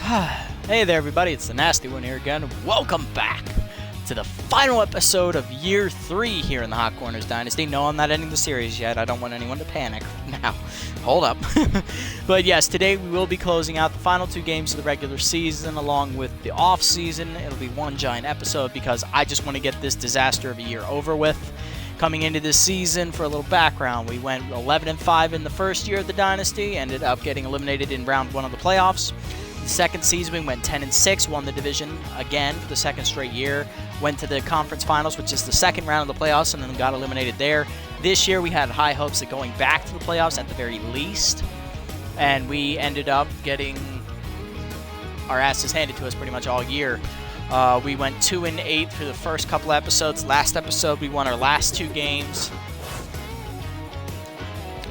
Hey there everybody, it's the Nasty One here again. Welcome back to the final episode of Year 3 here in the Hot Corners Dynasty. No, I'm not ending the series yet. I don't want anyone to panic. Now, hold up. But yes, today we will be closing out the final 2 games of the regular season along with the off-season. It'll be one giant episode because I just want to get this disaster of a year over with. Coming into this season, for a little background, we went 11-5 in the first year of the Dynasty, ended up getting eliminated in round 1 of the playoffs. The second season, we went 10-6, won the division again for the second straight year, went to the conference finals, which is the second round of the playoffs, and then got eliminated there. This year, we had high hopes of going back to the playoffs at the very least, and we ended up getting our asses handed to us pretty much all year. We went 2-8 through the first couple episodes. Last episode, we won our last 2 games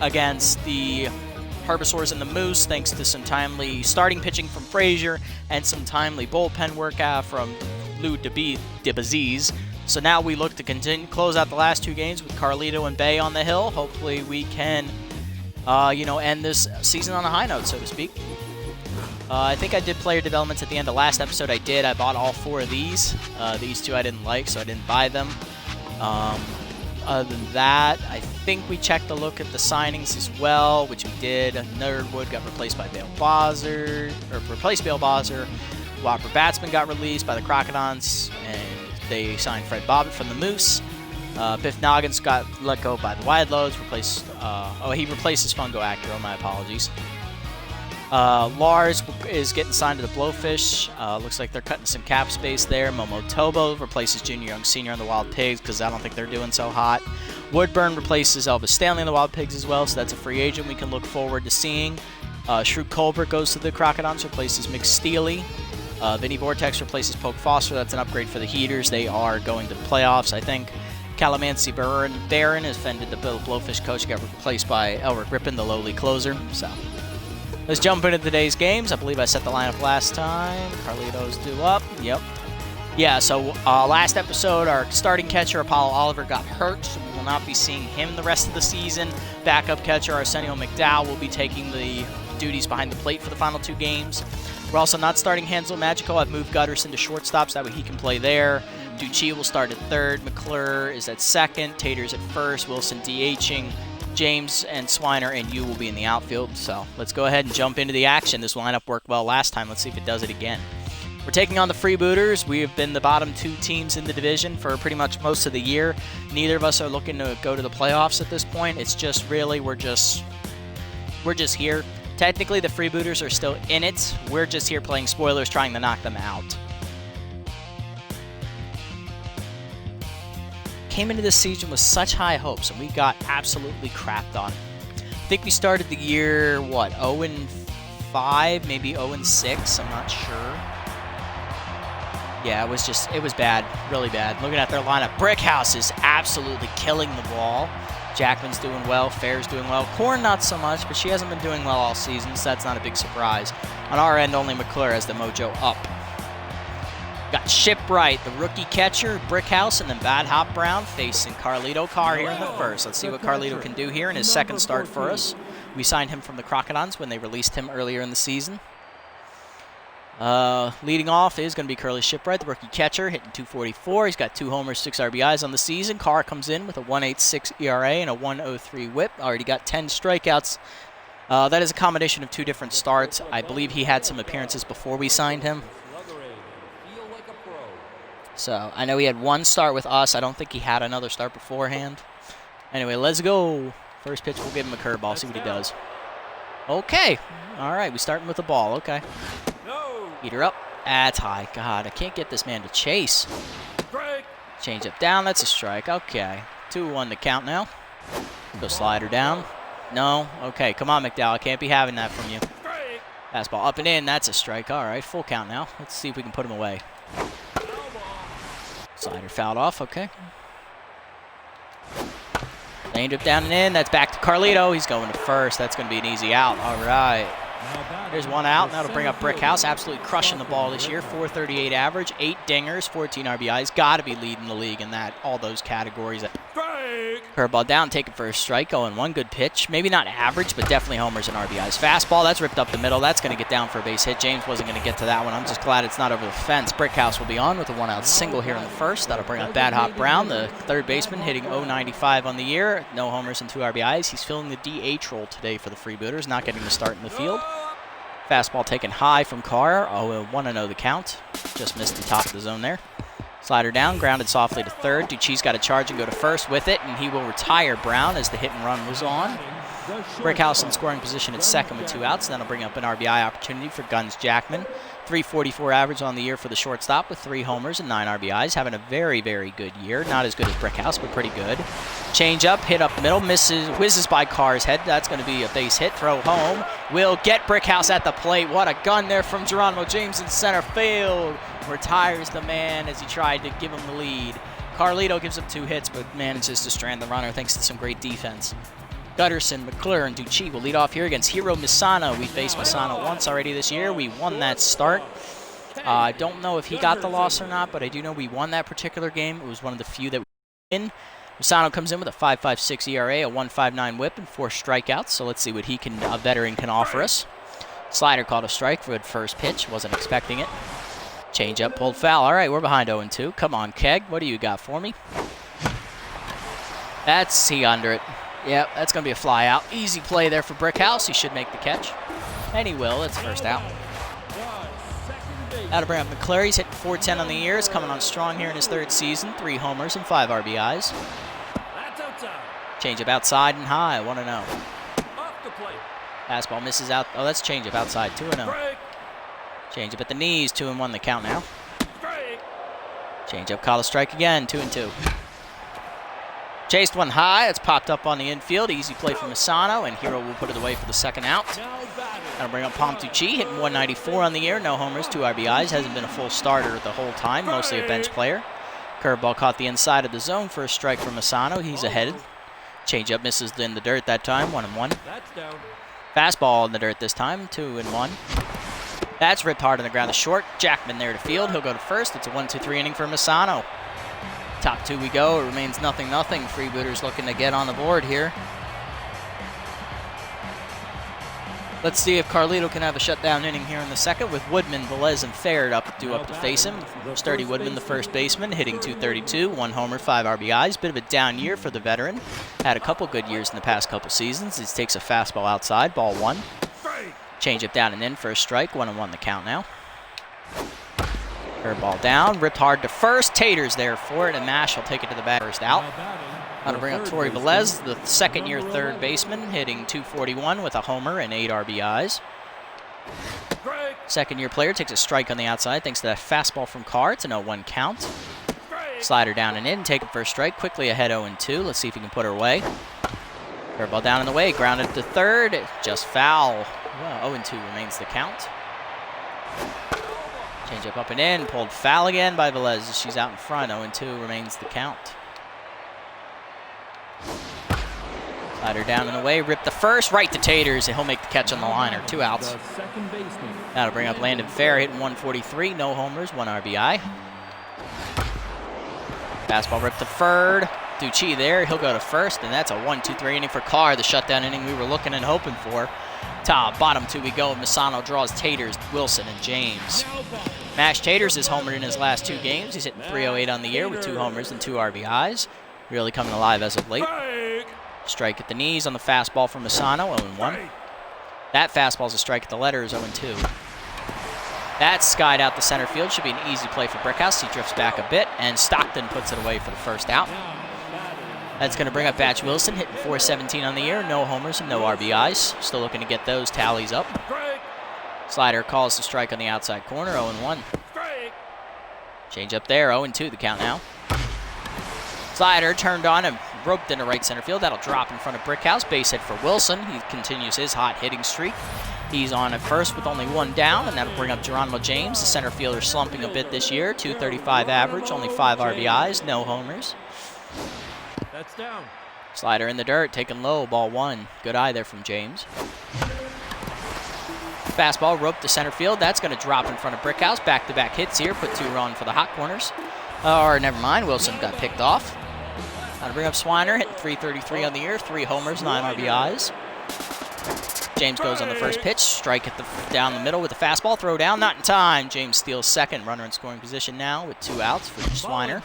against the Herbivores and the Moose, thanks to some timely starting pitching from Frazier and some timely bullpen work from Lou DeBaziz. So now we look to close out the last 2 games with Carlito and Bay on the hill. Hopefully we can, end this season on a high note, so to speak. I think I did player developments at the end of last episode. I did. I bought all 4 of these. These 2 I didn't like, so I didn't buy them. Other than that, I think we checked a look at the signings as well, which we did. Nerdwood got replaced by Bale Bozzer, Whopper Batsman got released by the Crocodons, and they signed Fred Bobbitt from the Moose. Biff Noggins got let go by the Wideloads, he replaces Fungo Actro, my apologies. Lars is getting signed to the Blowfish. Looks like they're cutting some cap space there. Momotobo replaces Junior Young Sr. on the Wild Pigs because I don't think they're doing so hot. Woodburn replaces Elvis Stanley on the Wild Pigs as well, so that's a free agent we can look forward to seeing. Shrew Colbert goes to the Crocodons, replaces Mick Steely. Vinny Vortex replaces Poke Foster. That's an upgrade for the Heaters. They are going to the playoffs, I think. Calamansi Barron has offended the Blowfish coach, got replaced by Elric Rippon, the lowly closer. So let's jump into today's games. I believe I set the lineup last time. Carlito's due up. Yep. Yeah, so last episode, our starting catcher, Apollo Oliver, got hurt, so we will not be seeing him the rest of the season. Backup catcher, Arsenio McDowell, will be taking the duties behind the plate for the final 2 games. We're also not starting Hansel Magico. I've moved Gutterson to shortstop so that way he can play there. Ducci will start at third. McClure is at second. Tater's at first. Wilson DHing. James and Swiner and you will be in the outfield. So let's go ahead and jump into the action. This lineup worked well last time. Let's see if it does it again. We're taking on the Freebooters. We have been the bottom 2 teams in the division for pretty much most of the year. Neither of us are looking to go to the playoffs at this point. It's just really we're just here. Technically, the Freebooters are still in it. We're just here playing spoilers, trying to knock them out. Came into this season with such high hopes, and we got absolutely crapped on. I think we started the year, 0-5, maybe 0-6, I'm not sure. Yeah, it was bad, really bad. Looking at their lineup, Brickhouse is absolutely killing the ball. Jackman's doing well, Fair's doing well. Korn not so much, but she hasn't been doing well all season, so that's not a big surprise. On our end, only McClure has the mojo up. Got Shipwright, the rookie catcher, Brickhouse, and then Bad Hop Brown facing Carlito Carr here in the first. Let's see what Carlito can do here in his second start for us. We signed him from the Crocodons when they released him earlier in the season. Leading off is going to be Curly Shipwright, the rookie catcher, hitting .244. He's got 2 homers, 6 RBIs on the season. Carr comes in with a 1.86 ERA and a 1.03 WHIP. Already got 10 strikeouts. That is a combination of 2 different starts. I believe he had some appearances before we signed him. So I know he had 1 start with us. I don't think he had another start beforehand. Anyway, let's go. First pitch, we'll give him a curveball, see what he does. Okay. All right, we're starting with the ball. Okay. Heat her up. That's high. God, I can't get this man to chase. Change up down. That's a strike. Okay. 2-1 to count now. Go slider down. No. Okay, come on, McDowell. I can't be having that from you. Fastball up and in. That's a strike. All right, full count now. Let's see if we can put him away. Slider fouled off. Okay. Change up down and in. That's back to Carlito. He's going to first. That's going to be an easy out. All right. There's 1 out. That'll bring up Brickhouse. Absolutely crushing the ball this year. 438 average, 8 dingers, 14 RBIs. Got to be leading the league in all those categories. Curveball down, taken for a strike, 0-1, good pitch. Maybe not average, but definitely homers and RBIs. Fastball, that's ripped up the middle. That's going to get down for a base hit. James wasn't going to get to that one. I'm just glad it's not over the fence. Brickhouse will be on with a 1-out single here in the first. That'll bring up Bad Hop Brown, the third baseman, hitting .095 on the year. No homers and 2 RBIs. He's filling the DH role today for the Freebooters, not getting the start in the field. Fastball taken high from Carr. 1-0 the count. Just missed the top of the zone there. Slider down, grounded softly to third. Ducci's got to charge and go to first with it, and he will retire Brown as the hit and run was on. Brickhouse in scoring position at second with 2 outs. That'll bring up an RBI opportunity for Guns Jackman. .344 average on the year for the shortstop with 3 homers and 9 RBIs. Having a very, very good year. Not as good as Brickhouse, but pretty good. Change up, hit up the middle, whizzes by Carr's head. That's going to be a base hit. Throw home. Will get Brickhouse at the plate. What a gun there from Geronimo James in center field. Retires the man as he tried to give him the lead. Carlito gives up 2 hits, but manages to strand the runner thanks to some great defense. Gutterson, McClure, and Ducci will lead off here against Hiro Misano. We faced Misano once already this year. We won that start. I don't know if he got the loss or not, but I do know we won that particular game. It was one of the few that we win. Misano comes in with a 5.56 ERA, a 1.59 whip, and 4 strikeouts. So let's see what a veteran can offer us. Slider called a strike for a first pitch. Wasn't expecting it. Change up, pulled foul. All right, we're behind 0-2. Come on, Keg. What do you got for me? That's he under it. Yep, that's going to be a fly out. Easy play there for Brickhouse. He should make the catch. And he will. It's first out. That'll bring up McClure. He's hitting .410 on the year. He's coming on strong here in his 3rd season. 3 homers and 5 RBIs. Change up outside and high. 1-0. Fastball misses out. Oh, that's change up outside. 2-0. Change up at the knees. 2-1 the count now. Change up, call a strike again. 2-2. Chased one high. It's popped up on the infield. Easy play from Misano, and Hiro will put it away for the 2nd out. That'll bring up Ducci, hitting .194 on the year. No homers, 2 RBIs. Hasn't been a full starter the whole time, mostly a bench player. Curveball caught the inside of the zone for a strike from Misano. He's ahead. Changeup misses in the dirt that time, 1-1. Fastball in the dirt this time, 2-1. That's ripped hard on the ground to short. Jackman there to field. He'll go to first. It's a 1-2-3 inning for Misano. Top 2 we go. It remains 0-0. Freebooters looking to get on the board here. Let's see if Carlito can have a shutdown inning here in the second with Woodman, Velez, and Fair due up to face him. Sturdy Woodman, the first baseman, hitting .232, 1 homer, 5 RBIs. Bit of a down year for the veteran. Had a couple good years in the past couple seasons. He takes a fastball outside, ball 1. Change up down and in for a strike, 1-1 the count now. Curveball down, ripped hard to first. Taters there for it, and Mash will take it to the back. First out. That'll bring up Torrey Velez, the 2nd-year 3rd baseman, hitting .241 with a homer and 8 RBIs. 2nd-year player takes a strike on the outside thanks to that fastball from Carr. It's an 0-1 count. Slider down and in, taken first strike, quickly ahead 0-2. Let's see if he can put her away. Curveball down in the way, grounded to third, just foul. Well, 0-2 remains the count. Change up and in, pulled foul again by Velez. She's out in front, 0-2 remains the count. Slider down and away, rip the first, right to Taters, and he'll make the catch on the liner. 2 outs. That'll bring up Landon Fair, hitting .143, no homers, 1 RBI. Fastball ripped to third. Ducci there, he'll go to first, and that's a 1-2-3 inning for Carr, the shutdown inning we were looking and hoping for. Bottom 2 we go. Misano draws Taters, Wilson, and James. Mash Taters has homered in his last 2 games. He's hitting .308 on the year with 2 homers and 2 RBIs. Really coming alive as of late. Strike at the knees on the fastball from Misano, 0-1. That fastball's a strike at the letters, 0-2. That's skied out the center field. Should be an easy play for Brickhouse. He drifts back a bit, and Stockton puts it away for the 1st out. That's going to bring up Batch Wilson, hitting .417 on the year. No homers and no RBIs. Still looking to get those tallies up. Slider calls the strike on the outside corner, 0-1. Change up there, 0-2 the count now. Slider turned on and roped into right center field. That'll drop in front of Brickhouse. Base hit for Wilson. He continues his hot hitting streak. He's on at first with only 1 down, and that'll bring up Geronimo James. The center fielder slumping a bit this year. .235 average, only 5 RBIs, no homers. That's down. Slider in the dirt, taken low, ball 1. Good eye there from James. Fastball roped to center field. That's going to drop in front of Brickhouse. Back-to-back hits here. Put 2 on for the hot corners. Or never mind. Wilson got picked off. Now to bring up Swiner, hitting .333 on the year, 3 homers, 9 RBIs. James goes on the first pitch, strike down the middle with the fastball, throw down, not in time. James steals second, runner in scoring position now with 2 outs for Swiner.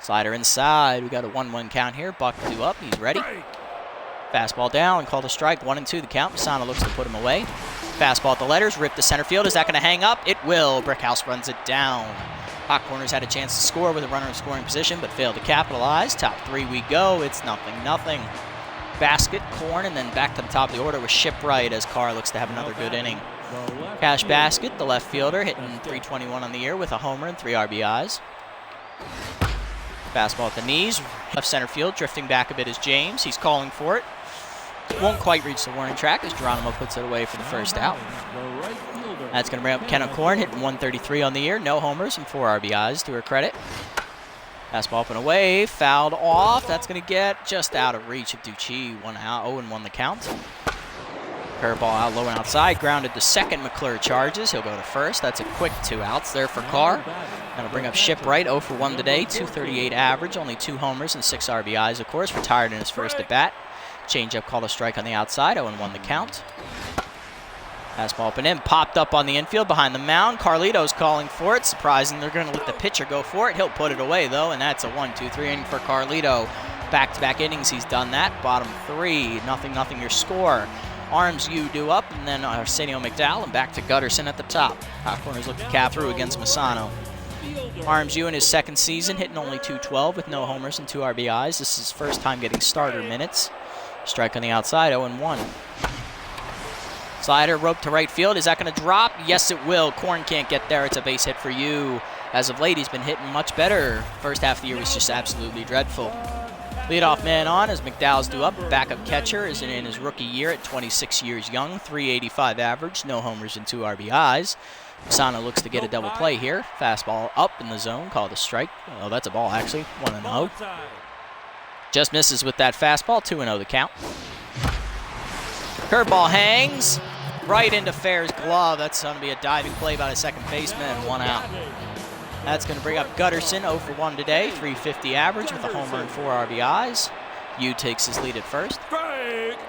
Slider inside, we got a 1-1 count here. Buck due up, he's ready. Fastball down, called a strike, 1-2 the count. Masano looks to put him away. Fastball at the letters, ripped to center field. Is that going to hang up? It will. Brickhouse runs it down. Hot Corners had a chance to score with a runner in scoring position, but failed to capitalize. Top 3 we go. It's 0-0. Basket, Corn, and then back to the top of the order with Shipwright as Carr looks to have another good inning. Cash Basket, the left fielder, hitting .321 on the year with a homer and 3 RBIs. Fastball at the knees, left center field, drifting back a bit is James. He's calling for it. Won't quite reach the warning track as Geronimo puts it away for the first out. That's going to bring up Kenna Corn, hitting .133 on the year. No homers and 4 RBIs to her credit. Fastball up and away, fouled off. That's going to get just out of reach of Ducci. 1 out, 0-1 the count. Curveball out low and outside, grounded to second. McClure charges. He'll go to first. That's a quick 2 outs there for Carr. That'll bring up Shipwright, 0 for 1 today, .238 average, only 2 homers and 6 RBIs, of course, retired in his first at bat. Changeup called a strike on the outside, 0-1 the count. Fastball up and in, popped up on the infield behind the mound. Carlito's calling for it. Surprising they're going to let the pitcher go for it. He'll put it away, though, and that's a 1-2-3 inning for Carlito. Back-to-back innings, he's done that. Bottom 3, 0-0 your score. Arms you do up, and then Arsenio McDowell, and back to Gutterson at the top. Hot Corners look to cap through against Masano. Arms you in his second season, hitting only .212 with no homers and 2 RBIs. This is his first time getting starter minutes. Strike on the outside, 0-1. Slider roped to right field. Is that going to drop? Yes, it will. Corn can't get there. It's a base hit for you. As of late, he's been hitting much better. First half of the year was just absolutely dreadful. Leadoff man on as McDowell's due up. Backup catcher is in his rookie year at 26 years young. .385 average. No homers and 2 RBIs. Masano looks to get a double play here. Fastball up in the zone. Called a strike. Oh, that's a ball, actually. 1-0. Just misses with that fastball. 2-0 the count. Curveball hangs right into Fair's glove. That's going to be a diving play by the second baseman. 1 out. That's going to bring up Gutterson, 0 for 1 today. .350 average with a homer and 4 RBIs. Yu takes his lead at first.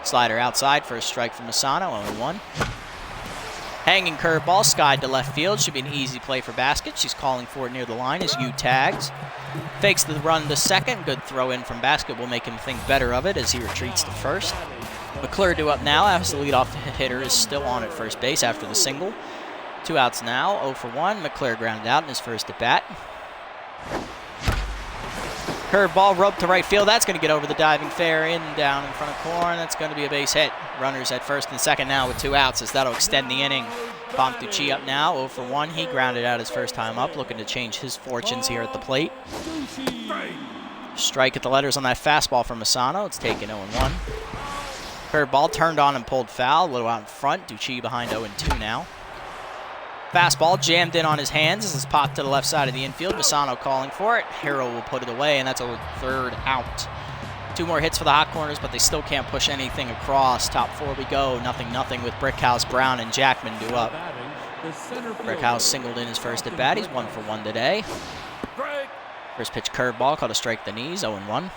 Slider outside for a strike from Masano. 0-1. Hanging curveball, skied to left field. Should be an easy play for Basket. She's calling for it near the line as Yu tags. Fakes the run to second. Good throw in from Basket will make him think better of it as he retreats to first. McClure due up now as the leadoff hitter is still on at first base after the single. 2 outs now, 0 for 1. McClure grounded out in his first at bat. Curveball roped to right field. That's going to get over the diving Fair down in front of Corn. That's going to be a base hit. Runners at first and second now with 2 outs as that'll extend the inning. Ducci up now, 0 for 1. He grounded out his first time up, looking to change his fortunes here at the plate. Strike at the letters on that fastball from Masano. It's taken 0-1. Curveball turned on and pulled foul. A little out in front. Ducci behind 0-2 now. Fastball jammed in on his hands as it's popped to the left side of the infield. Masano calling for it. Harrell will put it away, and that's a 3rd out. 2 more hits for the Hot Corners, but they still can't push anything across. Top 4 we go. 0-0 with Brickhouse, Brown, and Jackman due up. Brickhouse singled in his first at bat. He's 1 for 1 today. First pitch curveball, called a strike the knees. 0-1.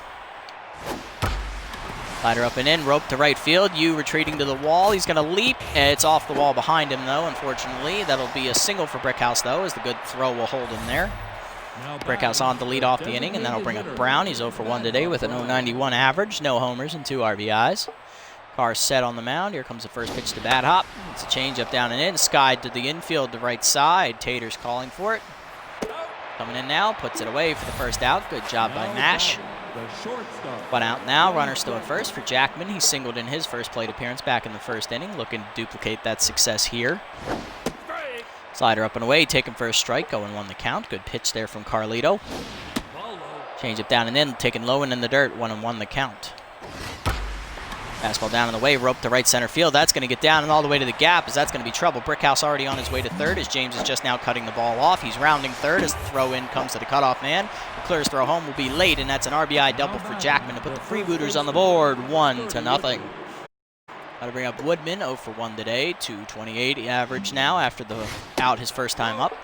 Slider up and in, rope to right field. Yu retreating to the wall. He's going to leap. It's off the wall behind him, though, unfortunately. That'll be a single for Brickhouse, though, as the good throw will hold him there. Brickhouse on to lead off the inning, and that'll bring up Brown. He's 0 for 1 today with an .091 average. No homers and 2 RBIs. Carr set on the mound. Here comes the first pitch to bat hop. It's a changeup down and in. Skied to the infield, the right side. Tater's calling for it. Coming in now, puts it away for the first out. Good job by Nash. 1 out now, runner still at first for Jackman. He singled in his first plate appearance back in the first inning, looking to duplicate that success here. Slider up and away, taken for a strike, 0-1 the count. Good pitch there from Carlito. Change it down and in, taken low and in the dirt, 1-1 the count. Fastball down and away, rope to right center field. That's going to get down and all the way to the gap as that's going to be trouble. Brickhouse already on his way to third as James is just now cutting the ball off. He's rounding third as the throw in comes to the cutoff man. McClure's throw home will be late, and that's an RBI double for Jackman to put the Freebooters on the board, 1-0. Got to bring up Woodman, 0 for 1 today, .228 average now after the out his first time up.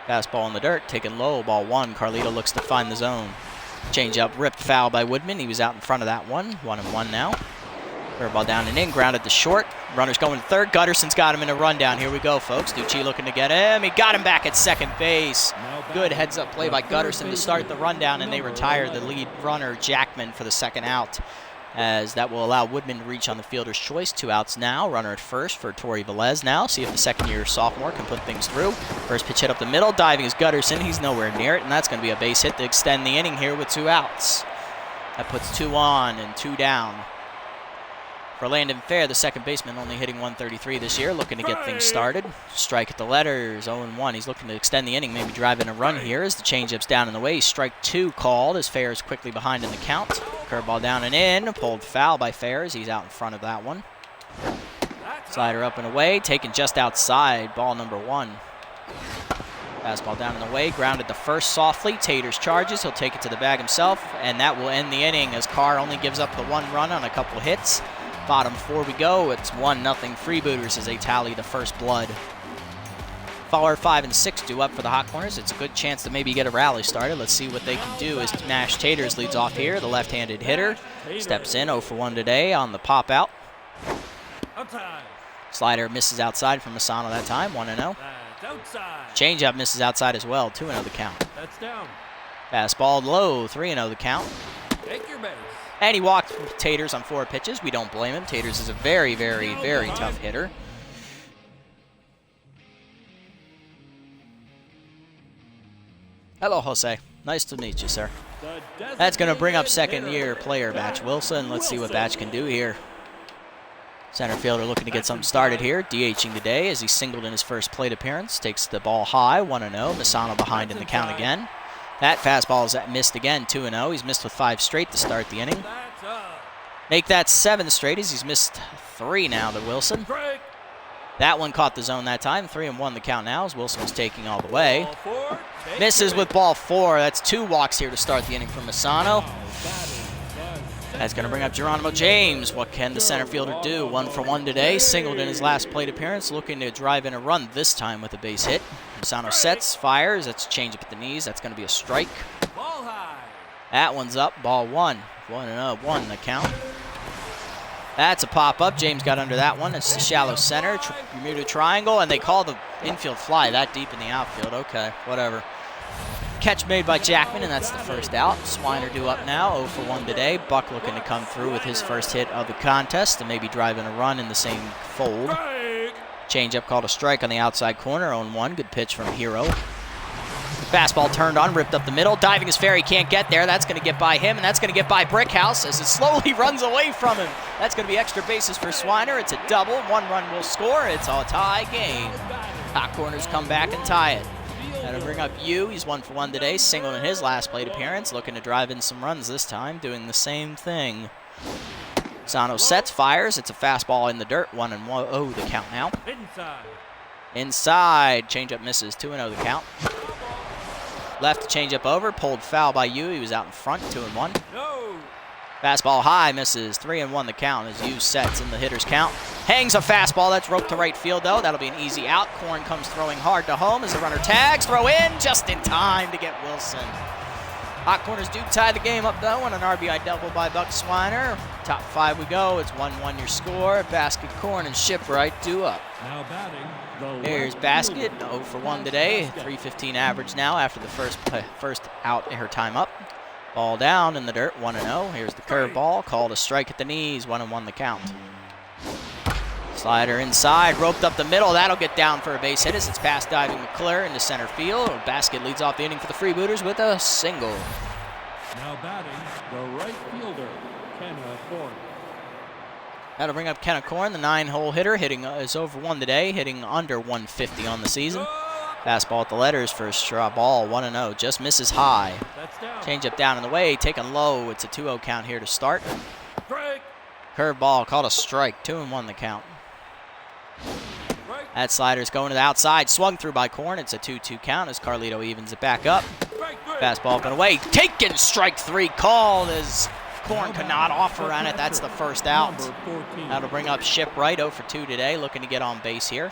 Fastball in the dirt, taken low, ball 1. Carlito looks to find the zone. Change up, ripped foul by Woodman. He was out in front of that one. 1-1 now. Curveball down and in, grounded to short. Runners going to third. Gutterson's got him in a rundown. Here we go, folks. Ducci looking to get him. He got him back at second base. Good heads-up play by Gutterson to start the rundown, and they retire the lead runner, Jackman, for the second out, as that will allow Woodman to reach on the fielder's choice. 2 outs now. Runner at first for Torrey Velez now. See if the second-year sophomore can put things through. First pitch hit up the middle. Diving is Gutterson. He's nowhere near it, and that's going to be a base hit to extend the inning here with 2 outs. That puts 2 on and 2 down. For Landon Fair, the second baseman, only hitting 133 this year, looking to get things started. Strike at the letters, 0-1. He's looking to extend the inning, maybe drive in a run here as the changeup's down in the way. Strike 2 called as Fair is quickly behind in the count. Curveball down and in, pulled foul by Fair as he's out in front of that one. Slider up and away, taken just outside, ball number 1. Fastball down and away, grounded to first softly. Taters charges, he'll take it to the bag himself, and that will end the inning as Carr only gives up the 1 run on a couple hits. Bottom 4 we go. It's 1-0 Freebooters as they tally the first blood. Fowler 5 and 6 due up for the Hot Corners. It's a good chance to maybe get a rally started. Let's see what they can do as Nash Taters leads off here. The left-handed hitter steps in 0 for 1 today on the pop out. Slider misses outside from Masano that time. 1-0. Changeup misses outside as well. 2-0 the count. That's down. Fastball low. 3-0 the count. Take your base. And he walked Taters on 4 pitches. We don't blame him. Taters is a very, very, very tough hitter. Hello, Jose. Nice to meet you, sir. That's going to bring up second-year player Batch Wilson. Let's see what Batch can do here. Center fielder looking to get something started here. DHing today as he singled in his first plate appearance. Takes the ball high, 1-0. Masano behind in the count again. That fastball is missed again, 2-0. He's missed with 5 straight to start the inning. Make that 7 straight as he's missed 3 now to Wilson. That one caught the zone that time. 3-1 the count now as Wilson was taking all the way. Misses with ball 4. That's 2 walks here to start the inning from Masano. That's going to bring up Geronimo James. What can the center fielder do? 1 for 1 today. Singled in his last plate appearance. Looking to drive in a run this time with a base hit. Masano sets, fires. That's a changeup at the knees. That's going to be a strike. That one's up. Ball 1. 1-1 the count. That's a pop-up. James got under that one. It's the shallow center. Bermuda triangle. And they call the infield fly that deep in the outfield. Okay, whatever. Catch made by Jackman, and that's the first out. Swiner due up now, 0 for 1 today. Buck looking to come through with his first hit of the contest and maybe driving a run in the same fold. Changeup called a strike on the outside corner, 0-1. Good pitch from Hero. Fastball turned on, ripped up the middle. Diving is fair, he can't get there. That's going to get by him, and that's going to get by Brickhouse as it slowly runs away from him. That's going to be extra bases for Swiner. It's a double. 1 run will score. It's a tie game. Hot Corners come back and tie it. That'll bring up Yu. He's 1 for 1 today. Singled in his last plate appearance. Looking to drive in some runs this time. Doing the same thing. Sano sets, fires. It's a fastball in the dirt. 1-0 the count now. Inside. Changeup misses. 2-0 the count. Left changeup over. Pulled foul by Yu. He was out in front. 2-1. Fastball high. Misses. 3-1 the count as Yu sets in the hitter's count. Hangs a fastball. That's roped to right field, though. That'll be an easy out. Korn comes throwing hard to home as the runner tags. Throw in just in time to get Wilson. Hot Corners do tie the game up, though, on an RBI double by Buck Swiner. Top 5 we go. It's 1-1 your score. Basket, Korn, and Shipwright due up. Now batting. Here's Basket, 0 for 1 today. 315 average now after the first out her time up. Ball down in the dirt, 1-0. Here's the curveball, called a strike at the knees, 1-1 the count. Slider inside, roped up the middle. That'll get down for a base hit as it's past diving McClure into center field. Basket leads off the inning for the Freebooters with a single. Now batting, the right fielder, Kenna Korn. That'll bring up Kenna Korn, the 9-hole hitter, hitting is over 1 today, hitting under 150 on the season. Fastball at the letters for a straw ball, 1-0, just misses high. Changeup down in the way, taken low. It's a 2-0 count here to start. Curveball called a strike, 2-1 the count. That slider's going to the outside, swung through by Korn. It's a 2-2 count as Carlito evens it back up. Fastball up and away, taken, strike 3 called as Korn could not offer on it. That's the first out. That'll bring up Shipwright, 0 for 2 today, looking to get on base here.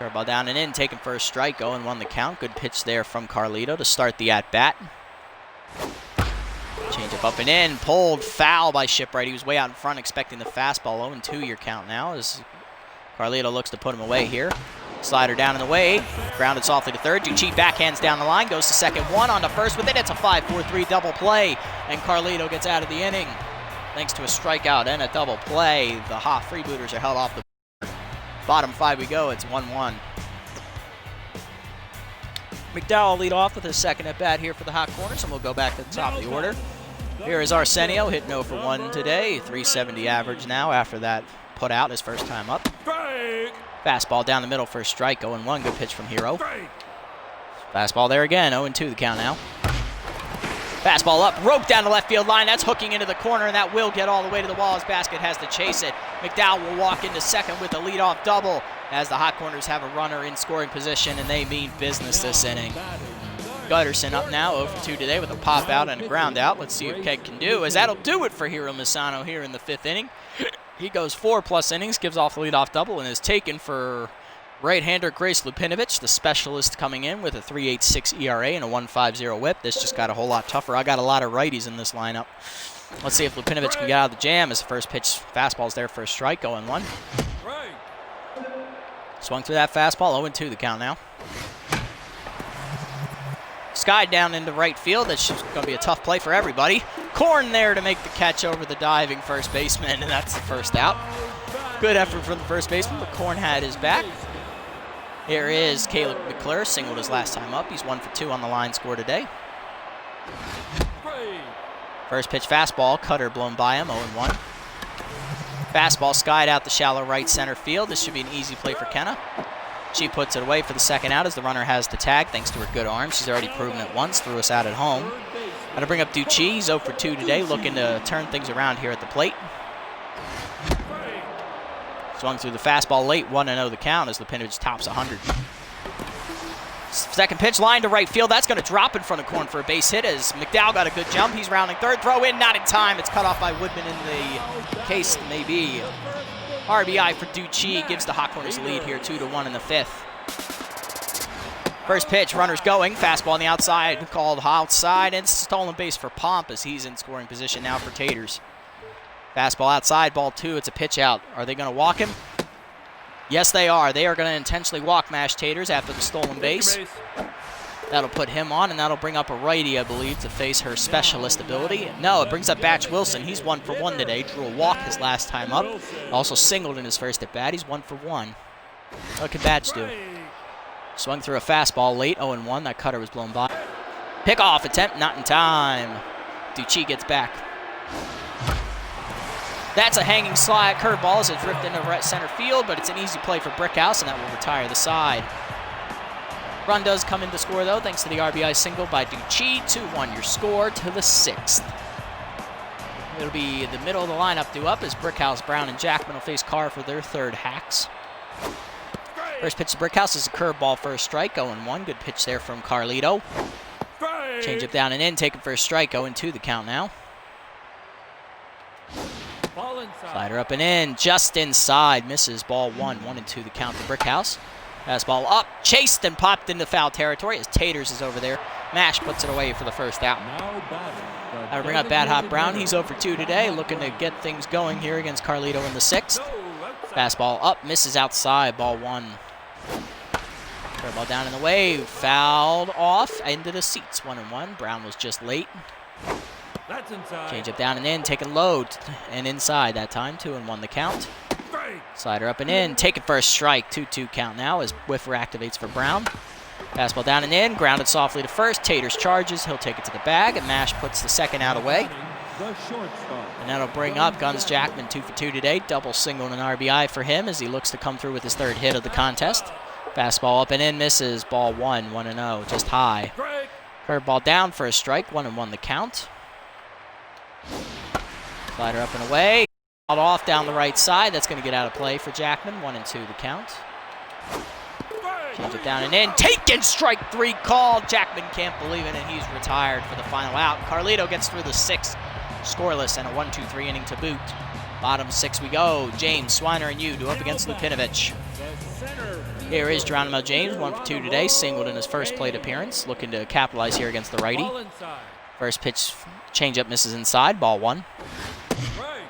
Curveball down and in, taking first strike, 0-1 the count. Good pitch there from Carlito to start the at-bat. Changeup up and in, pulled, foul by Shipwright. He was way out in front expecting the fastball. 0-2 your count now as Carlito looks to put him away here. Slider down in the way, grounded softly to third. Ducci backhands down the line, goes to second, one on to first with it. It's a 5-4-3 double play, and Carlito gets out of the inning. Thanks to a strikeout and a double play, the hot freebooters are held off the board. Bottom 5 we go, it's 1-1. McDowell lead off with his second at bat here for the Hot Corners, and we'll go back to the top of the order. Here is Arsenio, hitting 0 for 1 today, 370 average now after that put out his first time up. Fastball down the middle for a strike, 0-1, good pitch from Hero. Fastball there again, 0-2 the count now. Fastball up, rope down the left field line, that's hooking into the corner, and that will get all the way to the wall as Basket has to chase it. McDowell will walk into second with a leadoff double as the Hot Corners have a runner in scoring position, and they mean business this inning. Gutterson up now, 0 for 2 today with a pop out and a ground out. Let's see what Keg can do, as that'll do it for Hiro Misano here in the 5th inning. He goes 4+ innings, gives off the leadoff double, and is taken for right-hander Grace Lupinovic, the specialist coming in with a 3.86 ERA and a 1.50 whip. This just got a whole lot tougher. I got a lot of righties in this lineup. Let's see if Lupinovic can get out of the jam as the first pitch fastball's there for a strike, 0-1. Swung through that fastball, 0-2 the count now. Sky down into right field. That's just going to be a tough play for everybody. Korn there to make the catch over the diving first baseman, and that's the first out. Good effort from the first baseman, but Korn had his back. Here is Caleb McClure, singled his last time up. He's 1 for 2 on the line score today. First pitch fastball, cutter blown by him, 0-1. Fastball skied out the shallow right center field. This should be an easy play for Kenna. She puts it away for the second out as the runner has the tag thanks to her good arm. She's already proven it once, threw us out at home. Got to bring up Ducci. He's 0 for 2 today, looking to turn things around here at the plate. Swung through the fastball late, 1-0 the count as Lupinovic tops 100. Second pitch, line to right field. That's going to drop in front of Korn for a base hit as McDowell got a good jump. He's rounding third, throw in, not in time. It's cut off by Woodman in the case, maybe. RBI for Ducci gives the Hot Corners lead here, 2-1 in the 5th. First pitch, runners going. Fastball on the outside, called outside, and stolen base for Pomp as he's in scoring position now for Taters. Fastball outside, ball 2. It's a pitch out. Are they going to walk him? Yes, they are. They are going to intentionally walk Mash Taters after the stolen base. That'll put him on, and that'll bring up a righty, I believe, to face her specialist ability. No, it brings up Batch Wilson. He's 1 for 1 today. Drew a walk his last time up. Also singled in his first at bat. He's 1 for 1. What can Batch do? Swung through a fastball late, 0-1. That cutter was blown by. Pickoff attempt, not in time. Ducci gets back. That's a hanging slide curveball as it drifted into right center field, but it's an easy play for Brickhouse, and that will retire the side. Run does come in to score, though, thanks to the RBI single by Ducci. 2-1 your score to the 6th. It'll be the middle of the lineup due up as Brickhouse, Brown, and Jackman will face Carr for their third hacks. First pitch to Brickhouse is a curveball for a strike, 0-1. Good pitch there from Carlito. Change it down and in, taken for a strike, 0-2 the count now. Slider up and in, just inside, misses ball 1, 1-2 the count to Brickhouse. Fastball up, chased and popped into foul territory as Taters is over there. Mash puts it away for the first out. I'll bring up Bad Hot Brown. He's 0 for 2 today, looking to get things going here against Carlito in the 6th. Fastball up, misses outside, ball 1. Curveball down in the way, fouled off into the seats, 1-1. Brown was just late. Change it down and in, taking low and inside that time, 2-1 the count. Slider up and in, taken for a strike, 2-2 count now as Whiffer activates for Brown. Fastball down and in, grounded softly to first. Taters charges, he'll take it to the bag, and Mash puts the second out away. And that'll bring up Guns Jackman, 2 for 2 today, double single and an RBI for him as he looks to come through with his third hit of the contest. Fastball up and in, misses, ball 1, 1-0, just high. Curveball down for a strike, 1-1 the count. Slider up and away. Off down the right side. That's going to get out of play for Jackman. 1-2 the count. Change it down and in. Taken, strike 3 called. Jackman can't believe it, and he's retired for the final out. Carlito gets through the 6th, scoreless, and a 1-2-3 inning to boot. Bottom 6 we go. James, Swiner, and you do up against Lupinovic. Here is Geronimo James, 1 for 2 today. Singled in his first plate appearance. Looking to capitalize here against the righty. First pitch, changeup misses inside, ball 1. Right.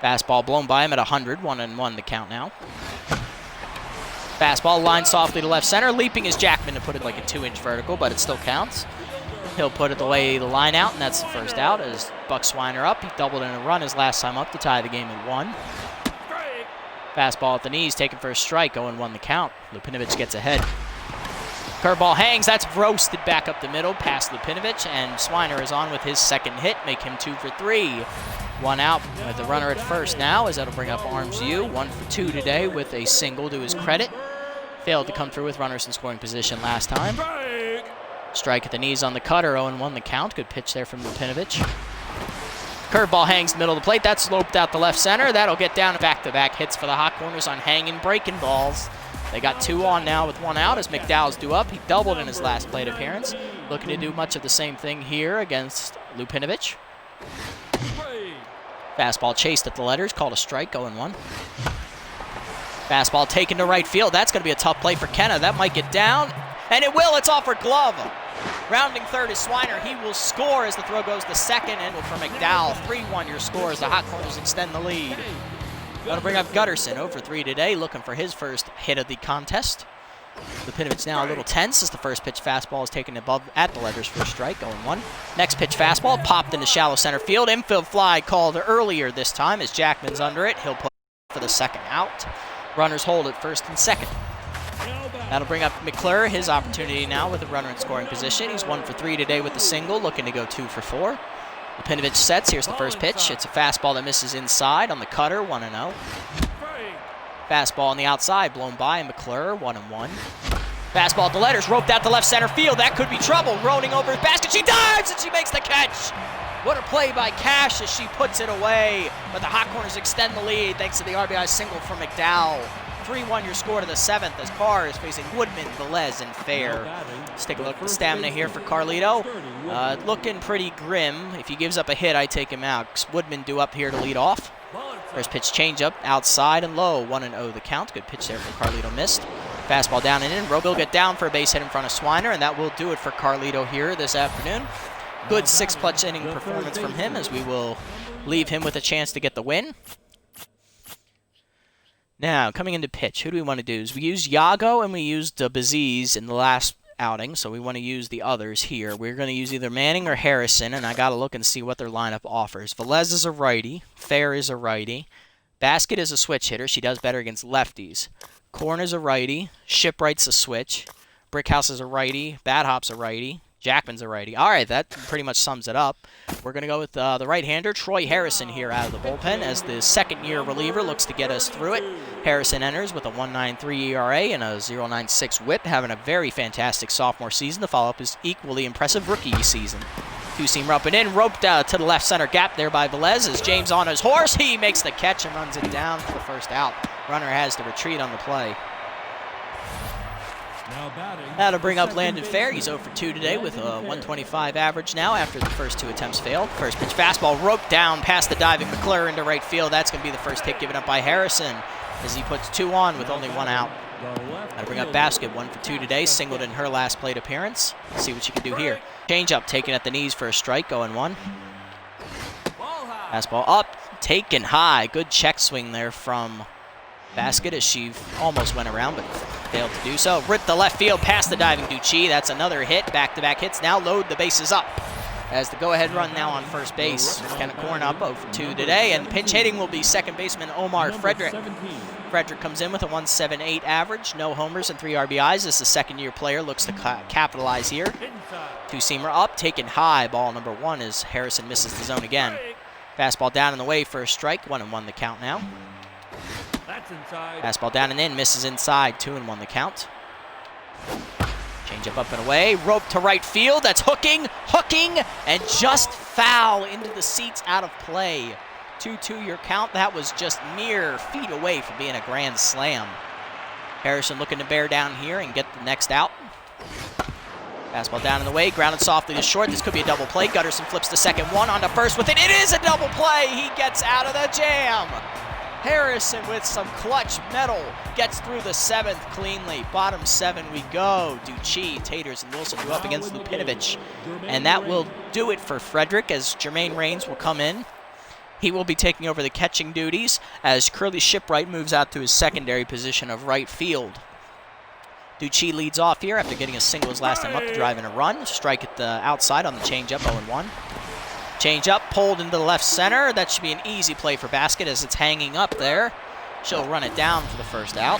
Fastball blown by him at 100, 1-1 the count now. Fastball lined softly to left center. Leaping is Jackman to put it like a 2-inch vertical, but it still counts. He'll put it the way the line out, and that's the first out as Buck Swiner up. He doubled in a run his last time up to tie the game at 1. Fastball at the knees, taken for a strike, 0-1 the count. Lupinovic gets ahead. Curveball hangs, that's roasted back up the middle, past Lupinovic, and Swiner is on with his second hit, make him 2 for 3. 1 out with the runner at first now, as that'll bring up Arms U. 1 for 2 today with a single to his credit. Failed to come through with runners in scoring position last time. Strike at the knees on the cutter, 0-1 the count. Good pitch there from Lupinovic. Curveball hangs middle of the plate. That's sloped out the left center. That'll get down back-to-back hits for the Hot Corners on hanging breaking balls. They got 2 on now with 1 out as McDowell's due up. He doubled in his last plate appearance. Looking to do much of the same thing here against Lupinovic. Fastball chased at the letters, called a strike, 0-1. Fastball taken to right field. That's going to be a tough play for Kenna. That might get down, and it will. It's off for glove. Rounding third is Swiner. He will score as the throw goes to second, and for McDowell. 3-1 your score as the Hot Corners extend the lead. That'll bring up Gutterson, 0 for 3 today, looking for his first hit of the contest. Lupinovic now a little tense as the first pitch fastball is taken above at the letters for a strike, 0-1. Next pitch fastball popped into shallow center field. Infield fly called earlier this time as Jackman's under it. He'll put for the second out. Runners hold at first and second. That'll bring up McClure, his opportunity now with a runner in scoring position. He's 1 for 3 today with the single, looking to go 2 for 4. Lupinovic sets. Here's the first pitch. It's a fastball that misses inside on the cutter, 1-0. Fastball on the outside, blown by McClure, 1-1. Fastball at the letters, roped out to left center field. That could be trouble. Rolling over his basket. She dives and she makes the catch. What a play by Cash as she puts it away. But the Hot Corners extend the lead thanks to the RBI single from McDowell. 3-1 your score to the 7th as Carr is facing Woodman, Velez, and Fair. Let's take a look at the stamina here for Carlito. Looking pretty grim. If he gives up a hit, I take him out. Woodman due up here to lead off. First pitch changeup, outside and low, 1-0 the count. Good pitch there for Carlito, missed. Fastball down and in. Roby will get down for a base hit in front of Swiner, and that will do it for Carlito here this afternoon. Good 6+ inning performance from him as we will leave him with a chance to get the win. Now, coming into pitch, who do we want to do? We used Yago and we used Baziz in the last outing, so we want to use the others here. We're going to use either Manning or Harrison, and I got to look and see what their lineup offers. Velez is a righty. Fair is a righty. Basket is a switch hitter. She does better against lefties. Korn is a righty. Shipwright's a switch. Brickhouse is a righty. Bad Hop's a righty. Jackman's a righty. All right, that pretty much sums it up. We're going to go with the right-hander, Troy Harrison, here out of the bullpen as the second-year reliever looks to get us through it. Harrison enters with a 1.93 ERA and a 0.96 whip, having a very fantastic sophomore season to follow up his equally impressive rookie season. Two-seamer up and in, roped to the left center gap there by Velez as James on his horse. He makes the catch and runs it down for the first out. Runner has to retreat on the play. That'll bring up Landon Fair. He's 0 for 2 today with a 125 average now after the first 2 attempts failed. First pitch fastball roped down past the diving McClure into right field. That's going to be the first hit given up by Harrison as he puts 2 on with only 1 out. That'll bring up Basket, 1 for 2 today, singled in her last plate appearance. Let's see what she can do here. Change-up taken at the knees for a strike, 0-1. Fastball up, taken high. Good check swing there from Basket as she almost went around but failed to do so. Ripped the left field past the diving Ducci. That's another hit. Back-to-back hits. Now load the bases up as the go-ahead run now on first base. Kenna Korn up 0 for 2 today, and pinch hitting will be second baseman Omar Frederick. Frederick comes in with a 1.78 average, no homers and 3 RBIs. This is a second-year player, looks to capitalize here. Two-seamer up, taken high. Ball number 1 as Harrison misses the zone again. Fastball down and away for a strike, 1-1 the count now. Fastball down and in, misses inside, 2-1 the count. Changeup up and away, rope to right field, that's hooking, and just foul into the seats out of play. 2-2 your count. That was just mere feet away from being a grand slam. Harrison looking to bear down here and get the next out. Fastball down and away, grounded softly to short. This could be a double play. Gutterson flips the second one onto first with it. It is a double play. He gets out of the jam. Harrison with some clutch metal gets through the 7th cleanly. Bottom 7 we go. Ducci, Taters, and Wilson go up against Lupinovich. And that will do it for Frederick as Jermaine Raines will come in. He will be taking over the catching duties as Curly Shipwright moves out to his secondary position of right field. Ducci leads off here after getting a single his last time up to drive in a run. Strike at the outside on the changeup, 0-1. Changeup pulled into the left center. That should be an easy play for basket as it's hanging up there. She'll run it down for the first out.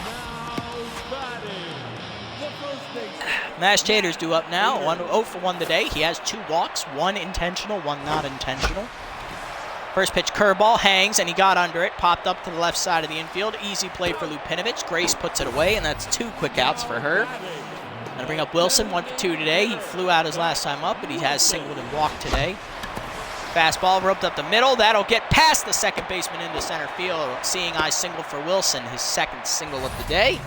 Mash Taters due up now. 0 for 1 today. He has 2 walks, 1 intentional, 1 not intentional. First pitch curveball hangs, and he got under it. Popped up to the left side of the infield. Easy play for Lupinovich. Grace puts it away, and that's 2 quick outs for her. Gonna bring up Wilson, 1 for 2 today. He flew out his last time up, but he has singled and walked today. Fastball roped up the middle. That'll get past the second baseman into center field. Seeing eye single for Wilson, his 2nd single of the day.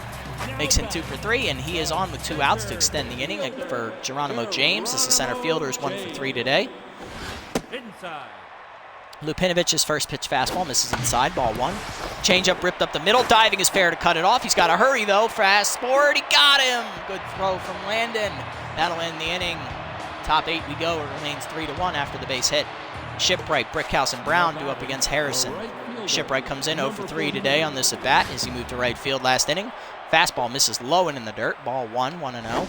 Makes him 2 for 3, and he is on with 2 outs to extend the inning for Geronimo James. This is center fielder, is 1 for 3 today. Lupinovich's first pitch fastball misses inside, ball 1. Changeup ripped up the middle. Diving is fair to cut it off. He's got to hurry, though. Fast forward. He got him. Good throw from Landon. That'll end the inning. Top 8 we go. It remains 3-1 after the base hit. Shipwright, Brickhouse, and Brown due up against Harrison. Shipwright comes in 0 for 3 today on this at-bat as he moved to right field last inning. Fastball misses low and in the dirt. Ball 1, 1-0.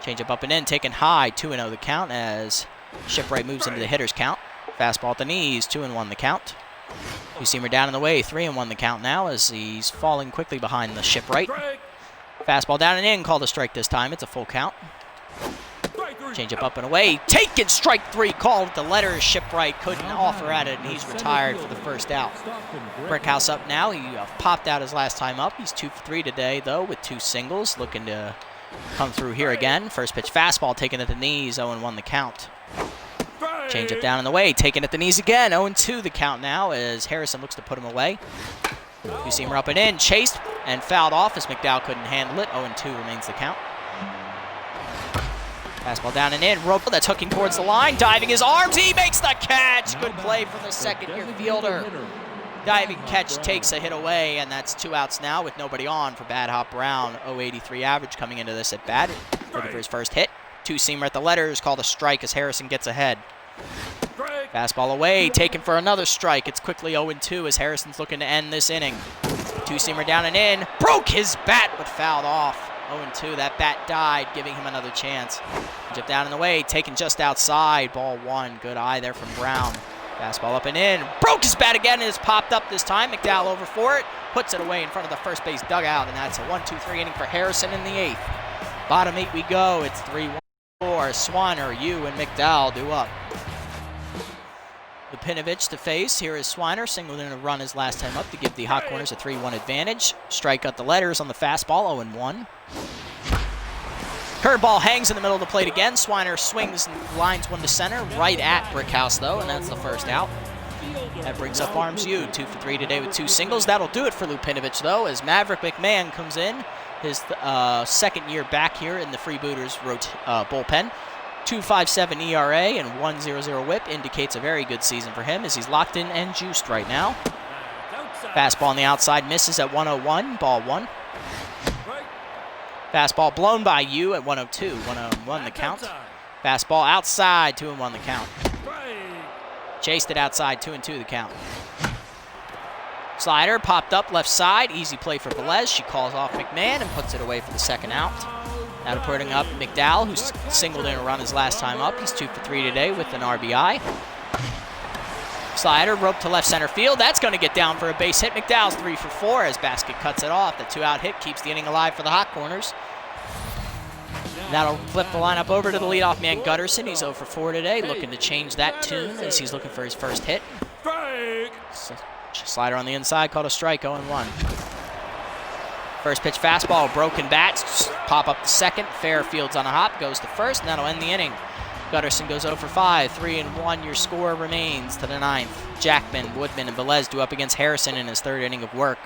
Changeup up and in, taken high, 2-0 the count as Shipwright moves into the hitter's count. Fastball at the knees, 2-1 the count. Two-seamer down in the way, 3-1 the count now as he's falling quickly behind the Shipwright. Fastball down and in, called a strike this time. It's a full count. Changeup up and away. Taken, strike 3, called at the letters. Shipwright couldn't offer at it, and he's retired for the first out. Brickhouse up now. He popped out his last time up. He's 2 for 3 today, though, with 2 singles. Looking to come through here again. First pitch fastball taken at the knees, 0-1 the count. Changeup down in the way, taken at the knees again. 0-2 the count now as Harrison looks to put him away. Two-seamer up and in, chased and fouled off as McDowell couldn't handle it. 0-2 remains the count. Fastball down and in. Rope that's hooking towards the line. Diving his arms. He makes the catch. Good play from the second-year fielder. Diving catch takes a hit away, and that's 2 outs now with nobody on for Bad Hop Brown. 0.83 average coming into this at bat. Looking for his first hit. Two-seamer at the letters. Called a strike as Harrison gets ahead. Fastball away. Taken for another strike. It's quickly 0-2 as Harrison's looking to end this inning. Two-seamer down and in. Broke his bat, but fouled off. 0-2, that bat died, giving him another chance. Jump down in the way, taken just outside, ball 1. Good eye there from Brown. Fastball up and in, broke his bat again, and it's popped up this time. McDowell over for it, puts it away in front of the first base dugout, and that's a 1-2-3 inning for Harrison in the 8th. Bottom 8 we go, it's 3-1. Swiner, Yu, and McDowell due up. Lupinovich to face. Here is Swiner, singled in a run his last time up to give the Hot Corners a 3-1 advantage. Strike at the letters on the fastball, 0-1. Curveball hangs in the middle of the plate again. Swiner swings and lines one to center, right at Brickhouse though, and that's the first out. That brings up Arms Yu, 2 for 3 today with 2 singles. That'll do it for Lupinovich though, as Maverick McMahon comes in, his 2nd year back here in the Freebooters bullpen. 2.57 ERA and 1.00 WHIP indicates a very good season for him as he's locked in and juiced right now. Fastball on the outside misses at 101, ball 1. Fastball blown by Yu at 102, 1-1 the count. Fastball outside, 2-1 the count. Chased it outside, 2-2 the count. Slider popped up left side, easy play for Velez. She calls off McMahon and puts it away for the 2nd out. Now putting up McDowell, who's singled in a run his last time up. He's 2 for 3 today with an RBI. Slider roped to left center field. That's going to get down for a base hit. McDowell's 3 for 4 as Basket cuts it off. The 2-out hit keeps the inning alive for the Hot Corners. That'll flip the lineup over to the leadoff man, Gutterson. He's 0 for 4 today, looking to change that tune as he's looking for his first hit. Slider on the inside, called a strike, 0-1. First pitch fastball, broken bats, pop up the 2nd. Fairfield's on a hop, goes to 1st, and that'll end the inning. Gutterson goes 0 for 5, 3-1. Your score remains to the 9th. Jackman, Woodman, and Velez do up against Harrison in his 3rd inning of work.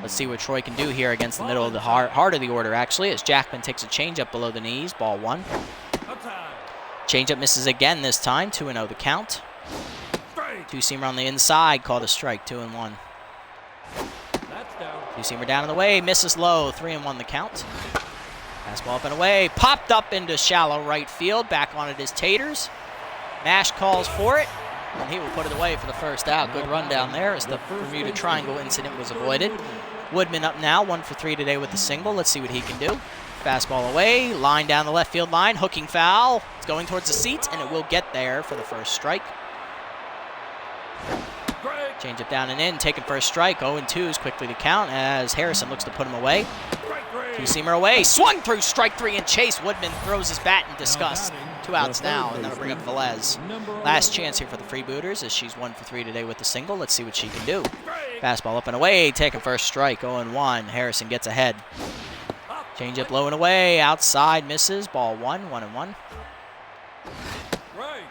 Let's see what Troy can do here against the middle of the heart of the order, actually, as Jackman takes a changeup below the knees, ball 1. Changeup misses again this time, 2-0 the count. Two-seamer on the inside, called a strike, 2-1. Two-seamer down and away, misses low, 3-1 the count. Fastball up and away, popped up into shallow right field. Back on it is Taters. Mash calls for it, and he will put it away for the first out. Good run down there as the Bermuda Triangle incident was avoided. Woodman up now, 1 for 3 today with the single. Let's see what he can do. Fastball away, line down the left field line, hooking foul. It's going towards the seats, and it will get there for the first strike. Change it down and in, taking first strike. 0-2 is quickly to count as Harrison looks to put him away. Two-seamer away, swung through strike 3 and chase. Woodman throws his bat in disgust. 2 outs now, and that'll bring up Velez. Last chance here for the Freebooters as she's 1 for 3 today with the single. Let's see what she can do. Fastball up and away, taking first strike. 0-1. Harrison gets ahead. Change up low and away, outside misses. Ball 1, 1-1.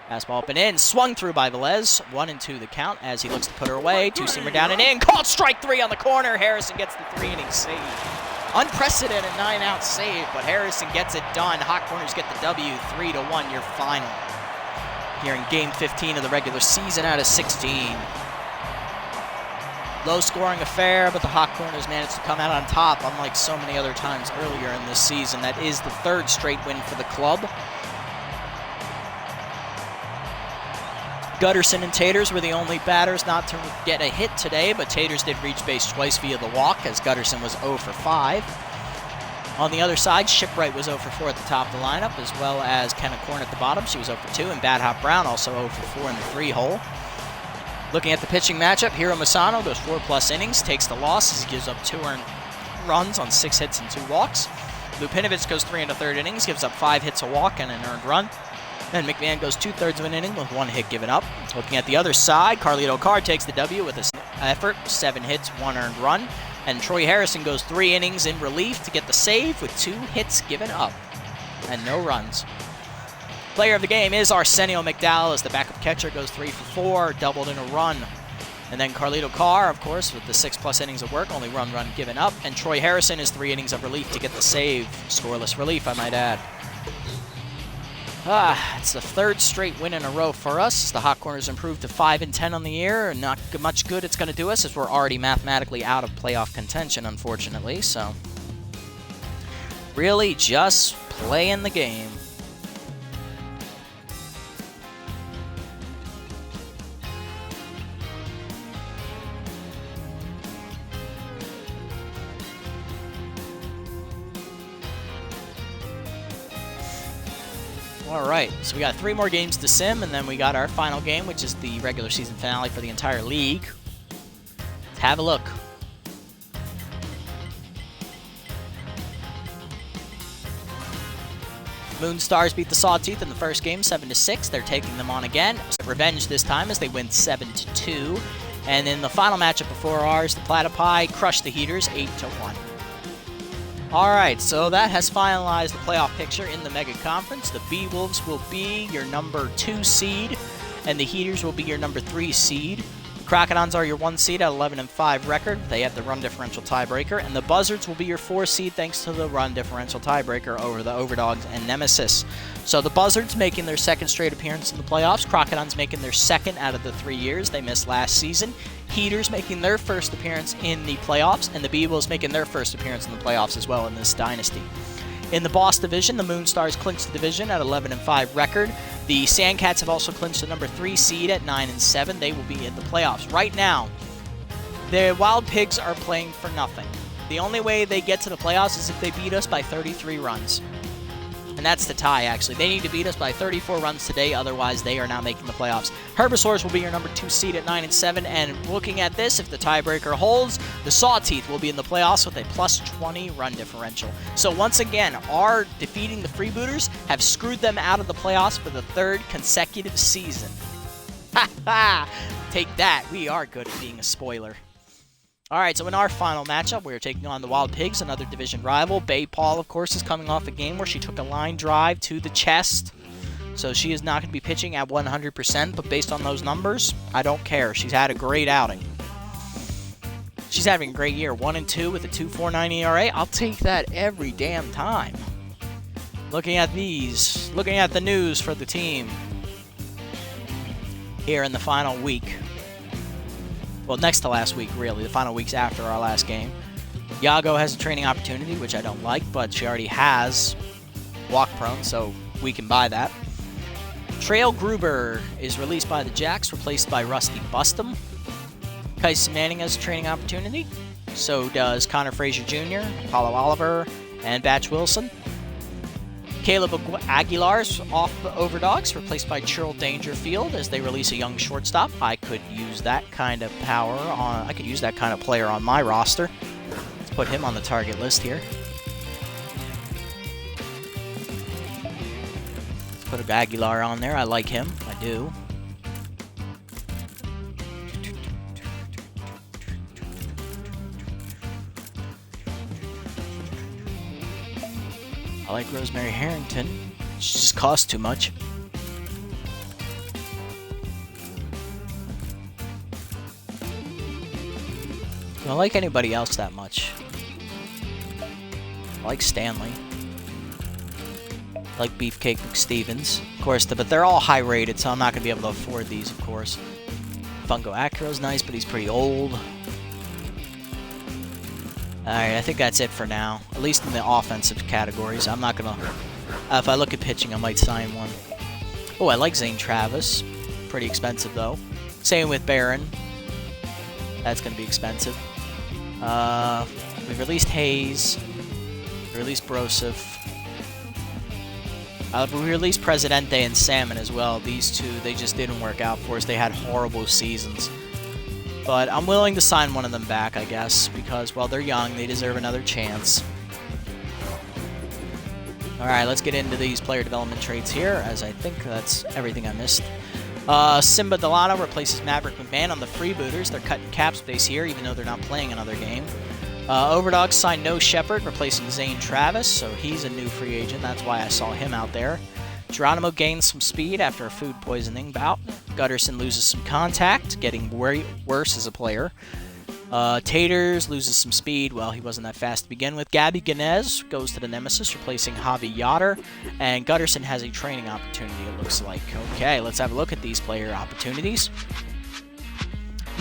Fastball up and in, swung through by Velez. 1-2 the count as he looks to put her away. Two-seamer down and in, called strike 3 on the corner. Harrison gets the 3-inning save. Unprecedented 9-out save, but Harrison gets it done. Hot Corners get the W, 3-1 your final. Here in Game 15 of the regular season out of 16. Low-scoring affair, but the Hot Corners managed to come out on top, unlike so many other times earlier in this season. That is the 3rd straight win for the club. Gutterson and Taters were the only batters not to get a hit today, but Taters did reach base twice via the walk as Gutterson was 0 for 5. On the other side, Shipwright was 0 for 4 at the top of the lineup, as well as Kenna Korn at the bottom. She was 0 for 2, and Bad Hop Brown also 0 for 4 in the 3-hole. Looking at the pitching matchup, Hiro Masano goes 4+ innings, takes the loss as he gives up 2 earned runs on 6 hits and 2 walks. Lupinovich goes 3 1/3 innings, gives up 5 hits, a walk, and an earned run. Then McMahon goes 2/3 of an inning with 1 hit given up. Looking at the other side, Carlito Carr takes the W with an effort, 7 hits, 1 earned run. And Troy Harrison goes 3 innings in relief to get the save with 2 hits given up and no runs. Player of the game is Arsenio McDowell as the backup catcher goes 3 for 4, doubled in a run. And then Carlito Carr, of course, with the 6+ innings of work, only run given up. And Troy Harrison is 3 innings of relief to get the save. Scoreless relief, I might add. It's the 3rd straight win in a row for us. The Hot Corners improved to 5-10 on the year, and not much good it's going to do us as we're already mathematically out of playoff contention, unfortunately. So, really just playing the game. All right, so we got 3 more games to sim, and then we got our final game, which is the regular season finale for the entire league. Let's have a look. Moonstars beat the Sawteeth in the first game, 7-6. They're taking them on again. Revenge this time as they win 7-2. And in the final matchup before ours, the Platypi crushed the Heaters 8-1. Alright, so that has finalized the playoff picture in the Mega Conference. The B-Wolves will be your number 2 seed, and the Heaters will be your number 3 seed. The Crocodons are your 1 seed at 11-5 record. They have the run differential tiebreaker, and the Buzzards will be your 4 seed thanks to the run differential tiebreaker over the Overdogs and Nemesis. So the Buzzards making their 2nd straight appearance in the playoffs. Crocodons making their 2nd out of the 3 years they missed last season. Heaters making their 1st appearance in the playoffs, and the B-Wolves making their 1st appearance in the playoffs as well in this dynasty. In the Boss division, the Moonstars clinched the division at 11-5 record. The Sandcats have also clinched the number 3 seed at 9-7. They will be in the playoffs. Right now, the Wild Pigs are playing for nothing. The only way they get to the playoffs is if they beat us by 33 runs. And that's the tie, actually. They need to beat us by 34 runs today, otherwise they are not making the playoffs. Herbisaurs will be your number 2 seed at 9-7, and looking at this, if the tiebreaker holds, the Sawteeth will be in the playoffs with a +20 run differential. So once again, our defeating the Freebooters have screwed them out of the playoffs for the 3rd consecutive season. Ha ha! Take that, we are good at being a spoiler. Alright, so in our final matchup, we're taking on the Wild Pigs, another division rival. Bay Paul, of course, is coming off a game where she took a line drive to the chest. So she is not going to be pitching at 100%, but based on those numbers, I don't care. She's had a great outing. She's having a great year. 1-2 with a 2.49 ERA. I'll take that every damn time. Looking at these, looking at the news for the team here in the final week. Well, next to last week, really. The final weeks after our last game. Yago has a training opportunity, which I don't like, but she already has walk prone, so we can buy that. Trail Gruber is released by the Jacks, replaced by Rusty Bustum. Kyson Manning has a training opportunity. So does Connor Frazier Jr., Apollo Oliver, and Batch Wilson. Caleb Aguilar's off Overdogs, replaced by Churl Dangerfield as they release a young shortstop. I could use that kind of power on. I could use that kind of player on my roster. Let's put him on the target list here. Let's put Aguilar on there. I like him. I do. I like Rosemary Harrington. She just costs too much. I don't like anybody else that much. I like Stanley. I like Beefcake McStevens. Of course, but they're all high rated, so I'm not going to be able to afford these, of course. Fungo Acura's nice, but he's pretty old. Alright, I think that's it for now. At least in the offensive categories. I'm not gonna... if I look at pitching, I might sign one. Oh, I like Zane Travis. Pretty expensive, though. Same with Barron. That's gonna be expensive. We released Hayes. We released Broseph. We released Presidente and Salmon as well. These two, they just didn't work out for us. They had horrible seasons. But I'm willing to sign one of them back, I guess, because, well, they're young. They deserve another chance. All right, let's get into these player development traits here, as I think that's everything I missed. Simba Delano replaces Maverick McMahon on the freebooters. They're cutting cap space here, even though they're not playing another game. Overdogs signed No Shepherd, replacing Zane Travis, so he's a new free agent. That's why I saw him out there. Geronimo gains some speed after a food poisoning bout. Gutterson loses some contact, getting worse as a player. Taters loses some speed. Well, he wasn't that fast to begin with. Gabby Ganez goes to the Nemesis, replacing Javi Yoder. And Gutterson has a training opportunity, it looks like. Okay, let's have a look at these player opportunities.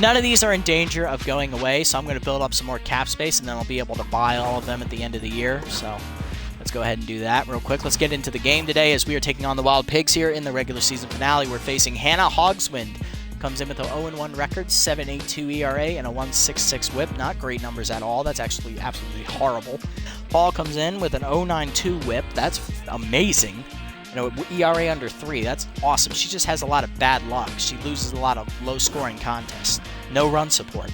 None of these are in danger of going away, so I'm going to build up some more cap space, and then I'll be able to buy all of them at the end of the year. So let's go ahead and do that real quick. Let's get into the game today as we are taking on the Wild Pigs here in the regular season finale. We're facing Hannah Hogswind. Comes in with an 0-1 record, 7.82 ERA, and a 1.66 whip. Not great numbers at all. That's actually absolutely horrible. Paul comes in with an 0.92 whip. That's amazing. You know, ERA under 3. That's awesome. She just has a lot of bad luck. She loses a lot of low-scoring contests. No run support.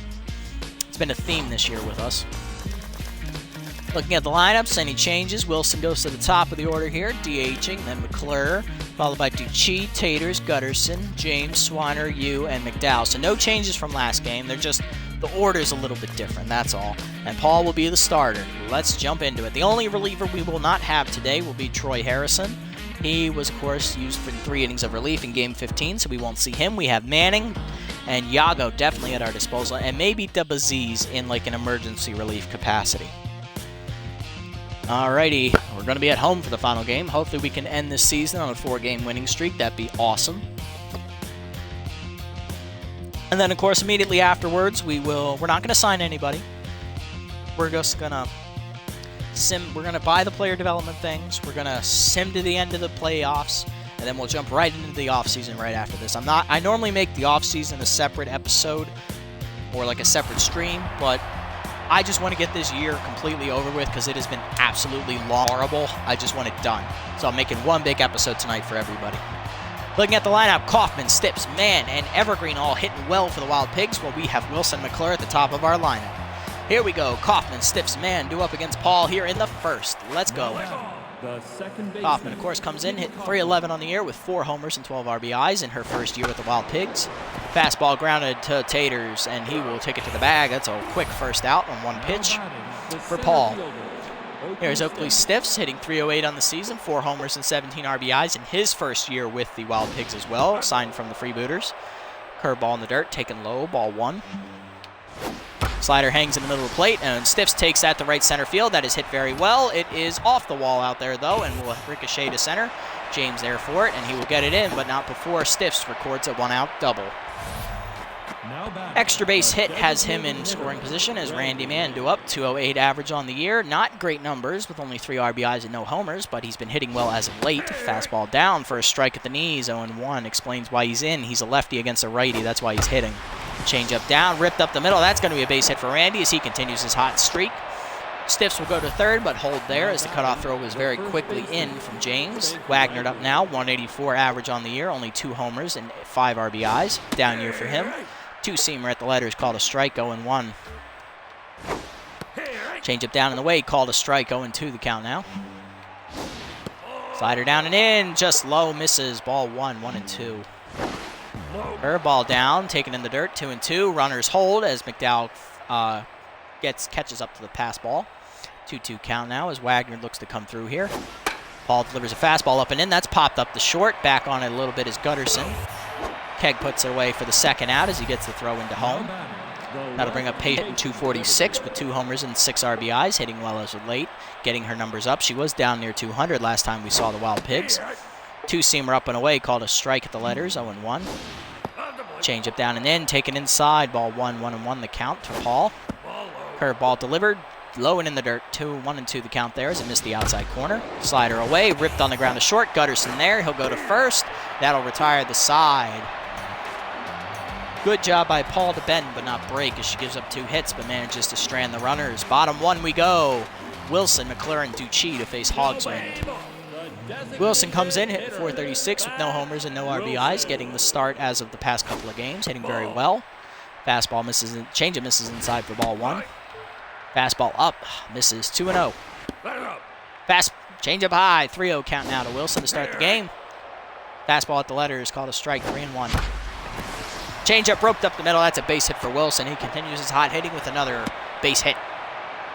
It's been a theme this year with us. Looking at the lineups, any changes? Wilson goes to the top of the order here, DHing, then McClure, followed by Ducci, Taters, Gutterson, James, Swiner, Yu, and McDowell. So no changes from last game. They're just, the order's a little bit different, that's all. And Paul will be the starter. Let's jump into it. The only reliever we will not have today will be Troy Harrison. He was, of course, used for 3 innings of relief in Game 15, so we won't see him. We have Manning and Yago definitely at our disposal, and maybe Debaziz in like an emergency relief capacity. Alrighty, we're going to be at home for the final game. Hopefully we can end this season on a 4-game winning streak. That'd be awesome. And then, of course, immediately afterwards, we're not going to sign anybody. We're just going to we're going to buy the player development things. We're going to sim to the end of the playoffs, and then we'll jump right into the offseason right after this. I normally make the offseason a separate episode or like a separate stream, but I just want to get this year completely over with because it has been absolutely horrible. I just want it done. So I'm making one big episode tonight for everybody. Looking at the lineup, Kaufman, Stips, Mann, and Evergreen all hitting well for the Wild Pigs, while we have Wilson and McClure at the top of our lineup. Here we go. Kaufman, Stips, Mann due up against Paul here in the first. Let's go. Kaufman, of course, comes in, hit .311 on the year with 4 homers and 12 RBIs in her first year with the Wild Pigs. Fastball grounded to Taters, and he will take it to the bag. That's a quick first out on 1 pitch for Paul. Here's Oakley Stiffs, hitting .308 on the season, 4 homers and 17 RBIs in his first year with the Wild Pigs as well, signed from the Freebooters. Curveball in the dirt, taken low, ball 1. Slider hangs in the middle of the plate, and Stiffs takes that to right center field. That is hit very well. It is off the wall out there, though, and will ricochet to center. James there for it, and he will get it in, but not before Stiffs records a 1-out double. Now batting, Extra base the hit has him in designated scoring hitter, position as Randy Randy. Mandu up, 208 average on the year. Not great numbers with only 3 RBIs and no homers, but he's been hitting well as of late. Fastball down for a strike at the knees, 0-1. Explains why he's in. He's a lefty against a righty. That's why he's hitting. Change-up down, ripped up the middle. That's going to be a base hit for Randy as he continues his hot streak. Stiffs will go to third, but hold there as the cutoff throw was very quickly in from James. Wagner up now, 184 average on the year, only 2 homers and 5 RBIs. Down year for him. Two-seamer at the letters, called a strike, 0-1. Change-up down in the way, called a strike, 0-2 the count now. Slider down and in, just low, misses, ball 1-2. Curveball down, taken in the dirt, 2-2. Runners hold as McDowell catches up to the pass ball. 2-2 count now as Wagner looks to come through here. Paul delivers a fastball up and in. That's popped up the short. Back on it a little bit is Gutterson. Keg puts it away for the second out as he gets the throw into home. That'll bring up Payton, 246 with 2 homers and 6 RBIs, hitting well as of late, getting her numbers up. She was down near 200 last time we saw the Wild Pigs. Two-seamer up and away, called a strike at the letters, 0-1. Change up down and in, taken inside, ball 1-1 the count for Paul. Curveball delivered, low and in the dirt, 1-2 the count there as it missed the outside corner. Slider away, ripped on the ground to short, Gutterson there, he'll go to first. That'll retire the side. Good job by Paul to bend but not break as she gives up 2 hits but manages to strand the runners. Bottom 1 we go. Wilson, McClure, and Ducci to face Hogswind. Wilson comes in, hitting .436 with no homers and no RBIs, getting the start as of the past couple of games, hitting very well. Fastball misses, change-up misses inside for ball 1. Fastball up, misses, 2-0. Fast change-up high, 3-0 count now to Wilson to start the game. Fastball at the letters, called a strike, 3-1. Change-up roped up the middle, that's a base hit for Wilson. He continues his hot hitting with another base hit.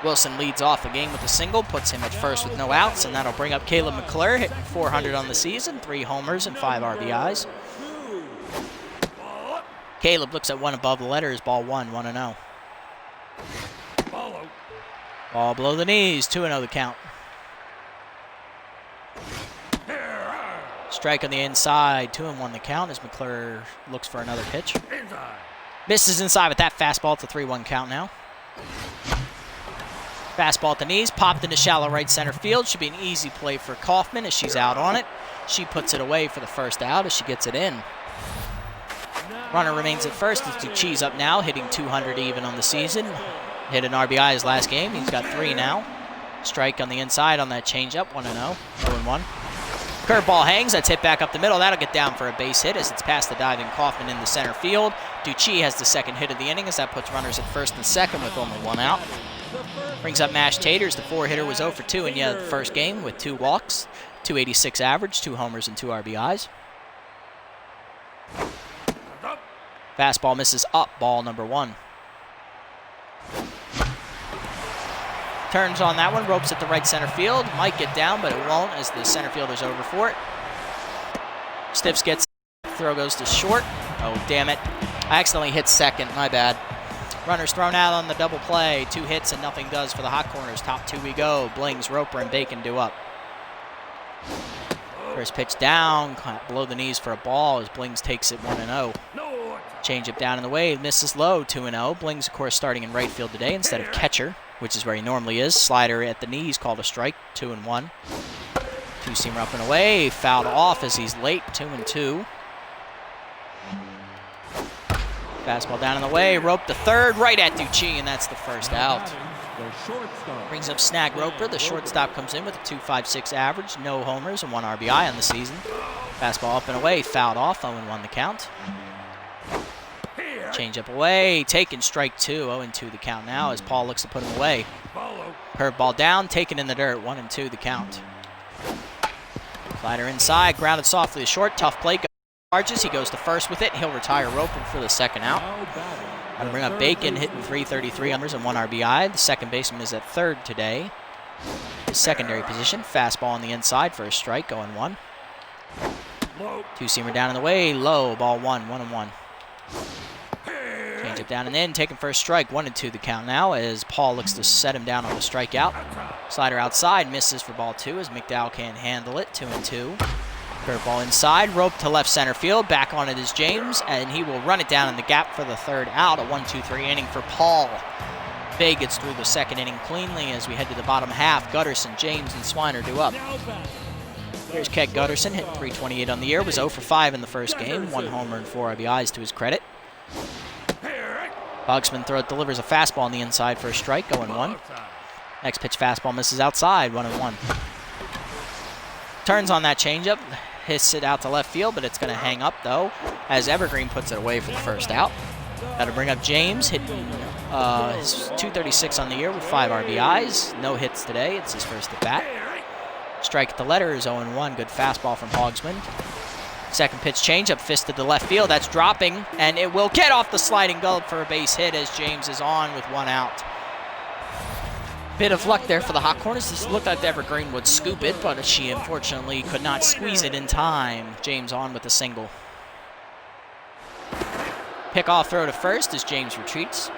Wilson leads off the game with a single, puts him at first with no outs, and that'll bring up Caleb McClure, hitting .400 on the season, 3 homers and 5 RBIs. Caleb looks at one above the letters, ball 1-0. Ball below the knees, 2-0 the count. Strike on the inside, 2-1 the count as McClure looks for another pitch. Misses inside with that fastball. It's a 3-1 count now. Fastball at the knees, popped into shallow right center field. Should be an easy play for Kaufman as she's out on it. She puts it away for the first out as she gets it in. Runner remains at first as Ducci's up now, hitting 200 even on the season. Hit an RBI his last game. He's got 3 now. Strike on the inside on that changeup, 1-0, 0-1. Curveball hangs, that's hit back up the middle. That'll get down for a base hit as it's past the diving Kaufman in the center field. Ducci has the second hit of the inning as that puts runners at first and second with only 1 out. Brings up Mashed Taters. The 4-hitter was 0 for 2 in the first game with 2 walks, 286 average, 2 homers and 2 RBIs. Fastball misses up, ball number 1. Turns on that one, ropes it to right center field. Might get down, but it won't as the center fielder's over for it. Stiffs gets, throw goes to short. Oh, damn it. I accidentally hit second, my bad. Runners thrown out on the double play. 2 hits and nothing does for the hot corners. Top 2 we go. Blings, Roper, and Bacon do up. First pitch down, below the knees for a ball as Blings takes it 1-0. Change up down in the way, misses low, 2-0. Blings, of course, starting in right field today instead of catcher, which is where he normally is. Slider at the knees, called a strike, 2-1. Two-seamer up and away, fouled off as he's late, 2-2. Fastball down in the way, rope to third, right at Ducci, and that's the first out. Brings up Snag Roper. The shortstop comes in with a .256 average, no homers and 1 RBI on the season. Fastball up and away, fouled off, 0-1 the count. Change up away, taken strike 2, 0-2 the count now as Paul looks to put him away. Curveball down, taken in the dirt, 1-2 the count. Slider inside, grounded softly to short, tough play. Charges, he goes to first with it. He'll retire Roper for the second out. Gonna bring up Bacon, hitting .333 homers and 1 RBI. The second baseman is at third today. His secondary position, fastball on the inside for a strike, 0-1. Two-seamer down in the way, low, ball 1-1. Change up down and in, taking first strike, 1-2 the count now as Paul looks to set him down on the strikeout. Slider outside, misses for ball 2 as McDowell can't handle it, 2-2. Curveball inside, rope to left center field. Back on it is James, and he will run it down in the gap for the third out. A 1-2-3 inning for Paul. Bay gets through the second inning cleanly as we head to the bottom half. Gutterson, James, and Swiner do up. Here's Keg Gutterson, hitting .328 on the year. Was 0 for 5 in the first game. 1 homer and 4 RBIs to his credit. Hogsman delivers a fastball on the inside for a strike, 0-1. Next pitch fastball misses outside, 1-1. Turns on that changeup, hits it out to left field, but it's going to hang up though, as Evergreen puts it away for the first out. Got to bring up James, hitting his .236 on the year with 5 RBIs. No hits today, it's his first at bat. Strike at the letter is 0-1, good fastball from Hogsman. Second pitch changeup, fisted to left field, that's dropping, and it will get off the sliding glove for a base hit as James is on with 1 out. Bit of luck there for the Hot Corners. This looked like Evergreen would scoop it, but she unfortunately could not squeeze it in time. James on with a single. Pick-off throw to first as James retreats.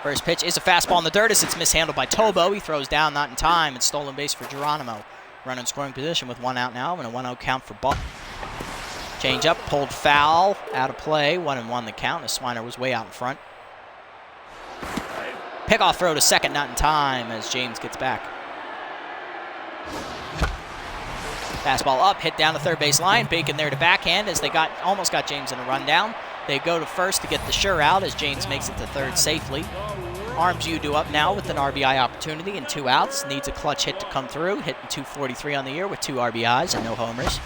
First pitch is a fastball in the dirt as it's mishandled by Tobo. He throws down, not in time. It's stolen base for Geronimo. Run in scoring position with 1 out now and a 1-0 count for Buck. Change up, pulled foul, out of play. 1-1 the count as Swiner was way out in front. Pickoff throw to second, not in time as James gets back. Fastball up, hit down the third base line. Bacon there to backhand as they almost got James in a rundown. They go to first to get the sure out as James makes it to third safely. Arms you do up now with an RBI opportunity and 2 outs. Needs a clutch hit to come through. Hitting .243 on the year with 2 RBIs and no homers.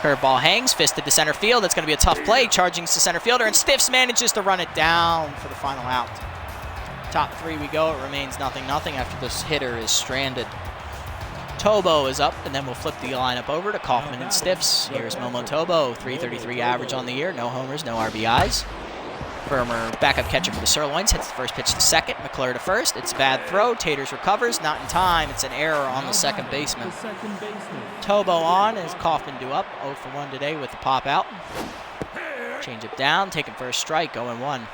Curveball hangs, fisted to center field. That's going to be a tough play. Charging to center fielder, and Stiffs manages to run it down for the final out. Top 3 we go. It remains 0-0 after this hitter is stranded. Tobo is up, and then we'll flip the lineup over to Kaufman and Stiffs. Here's Momo Tobo, .333 average on the year. No homers, no RBIs. Firmer, backup catcher for the Sirloins, hits the first pitch to second. McClure to first. It's a bad throw. Taters recovers. Not in time. It's an error on the second baseman. Tobo on as Kaufman do up. 0 for 1 today with the pop out. Change it down. Taking first strike. 0-1.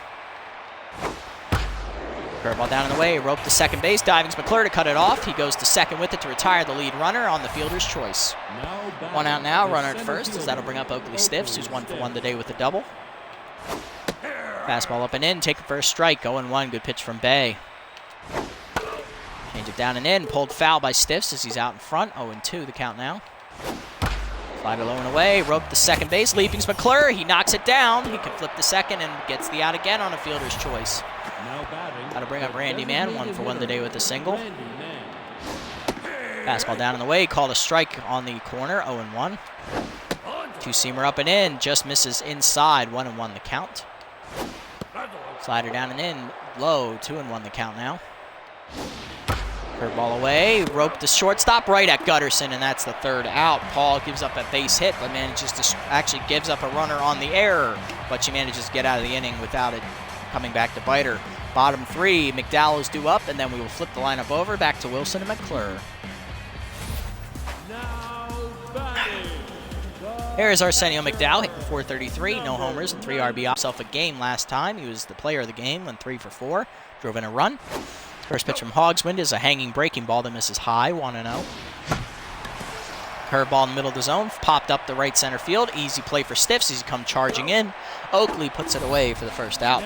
Curveball down in the way. Rope to second base. Diving's McClure to cut it off. He goes to second with it to retire the lead runner on the fielder's choice. 1 out now. Runner at first as that'll bring up Oakley Stiffs, who's 1 for 1 today with the double. Fastball up and in, take the first strike, 0-1, good pitch from Bay. Change it down and in, pulled foul by Stiffs as he's out in front, 0-2 the count now. Slider low and away, rope to second base, leaping's McClure, he knocks it down, he can flip the second and gets the out again on a fielder's choice. Got to bring up Randy Mann, 1 for 1 today with a single. Fastball down in the way, called a strike on the corner, 0-1. Two-seamer up and in, just misses inside, 1-1 the count. Slider down and in, low, 2-1 the count now. Curveball away, rope to shortstop, right at Gutterson, and that's the third out. Paul gives up a base hit, but manages to actually gives up a runner on the error, but she manages to get out of the inning without it coming back to bite her. Bottom 3, McDowell's due up, and then we will flip the lineup over back to Wilson and McClure. Here's Arsenio McDowell, hitting .433, no homers and 3 RBI. Himself a game last time. He was the player of the game, went 3 for 4, drove in a run. First pitch from Hogswind is a hanging breaking ball that misses high, 1-0. Curveball in the middle of the zone, popped up the right center field. Easy play for Stiffs as he comes charging in. Oakley puts it away for the first out.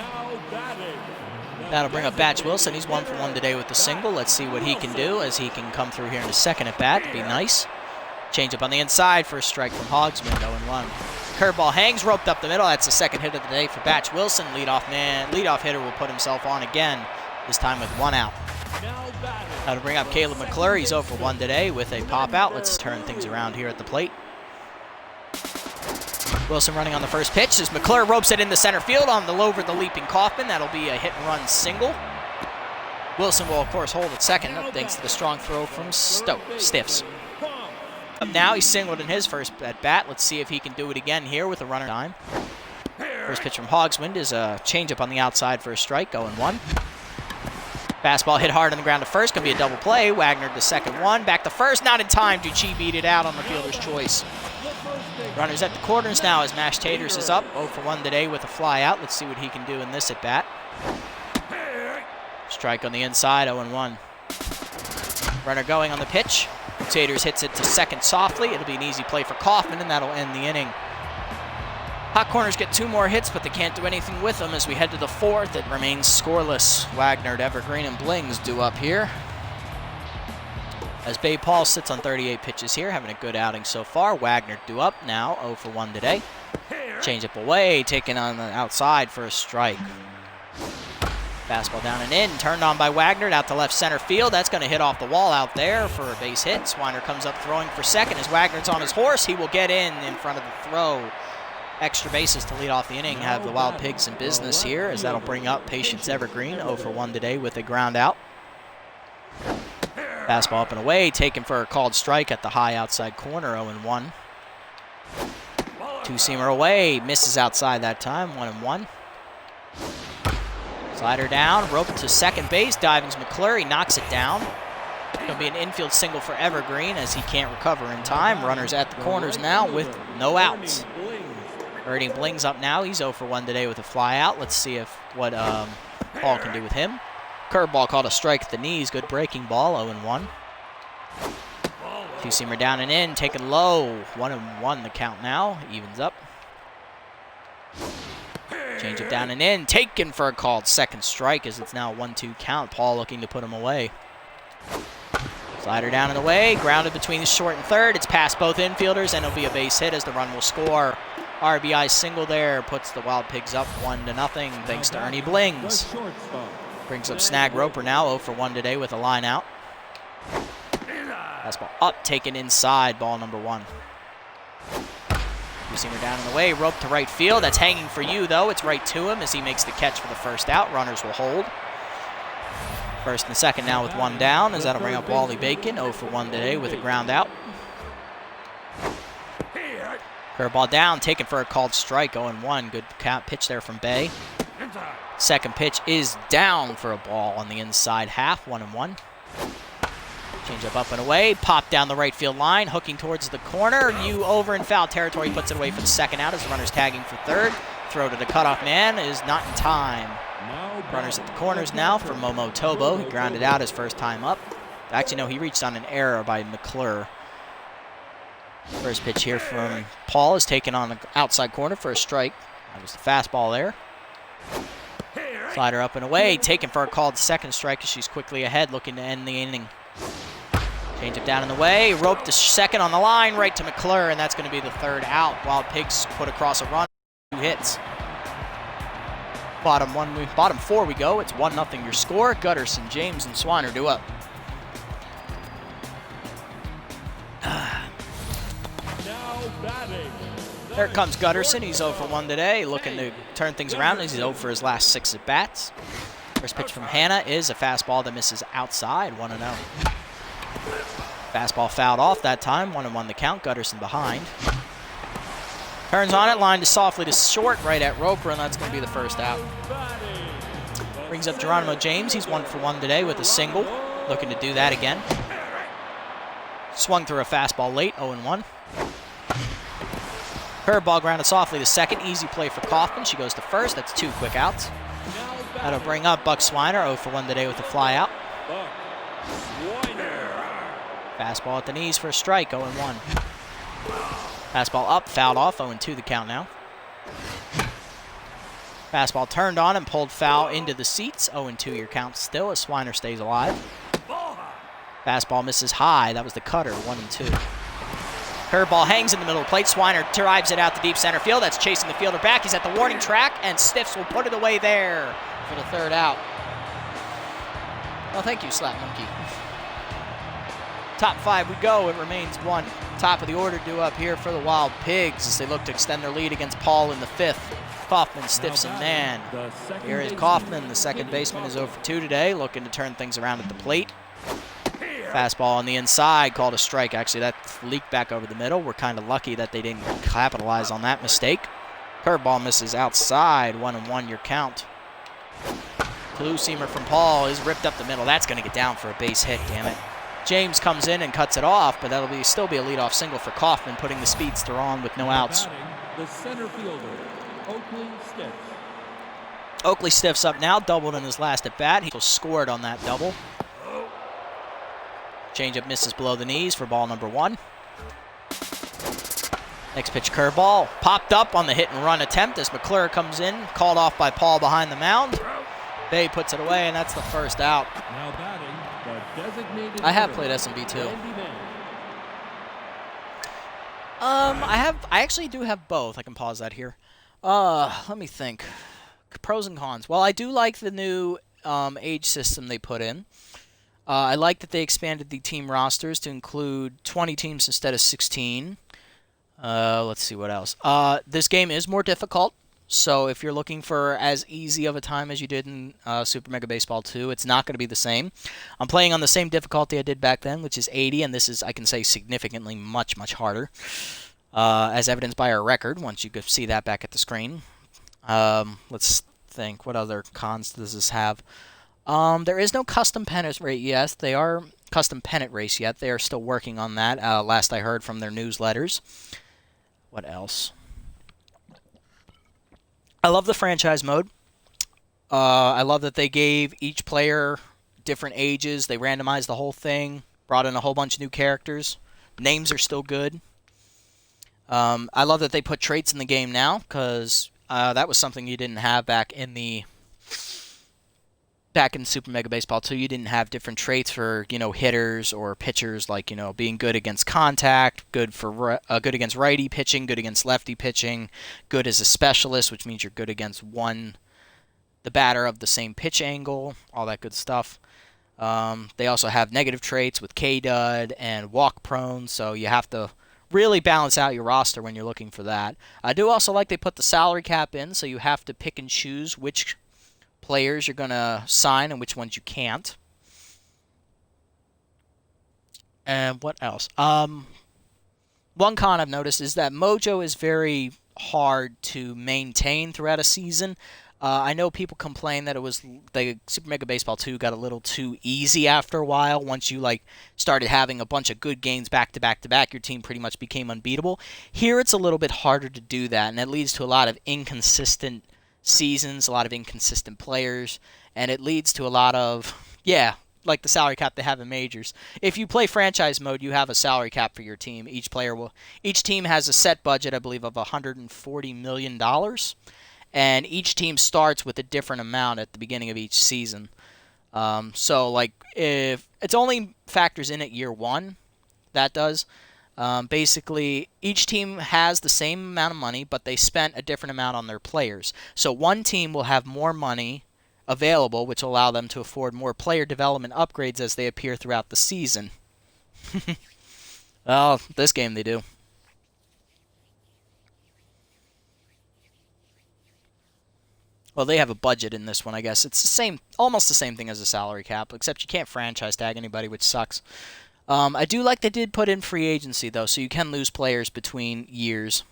That'll bring up Batch Wilson. He's 1 for 1 today with the single. Let's see what he can do as he can come through here in his second at bat. It'd be nice. Change up on the inside for a strike from Hogsman, 0-1. Curveball hangs, roped up the middle. That's the second hit of the day for Batch Wilson. Leadoff hitter will put himself on again, this time with 1 out. Now to bring up Caleb McClure. He's 0 for 1 today with a pop out. Let's turn things around here at the plate. Wilson running on the first pitch as McClure ropes it into center field on the over the leaping Kaufman. That'll be a hit and run single. Wilson will, of course, hold at second, thanks to the strong throw from Stiffs. Up now, he's singled in his first at bat. Let's see if he can do it again here with a runner time. First pitch from Hogswind is a changeup on the outside for a strike, 0-1. Fastball hit hard on the ground to first, gonna be a double play. Wagner to second one, back to first, not in time. Ducci beat it out on the fielder's choice. Runners at the corners now as Mash Taters is up, 0 for 1 today with a fly out. Let's see what he can do in this at bat. Strike on the inside, 0-1. Runner going on the pitch. Taters hits it to second softly. It'll be an easy play for Kaufman, and that'll end the inning. Hot Corners get 2 more hits, but they can't do anything with them as we head to the 4th. It remains scoreless. Wagner, Evergreen, and Blings due up here. As Bay Paul sits on 38 pitches here, having a good outing so far. Wagner due up now, 0 for 1 today. Change up away, taken on the outside for a strike. Fastball down and in, turned on by Wagner, out to left center field. That's going to hit off the wall out there for a base hit. Swiner comes up throwing for second. As Wagner's on his horse, he will get in front of the throw. Extra bases to lead off the inning. Have the Wild Pigs in business here, as that'll bring up Patience Evergreen, 0 for 1 today with a ground out. Fastball up and away, taken for a called strike at the high outside corner, 0-1. Two-seamer away, misses outside that time, 1-1. Slider down, rope to second base, diving's McClure, he knocks it down. It'll be an infield single for Evergreen as he can't recover in time. Runners at the corners now with no outs. Ernie Blings up now, he's 0 for 1 today with a fly out. Let's see what Paul can do with him. Curveball called a strike at the knees, good breaking ball, 0-1. Two-seamer down and in, taken low, 1-1 the count now, evens up. Change it down and in, taken for a called second strike as it's now a 1-2 count. Paul looking to put him away. Slider down and away, grounded between the short and third. It's past both infielders and it'll be a base hit as the run will score. RBI single there puts the Wild Pigs up 1-0 thanks to Ernie Blings. Brings up Snag Roper now, 0 for 1 today with a line out. Fastball up, taken inside, ball number 1. Two-seamer down and away, rope to right field. That's hanging for you, though. It's right to him as he makes the catch for the first out. Runners will hold. First and second now with 1 down, as that'll bring up Wally Bacon, 0 for 1 today with a ground out. Curveball down, taken for a called strike, 0-1. Good pitch there from Bay. Second pitch is down for a ball on the inside half, 1-1. Change up and away, pop down the right field line, hooking towards the corner. You over in foul territory, puts it away for the second out as the runner's tagging for third. Throw to the cutoff man is not in time. Runners at the corners now for Momo Tobo. He grounded out his first time up. Actually, no, he reached on an error by McClure. First pitch here from Paul is taken on the outside corner for a strike. That was the fastball there. Slider up and away, taken for a called second strike as she's quickly ahead, looking to end the inning. Change it down in the way, rope to second on the line, right to McClure, and that's going to be the third out. Wild Pigs put across a run, 2 hits. Bottom 4 we go. It's 1-0 your score. Gutterson, James, and Swiner due up. There comes Gutterson. He's 0 for 1 today, looking to turn things around. He's 0 for his last 6 at-bats. First pitch from Hannah is a fastball that misses outside, 1-0. Fastball fouled off that time, 1-1 the count. Gutterson behind. Turns on it, line to softly to short, right at Roper, and that's going to be the first out. Brings up Geronimo James. He's 1 for 1 today with a single. Looking to do that again. Swung through a fastball late, 0-1. Curveball grounded softly to second. Easy play for Kaufman. She goes to first. That's 2 quick outs. That'll bring up Buck Swiner, 0 for 1 today with a fly out. Fastball at the knees for a strike, 0-1. Fastball up, fouled off, 0-2 the count now. Fastball turned on and pulled foul into the seats, 0-2 your count still as Swiner stays alive. Fastball misses high, that was the cutter, 1-2. Curveball hangs in the middle of the plate. Swiner drives it out to deep center field. That's chasing the fielder back. He's at the warning track, and Stiffs will put it away there for the third out. Well, thank you, Slap Monkey. Top 5 we go. It remains 1. Top of the order due up here for the Wild Pigs as they look to extend their lead against Paul in the 5th. Kaufman, Stiffs, and Mann. Here is Kaufman. The second baseman is 0 for 2 today, looking to turn things around at the plate. Fastball on the inside, called a strike. Actually, that leaked back over the middle. We're kind of lucky that they didn't capitalize on that mistake. Curveball misses outside, 1-1 your count. Two-seamer from Paul is ripped up the middle. That's going to get down for a base hit, damn it. James comes in and cuts it off, but that'll still be a leadoff single for Kaufman, putting the speedster on with no outs. The center fielder, Oakley Stiffs. Oakley Stiffs up now, doubled in his last at bat. He scored on that double. Changeup misses below the knees for ball number 1. Next pitch, curveball. Popped up on the hit and run attempt as McClure comes in. Called off by Paul behind the mound. Bay puts it away, and that's the first out. Now batting, the designated I have hitter, played SMB too. Randy Mann. I actually do have both. I can pause that here. Let me think. Pros and cons. Well, I do like the new age system they put in. I like that they expanded the team rosters to include 20 teams instead of 16. Let's see what else. This game is more difficult, so if you're looking for as easy of a time as you did in Super Mega Baseball 2, it's not going to be the same. I'm playing on the same difficulty I did back then, which is 80, and this is, I can say, significantly much, much harder, as evidenced by our record, once you can see that back at the screen. Let's think. What other cons does this have? There is no custom pennant race yet. They are custom pennant race yet. They are still working on that, last I heard from their newsletters. What else? I love the franchise mode. I love that they gave each player different ages. They randomized the whole thing, brought in a whole bunch of new characters. Names are still good. I love that they put traits in the game now, because that was something you didn't have back in Super Mega Baseball 2. You didn't have different traits for, hitters or pitchers, like, being good against contact, good against righty pitching, good against lefty pitching, good as a specialist, which means you're good against the batter of the same pitch angle, all that good stuff. They also have negative traits with K-Dud and walk prone, so you have to really balance out your roster when you're looking for that. I do also like they put the salary cap in, so you have to pick and choose which players you're going to sign and which ones you can't. And what else? One con I've noticed is that Mojo is very hard to maintain throughout a season. I know people complain that the Super Mega Baseball 2 got a little too easy after a while. Once you started having a bunch of good games back to back to back, your team pretty much became unbeatable. Here it's a little bit harder to do that, and it leads to a lot of inconsistent seasons, a lot of inconsistent players, and it leads to a lot of, like the salary cap they have in majors. If you play franchise mode, you have a salary cap for your team. Each team has a set budget, I believe, of $140 million, and each team starts with a different amount at the beginning of each season. So, if it's only factors in at year 1, that does. Basically, each team has the same amount of money, but they spent a different amount on their players. So one team will have more money available, which will allow them to afford more player development upgrades as they appear throughout the season. Well, this game they do. Well, they have a budget in this one, I guess. It's almost the same thing as a salary cap, except you can't franchise tag anybody, which sucks. I do like they did put in free agency, though, so you can lose players between years.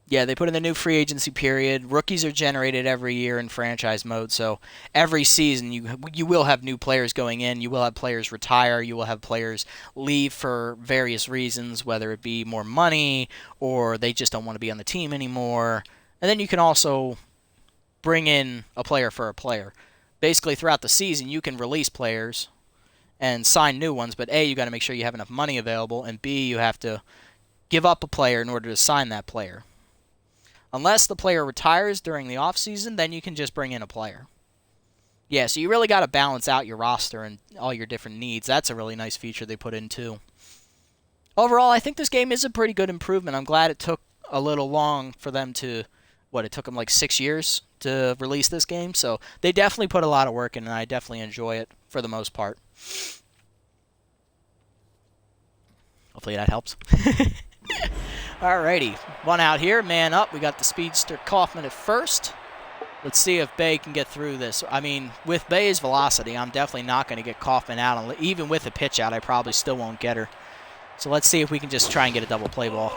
Yeah, they put in the new free agency period. Rookies are generated every year in franchise mode, so every season you will have new players going in. You will have players retire. You will have players leave for various reasons, whether it be more money or they just don't want to be on the team anymore. And then you can also bring in a player for a player. Basically, throughout the season, you can release players and sign new ones, but A, you got to make sure you have enough money available, and B, you have to give up a player in order to sign that player. Unless the player retires during the offseason, then you can just bring in a player. Yeah, so you really got to balance out your roster and all your different needs. That's a really nice feature they put in, too. Overall, I think this game is a pretty good improvement. I'm glad it took a little long for them to... it took them 6 years to release this game. So they definitely put a lot of work in, and I definitely enjoy it for the most part. Hopefully that helps. Alrighty, one out here, man up. We got the speedster Kaufman at first. Let's see if Bay can get through this. I mean, with Bay's velocity, I'm definitely not going to get Kaufman out. Even with a pitch out, I probably still won't get her. So let's see if we can just try and get a double play ball.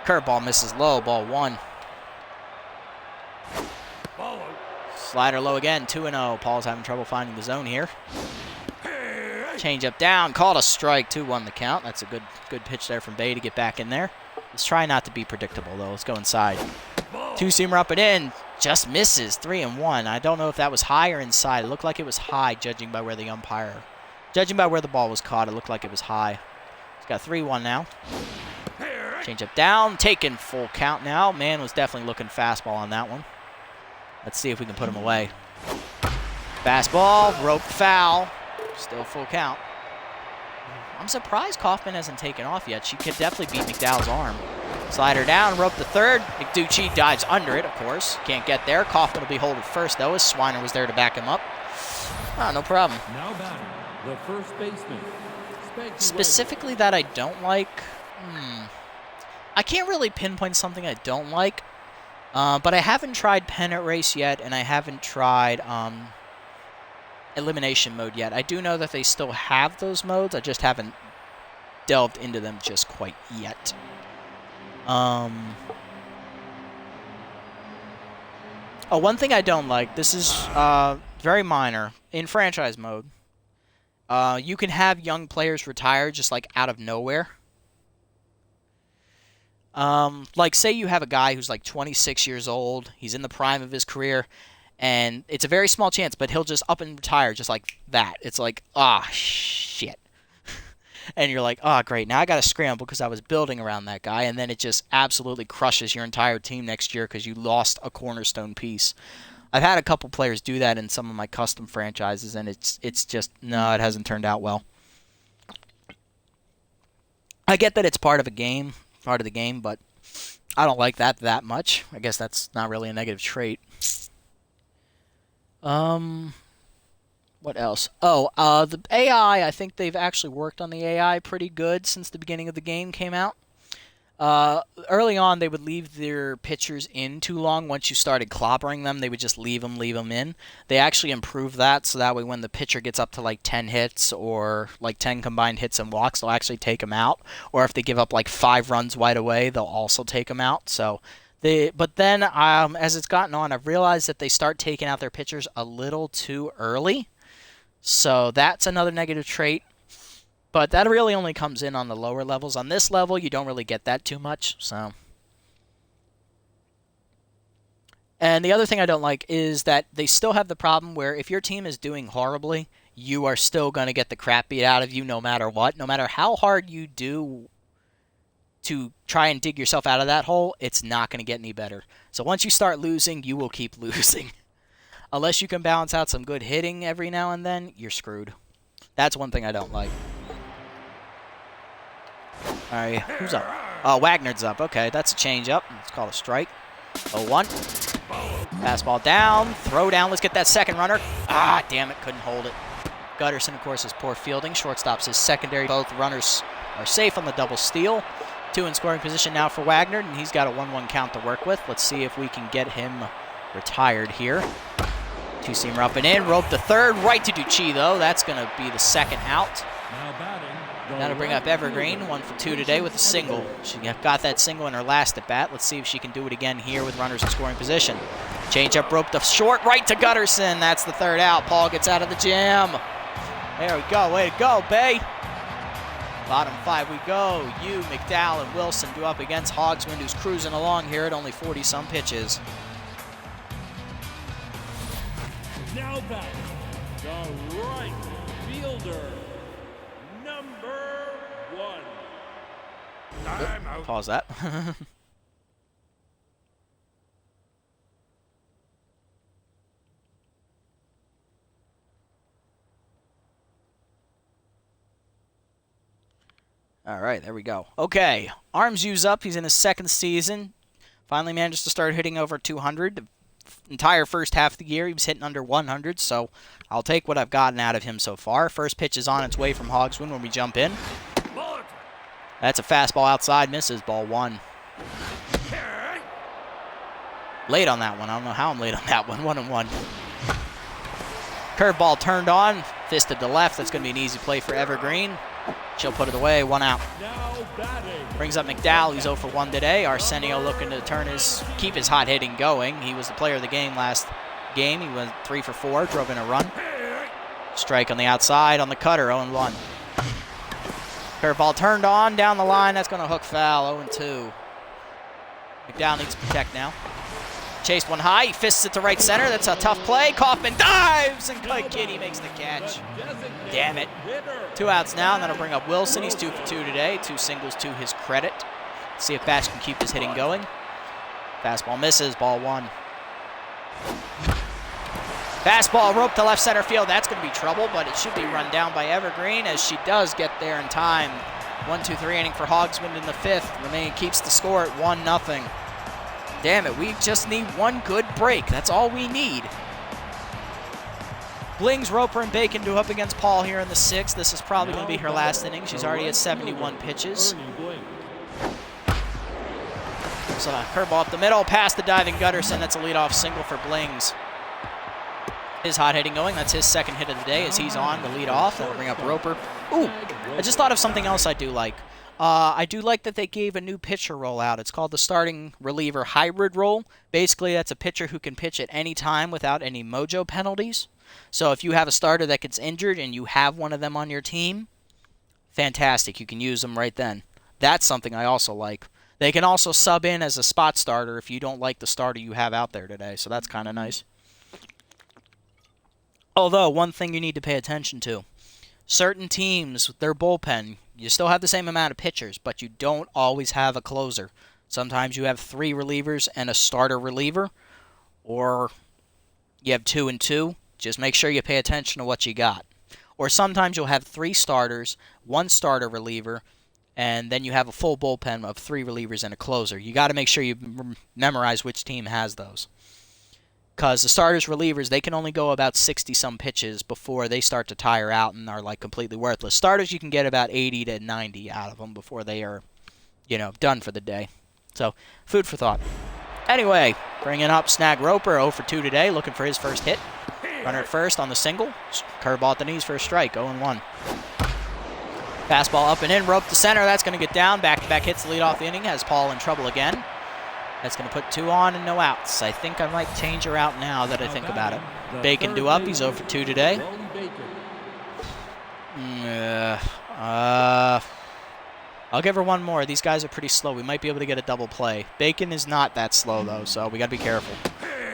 Curveball misses low, ball 1. Slider low again, 2-0. Paul's having trouble finding the zone here. Change up down, called a strike, 2-1 the count. That's a good pitch there from Bay to get back in there. Let's try not to be predictable, though. Let's go inside. Two-seamer up and in. Just misses. 3-1. I don't know if that was high or inside. It looked like it was high, judging by where the ball was caught. It looked like it was high. He's got 3-1 now. Change up down. Taking full count now. Man was definitely looking fastball on that one. Let's see if we can put him away. Fastball. Rope foul. Still full count. I'm surprised Kaufman hasn't taken off yet. She could definitely beat McDowell's arm. Slider down, rope to third. McDucci dives under it, of course. Can't get there. Kaufman will be holding first, though, as Swiner was there to back him up. No problem. Now batting, the first baseman. Specifically that I don't like. I can't really pinpoint something I don't like. But I haven't tried pennant race yet, and I haven't tried elimination mode yet. I do know that they still have those modes. I just haven't delved into them just quite yet. One thing I don't like, this is very minor, in franchise mode, you can have young players retire just like out of nowhere. Like say you have a guy who's like 26 years old, he's in the prime of his career, and it's a very small chance, but he'll just up and retire just like that. It's like, shit. And you're like, great, now I got to scramble because I was building around that guy, and then it just absolutely crushes your entire team next year because you lost a cornerstone piece. I've had a couple players do that in some of my custom franchises, and it's just, no, it hasn't turned out well. I get that it's part of the game, but I don't like that much. I guess that's not really a negative trait. What else? The AI, I think they've actually worked on the AI pretty good since the beginning of the game came out. Early on, they would leave their pitchers in too long. Once you started clobbering them, they would just leave them in. They actually improved that, so that way when the pitcher gets up to like 10 hits or like 10 combined hits and walks, they'll actually take them out. Or if they give up like 5 runs right away, they'll also take them out. But then, as it's gotten on, I've realized that they start taking out their pitchers a little too early. So that's another negative trait. But that really only comes in on the lower levels. On this level, you don't really get that too much. And the other thing I don't like is that they still have the problem where if your team is doing horribly, you are still going to get the crap beat out of you no matter what. No matter how hard you do to try and dig yourself out of that hole, it's not going to get any better. So once you start losing, you will keep losing. Unless you can balance out some good hitting every now and then, you're screwed. That's one thing I don't like. All right, who's up? Wagner's up. Okay, that's a change-up. Let's call it a strike. 0-1. Fastball down. Throw down. Let's get that second runner. Damn it. Couldn't hold it. Gutterson, of course, is poor fielding. Shortstop's his secondary. Both runners are safe on the double steal. 2 in scoring position now for Wagner, and he's got a 1-1 count to work with. Let's see if we can get him retired here. 2-seamer up and in. Rope to third. Right to Ducci, though. That's going to be the second out. Now to bring up Evergreen. 1 for 2 today with a single. She got that single in her last at-bat. Let's see if she can do it again here with runners in scoring position. Change up, rope to short. Right to Gutterson. That's the third out. Paul gets out of the jam. There we go. Way to go, Bay. Bottom 5 we go. You, McDowell, and Wilson do up against Hogswind, who's cruising along here at only 40-some pitches. Now back, the right fielder, number 1. Time out. Pause that. All right, there we go. Okay, arms use up. He's in his second season. Finally managed to start hitting over 200. The entire first half of the year, he was hitting under 100, so I'll take what I've gotten out of him so far. First pitch is on its way from Hogswind when we jump in. That's a fastball outside, misses, ball 1. Late on that one. I don't know how I'm late on that one. 1-1. Curveball turned on, fisted to left. That's going to be an easy play for Evergreen. She'll put it away, 1 out. Brings up McDowell, he's 0 for 1 today. Arsenio looking to keep his hot hitting going. He was the player of the game last game. He went 3 for 4, drove in a run. Strike on the outside on the cutter, 0-1. Curveball turned on, down the line. That's going to hook foul, 0-2. McDowell needs to protect now. Chased one high. He fists it to right center. That's a tough play. Kaufman dives, and Kitty makes the catch. Damn it. 2 outs now, and that'll bring up Wilson. He's 2 for 2 today. 2 singles to his credit. See if Batch can keep his hitting going. Fastball misses. Ball 1. Fastball roped to left center field. That's going to be trouble, but it should be run down by Evergreen as she does get there in time. 1-2-3 inning for Hogswind in the 5th. Remaining keeps the score at 1-0. Damn it, we just need one good break. That's all we need. Blings, Roper, and Bacon do up against Paul here in the 6th. This is probably going to be her last inning. She's already at 71 pitches. So curveball up the middle, past the diving Gutterson. That's a leadoff single for Blings. His hot hitting going. That's his 2nd hit of the day as he's on to lead off. That'll bring up Roper. Ooh, I just thought of something else I do like. I do like that they gave a new pitcher roll out. It's called the starting reliever hybrid roll. Basically, that's a pitcher who can pitch at any time without any mojo penalties. So if you have a starter that gets injured and you have one of them on your team, fantastic. You can use them right then. That's something I also like. They can also sub in as a spot starter if you don't like the starter you have out there today. So that's kind of nice. Although, one thing you need to pay attention to. Certain teams, their bullpen, you still have the same amount of pitchers, but you don't always have a closer. Sometimes you have 3 relievers and a starter reliever, or you have 2 and 2. Just make sure you pay attention to what you got. Or sometimes you'll have 3 starters, 1 starter reliever, and then you have a full bullpen of 3 relievers and a closer. You got to make sure you memorize which team has those. Because the starters, relievers, they can only go about 60-some pitches before they start to tire out and are like completely worthless. Starters, you can get about 80 to 90 out of them before they are, done for the day. So, food for thought. Anyway, bringing up Snag Roper, 0 for 2 today, looking for his first hit. Runner at first on the single. Curveball at the knees for a strike, 0-1. Fastball up and in, rope to center. That's going to get down. Back-to-back hits to lead off the inning. Has Paul in trouble again. That's going to put 2 on and no outs. I think I might change her out now that I think about it. Bacon due up. He's 0 for 2 today. I'll give her one more. These guys are pretty slow. We might be able to get a double play. Bacon is not that slow, though, so we got to be careful.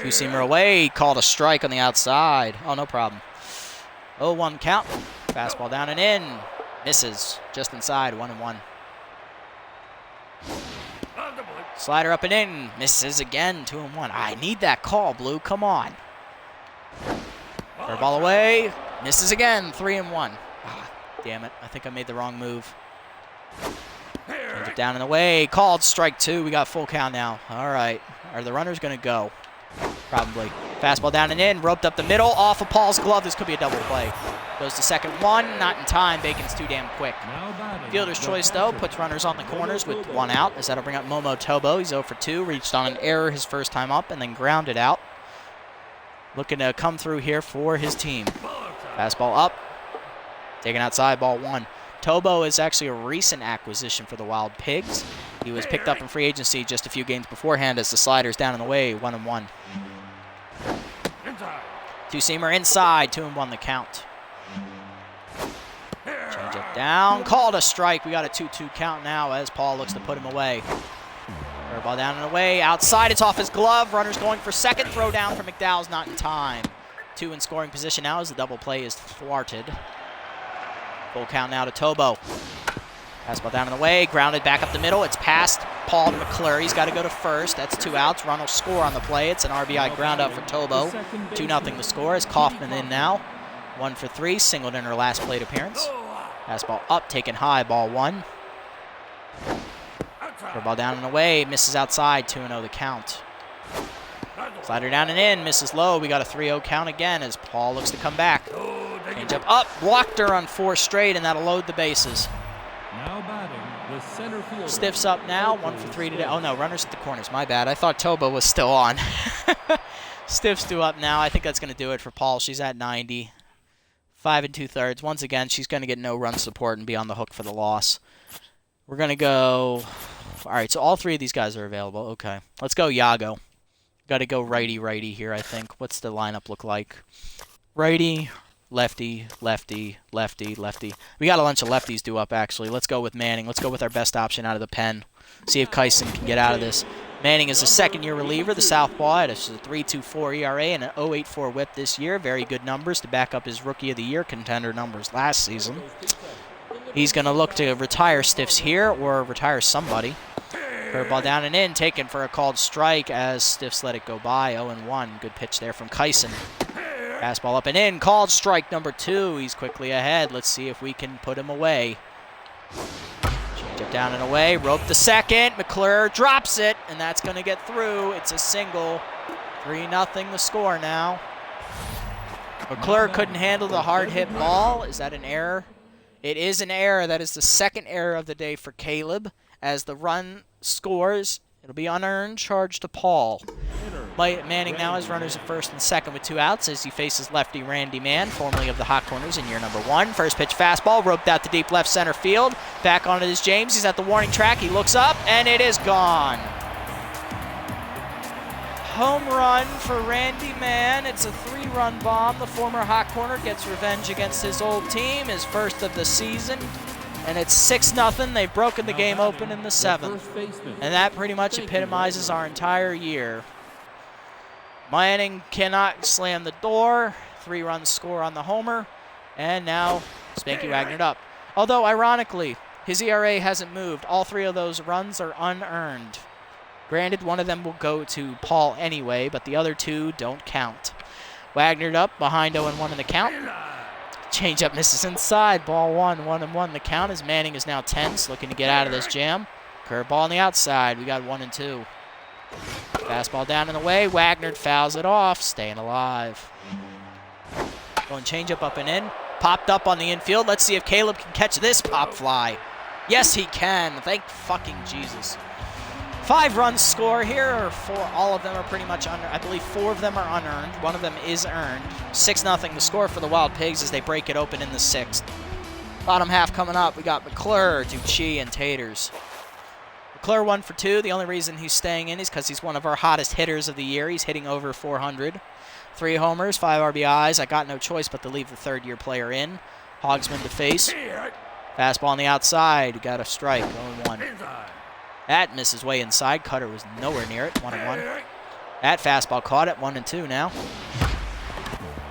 2-seamer away. Called a strike on the outside. Oh, no problem. 0-1 count. Fastball down and in. Misses. Just inside. 1-1. Slider up and in. Misses again. 2-1. I need that call, Blue. Come on. Curveball away. Misses again. 3-1. Ah, damn it. I think I made the wrong move. Change it down and away. Called strike 2. We got full count now. All right. Are the runners going to go? Probably. Fastball down and in. Roped up the middle. Off of Paul's glove. This could be a double play. Goes to second 1. Not in time. Bacon's too damn quick. Fielder's choice, though, puts runners on the corners with 1 out, as that'll bring up Momo Tobo. He's 0 for 2. Reached on an error his first time up and then grounded out. Looking to come through here for his team. Fastball up. Taken outside. Ball 1. Tobo is actually a recent acquisition for the Wild Pigs. He was picked up in free agency just a few games beforehand as the slider's down and away. 1-1. 2-seamer inside. 2-1 the count. Change it down. Called a strike. We got a 2-2 count now as Paul looks to put him away. Curveball down and away. Outside. It's off his glove. Runner's going for second. Throw down from McDowell's not in time. 2 in scoring position now as the double play is thwarted. Full count now to Tobo. Fastball down and away. Grounded back up the middle. It's past Paul to McClure. He's got to go to first. That's 2 outs. Run will score on the play. It's an RBI ground up for Tobo. 2-0 the score as Kaufman in now. 1 for 3. Singled in her last plate appearance. Fastball up. Taken high. Ball 1. Curveball down and away. Misses outside. 2-0 the count. Slider down and in. Misses low. We got a 3-0 count again as Paul looks to come back. Change up. Blocked her on 4 straight, and that'll load the bases. Now batting, the center fielder. Stiffs up now. 1 for 3 today. Oh, no. Runners at the corners. My bad. I thought Tobo was still on. Stiffs due up now. I think that's going to do it for Paul. She's at 90. 5 2/3. Once again, she's going to get no run support and be on the hook for the loss. We're going to go... All right, so all 3 of these guys are available. Okay. Let's go Yago. Got to go righty here, I think. What's the lineup look like? Righty, lefty, lefty, lefty, lefty. We got a bunch of lefties due up, actually. Let's go with Manning. Let's go with our best option out of the pen. See if Kyson can get out of this. Manning is a second-year reliever. The southpaw had a 3.24 ERA and an 0.84 WHIP this year. Very good numbers to back up his Rookie of the Year contender numbers last season. He's going to look to retire Stiffs here or retire somebody. Curveball down and in, taken for a called strike as Stiffs let it go by. 0-1. Good pitch there from Kyson. Fastball up and in, called strike number 2. He's quickly ahead. Let's see if we can put him away. Change up down and away. Rope the second. McClure drops it, and that's going to get through. It's a single. 3-0 the score now. McClure couldn't handle the hard hit ball. Is that an error? It is an error. That is the second error of the day for Caleb. As the run scores, it'll be unearned, charge to Paul. Manning now has runners at first and second with 2 outs as he faces lefty Randy Mann, formerly of the Hot Corners in year number 1. First pitch fastball, roped out to deep left center field. Back on it is James. He's at the warning track. He looks up, and it is gone. Home run for Randy Mann. It's a 3-run bomb. The former Hot Corner gets revenge against his old team, his first of the season. And it's 6-0. They've broken the game open in the 7th. And that pretty much epitomizes our entire year. Manning cannot slam the door. 3-run score on the homer. And now Spanky Wagnered up. Although, ironically, his ERA hasn't moved. All 3 of those runs are unearned. Granted, one of them will go to Paul anyway, but the other 2 don't count. Wagnered up, behind 0-1 in the count. Changeup misses inside. Ball 1-1 the count as Manning is now tense, looking to get out of this jam. Curveball on the outside. We got 1-2. Fastball down and away. Wagner fouls it off, staying alive. Going changeup up and in. Popped up on the infield. Let's see if Caleb can catch this pop fly. Yes, he can. Thank fucking Jesus. 5 runs score here, or 4. All of them are pretty much unearned. I believe 4 of them are unearned. 1 of them is earned. 6-0 the score for the Wild Pigs as they break it open in the 6th. Bottom half coming up. We got McClure, Ducci, and Taters. McClure 1 for 2. The only reason he's staying in is because he's one of our hottest hitters of the year. He's hitting over 400. 3 homers, 5 RBIs. I got no choice but to leave the third-year player in. Hogsman to face. Fastball on the outside. Got a strike. 0-1. That misses way inside. Cutter was nowhere near it. 1-1. That fastball caught it. 1-2 now.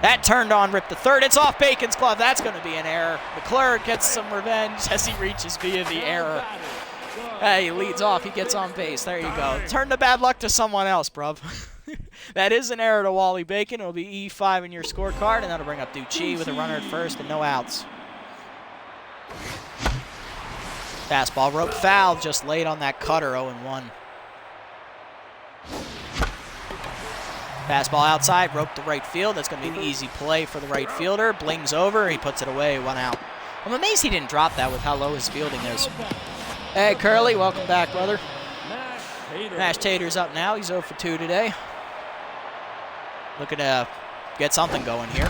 That turned on, ripped the third. It's off Bacon's glove. That's going to be an error. McClure gets some revenge as he reaches via the error. Hey, he leads off. He gets on base. There you go. Turn the bad luck to someone else, bruv. That is an error to Wally Bacon. It'll be E5 in your scorecard, and that'll bring up Ducci with a runner at first and no outs. Fastball rope foul, just laid on that cutter, 0-1. Fastball outside, rope to right field. That's going to be an easy play for the right fielder. Blings over, he puts it away, 1 out. I'm amazed he didn't drop that with how low his fielding is. Hey, Curly, welcome back, brother. Mash Tater's up now. He's 0 for 2 today. Looking to get something going here.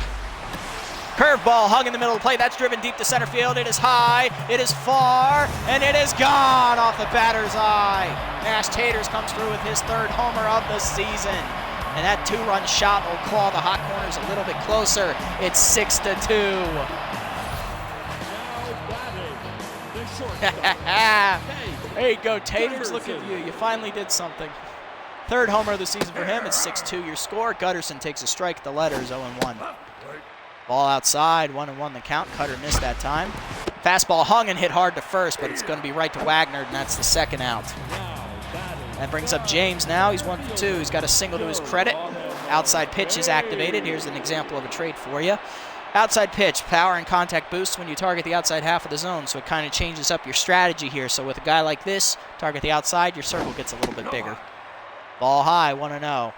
Curveball hung in the middle of the plate. That's driven deep to center field. It is high, it is far, and it is gone off the batter's eye. Mash Taters comes through with his 3rd homer of the season. And that 2-run shot will claw the Hot Corners a little bit closer. It's 6-2. There you go, Taters. Look at you. You finally did something. 3rd homer of the season for him. It's 6-2 your score. Gutterson takes a strike at the letters, 0-1. Ball outside, 1-1 the count. Cutter missed that time. Fastball hung and hit hard to first, but it's going to be right to Wagner, and that's the 2nd out. That brings up James now. He's 1 for 2. He's got a single to his credit. Outside pitch is activated. Here's an example of a trade for you. Outside pitch, power and contact boosts when you target the outside half of the zone, so it kind of changes up your strategy here. So with a guy like this, target the outside, your circle gets a little bit bigger. Ball high, 1-0.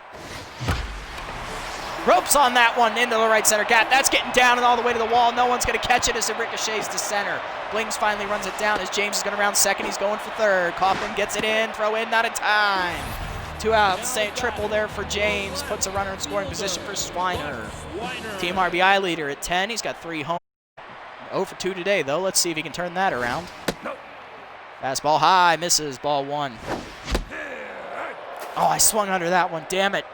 Ropes on that one into the right center gap. That's getting down and all the way to the wall. No one's going to catch it as it ricochets to center. Blings finally runs it down as James is going to round second. He's going for 3rd. Kaufman gets it in. Throw in, not in time. 2 outs. Same triple there for James. Puts a runner in scoring position for Swiner. Team RBI leader at 10. He's got 3 home. 0 for 2 today, though. Let's see if he can turn that around. Fastball high. Misses. Ball 1. Oh, I swung under that one. Damn it.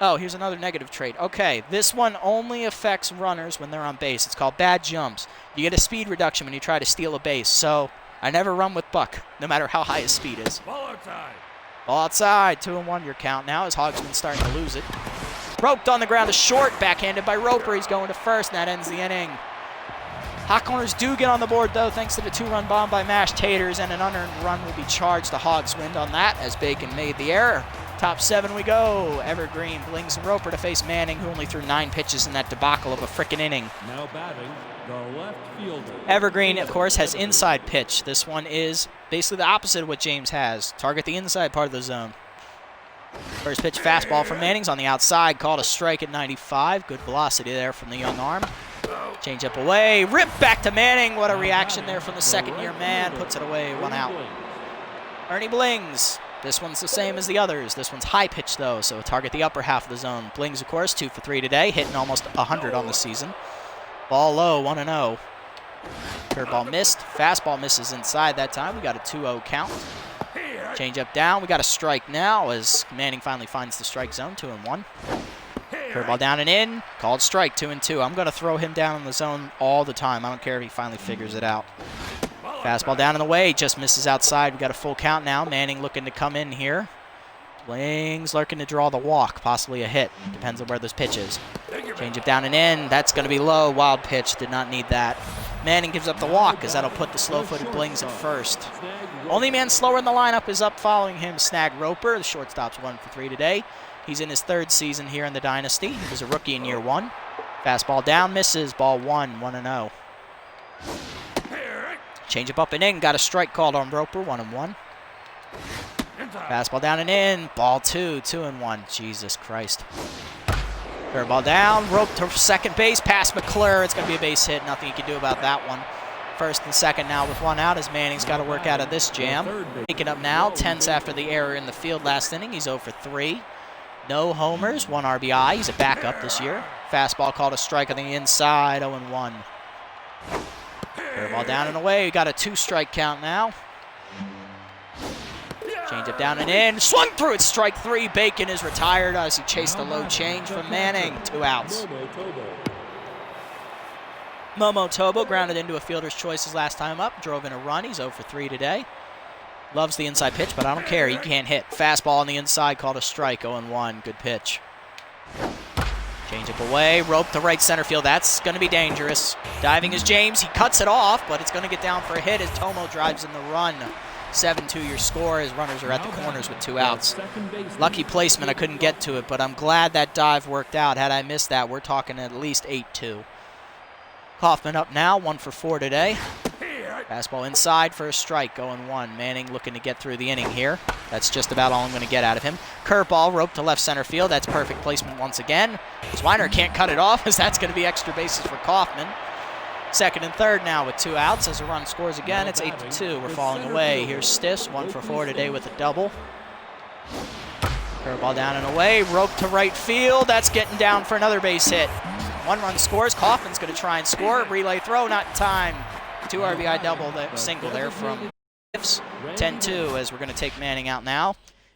Oh, here's another negative trait. Okay, this one only affects runners when they're on base. It's called bad jumps. You get a speed reduction when you try to steal a base. So I never run with Buck, no matter how high his speed is. Ball Ball outside, 2-1 your count now as Hogsman's starting to lose it. Roped on the ground to short, backhanded by Roper. He's going to first, and that ends the inning. Hot Corners do get on the board, though, thanks to the 2-run bomb by Mashed Taters, and an unearned run will be charged to Hogswind on that as Bacon made the error. Top 7 we go. Evergreen, Blings, and Roper to face Manning, who only threw 9 pitches in that debacle of a frickin' inning. Now batting, the left fielder. Evergreen, of course, has inside pitch. This one is basically the opposite of what James has. Target the inside part of the zone. First pitch fastball from Manning's on the outside, called a strike at 95. Good velocity there from the young arm. Change up away, rip back to Manning. What a reaction there from the second-year man. Puts it away, 1 out. Ernie Blings. This one's the same as the others. This one's high pitch, though, so target the upper half of the zone. Blings, of course, 2 for 3 today, hitting almost 100 on the season. Ball low, 1-0. Curveball missed. Fastball misses inside that time. We got a 2-0 count. Change up down. We got a strike now as Manning finally finds the strike zone, 2-1. Curveball down and in. Called strike, 2-2. I'm going to throw him down in the zone all the time. I don't care if he finally figures it out. Fastball down and away. Just misses outside. We got a full count now. Manning looking to come in here. Blings lurking to draw the walk. Possibly a hit. Depends on where this pitch is. Change it down and in. That's going to be low. Wild pitch. Did not need that. Manning gives up the walk as that'll put the slow-footed Blings at first. Only man slower in the lineup is up following him. Snag Roper. The shortstop's 1 for 3 today. He's in his 3rd season here in the Dynasty. He was a rookie in year 1. Fastball down, misses. Ball 1-0. Change up and in. Got a strike called on Roper, 1-1. Fastball down and in. Ball 2-1. Jesus Christ. Curveball down. Rope to second base. Past McClure. It's going to be a base hit. Nothing you can do about that one. First and second now with 1 out as Manning's got to work out of this jam. Taking up now. Tense after the error in the field last inning. He's 0 for 3. No homers, 1 RBI. He's a backup this year. Fastball called a strike on the inside, 0-1. Curveball down and away. We got a 2-strike count now. Change up down and in. Swung through it, strike 3. Bacon is retired as he chased a low change from Manning. 2 outs. Momo Tobo grounded into a fielder's choice his last time up. Drove in a run. He's 0 for 3 today. Loves the inside pitch, but I don't care. He can't hit. Fastball on the inside, called a strike, 0-1. Good pitch. Change up away. Rope to right center field. That's going to be dangerous. Diving is James. He cuts it off, but it's going to get down for a hit as Tomo drives in the run. 7-2 your score as runners are at the corners with 2 outs. Lucky placement. I couldn't get to it, but I'm glad that dive worked out. Had I missed that, we're talking at least 8-2. Kaufman up now, 1 for 4 today. Fastball inside for a strike, 0-1. Manning looking to get through the inning here. That's just about all I'm going to get out of him. Curveball, rope to left center field. That's perfect placement once again. Swiner can't cut it off as that's going to be extra bases for Kaufman. Second and third now with 2 outs as a run scores again. It's 8-2. We're falling away. Here's Stiffs, 1 for 4 today with a double. Curveball down and away. Rope to right field. That's getting down for another base hit. 1 run scores. Kaufman's going to try and score. Relay throw, not in time. 2 RBI double, single there from Stiffs. 10-2 as we're going to take Manning out now.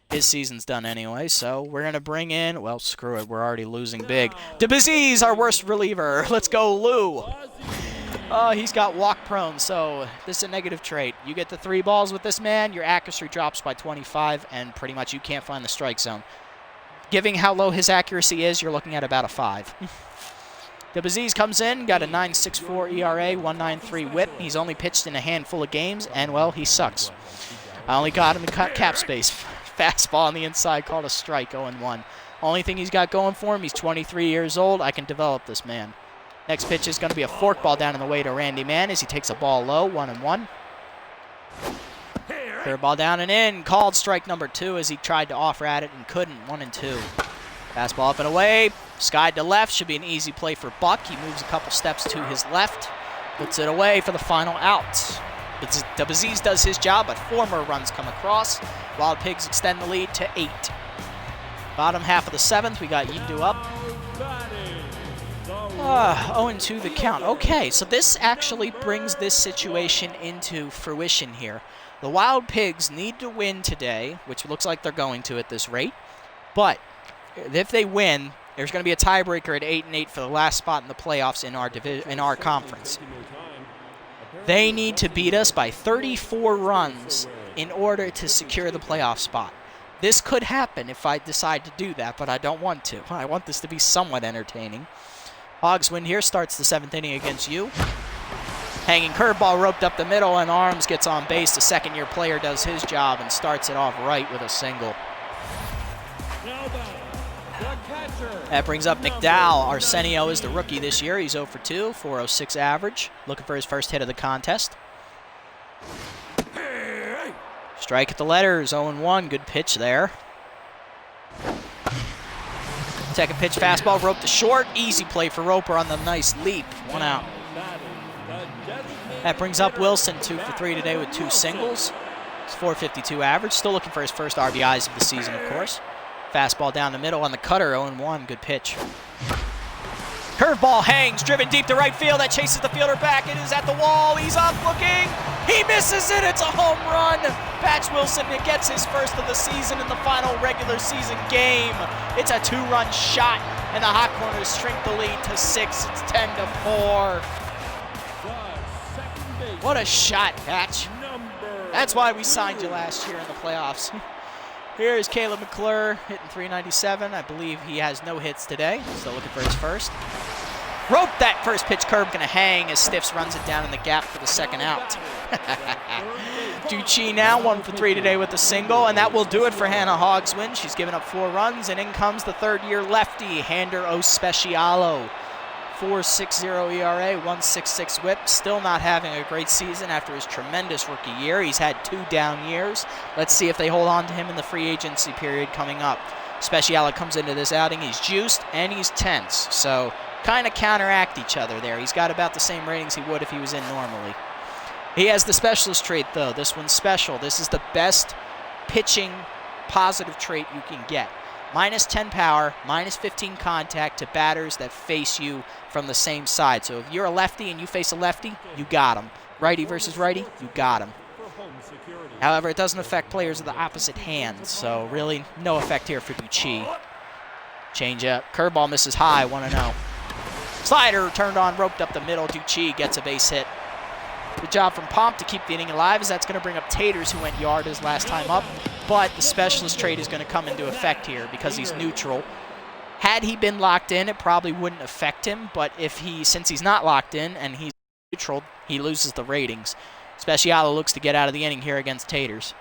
His season's done anyway, so we're going to bring in, well, screw it, we're already losing big. DeBaziz, our worst reliever. Let's go, Lou. He's got walk prone, so this is a negative trait. You get the 3 balls with this man, your accuracy drops by 25, and pretty much you can't find the strike zone. Given how low his accuracy is, you're looking at about a 5. DeBaziz comes in, got a 9.64 ERA, 1.93 whip. He's only pitched in a handful of games, and, well, he sucks. I only got him in cap space. Fastball on the inside, called a strike, 0-1. Only thing he's got going for him, he's 23 years old. I can develop this man. Next pitch is going to be a forkball down in the way to Randy Mann as he takes a ball low, 1-1. Curveball down and in, called strike number 2 as he tried to offer at it and couldn't, 1-2. Fastball up and away, skied to left, should be an easy play for Buck. He moves a couple steps to his left, puts it away for the final out. DeBaziz does his job, but 4 more runs come across. Wild Pigs extend the lead to 8. Bottom half of the 7th, we got Yidu up. 0-2 the count. Okay, so this actually brings this situation into fruition here. The Wild Pigs need to win today, which looks like they're going to at this rate. But if they win, there's going to be a tiebreaker at 8-8 for the last spot in the playoffs in our conference. They need to beat us by 34 runs in order to secure the playoff spot. This could happen if I decide to do that, but I don't want to. I want this to be somewhat entertaining. Hogs win here, starts the 7th inning against you. Hanging curveball roped up the middle, and Arms gets on base. The second-year player does his job and starts it off right with a single. That brings up McDowell. Arsenio is the rookie this year. He's 0 for 2, 406 average. Looking for his first hit of the contest. Strike at the letters, 0-1. Good pitch there. Second pitch fastball, rope to short. Easy play for Roper on the nice leap. 1 out. That brings up Wilson, 2 for 3 today with 2 singles. It's 452 average. Still looking for his first RBIs of the season, of course. Fastball down the middle on the cutter, 0-1. Good pitch. Curveball hangs, driven deep to right field. That chases the fielder back. It is at the wall. He's up looking. He misses it. It's a home run. Patch Wilson gets his first of the season in the final regular season game. It's a 2-run shot, and the Hot Corners shrink the lead to 6. It's 10-4. What a shot, Patch. That's why we signed you last year in the playoffs. Here is Caleb McClure hitting 397. I believe he has no hits today. Still looking for his first. Rope that first pitch curve, gonna hang as Stiffs runs it down in the gap for the second out. Ducci now 1 for 3 today with a single, and that will do it for Hannah Hogswin. She's given up 4 runs, and in comes the third-year lefty, Hander Ospecialo. 4.60 ERA, 1.66 whip. Still not having a great season after his tremendous rookie year. He's had 2 down years. Let's see if they hold on to him in the free agency period coming up. Speciala comes into this outing. He's juiced and he's tense. So kind of counteract each other there. He's got about the same ratings he would if he was in normally. He has the specialist trait, though. This one's special. This is the best pitching positive trait you can get. Minus 10 power, minus 15 contact to batters that face you from the same side. So if you're a lefty and you face a lefty, you got him. Righty versus righty, you got him. However, it doesn't affect players of the opposite hand, so really no effect here for Ducci. Change up. Curveball misses high, 1-0. Slider turned on, roped up the middle. Ducci gets a base hit. Good job from Pomp to keep the inning alive, as that's going to bring up Taters, who went yard his last time up. But the specialist trait is going to come into effect here because he's neutral. Had he been locked in, it probably wouldn't affect him. But since he's not locked in and he's neutral, he loses the ratings. Specialo looks to get out of the inning here against Taters.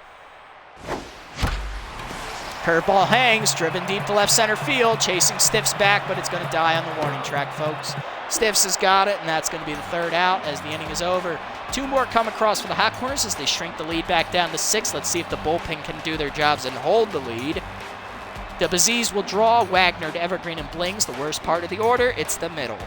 Curveball hangs, driven deep to left center field, chasing Stiffs back, but it's going to die on the warning track, folks. Stiffs has got it, and that's going to be the third out as the inning is over. 2 more come across for the Hot Corners as they shrink the lead back down to 6. Let's see if the bullpen can do their jobs and hold the lead. The Baziz will draw. Wagner to Evergreen and Blings, the worst part of the order. It's the middle.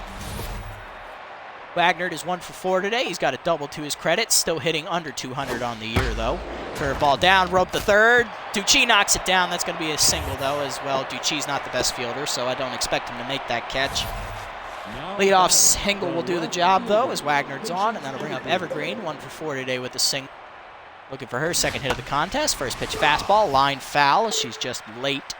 Wagner is 1 for 4 today. He's got a double to his credit. Still hitting under 200 on the year, though. Curveball down, rope the third. Ducci knocks it down. That's going to be a single, though, as well. Ducci's not the best fielder, so I don't expect him to make that catch. Leadoff single will do the job, though, as Wagner's on, and that'll bring up Evergreen, 1 for 4 today with the single. Looking for her second hit of the contest. First pitch fastball, line foul. She's just late.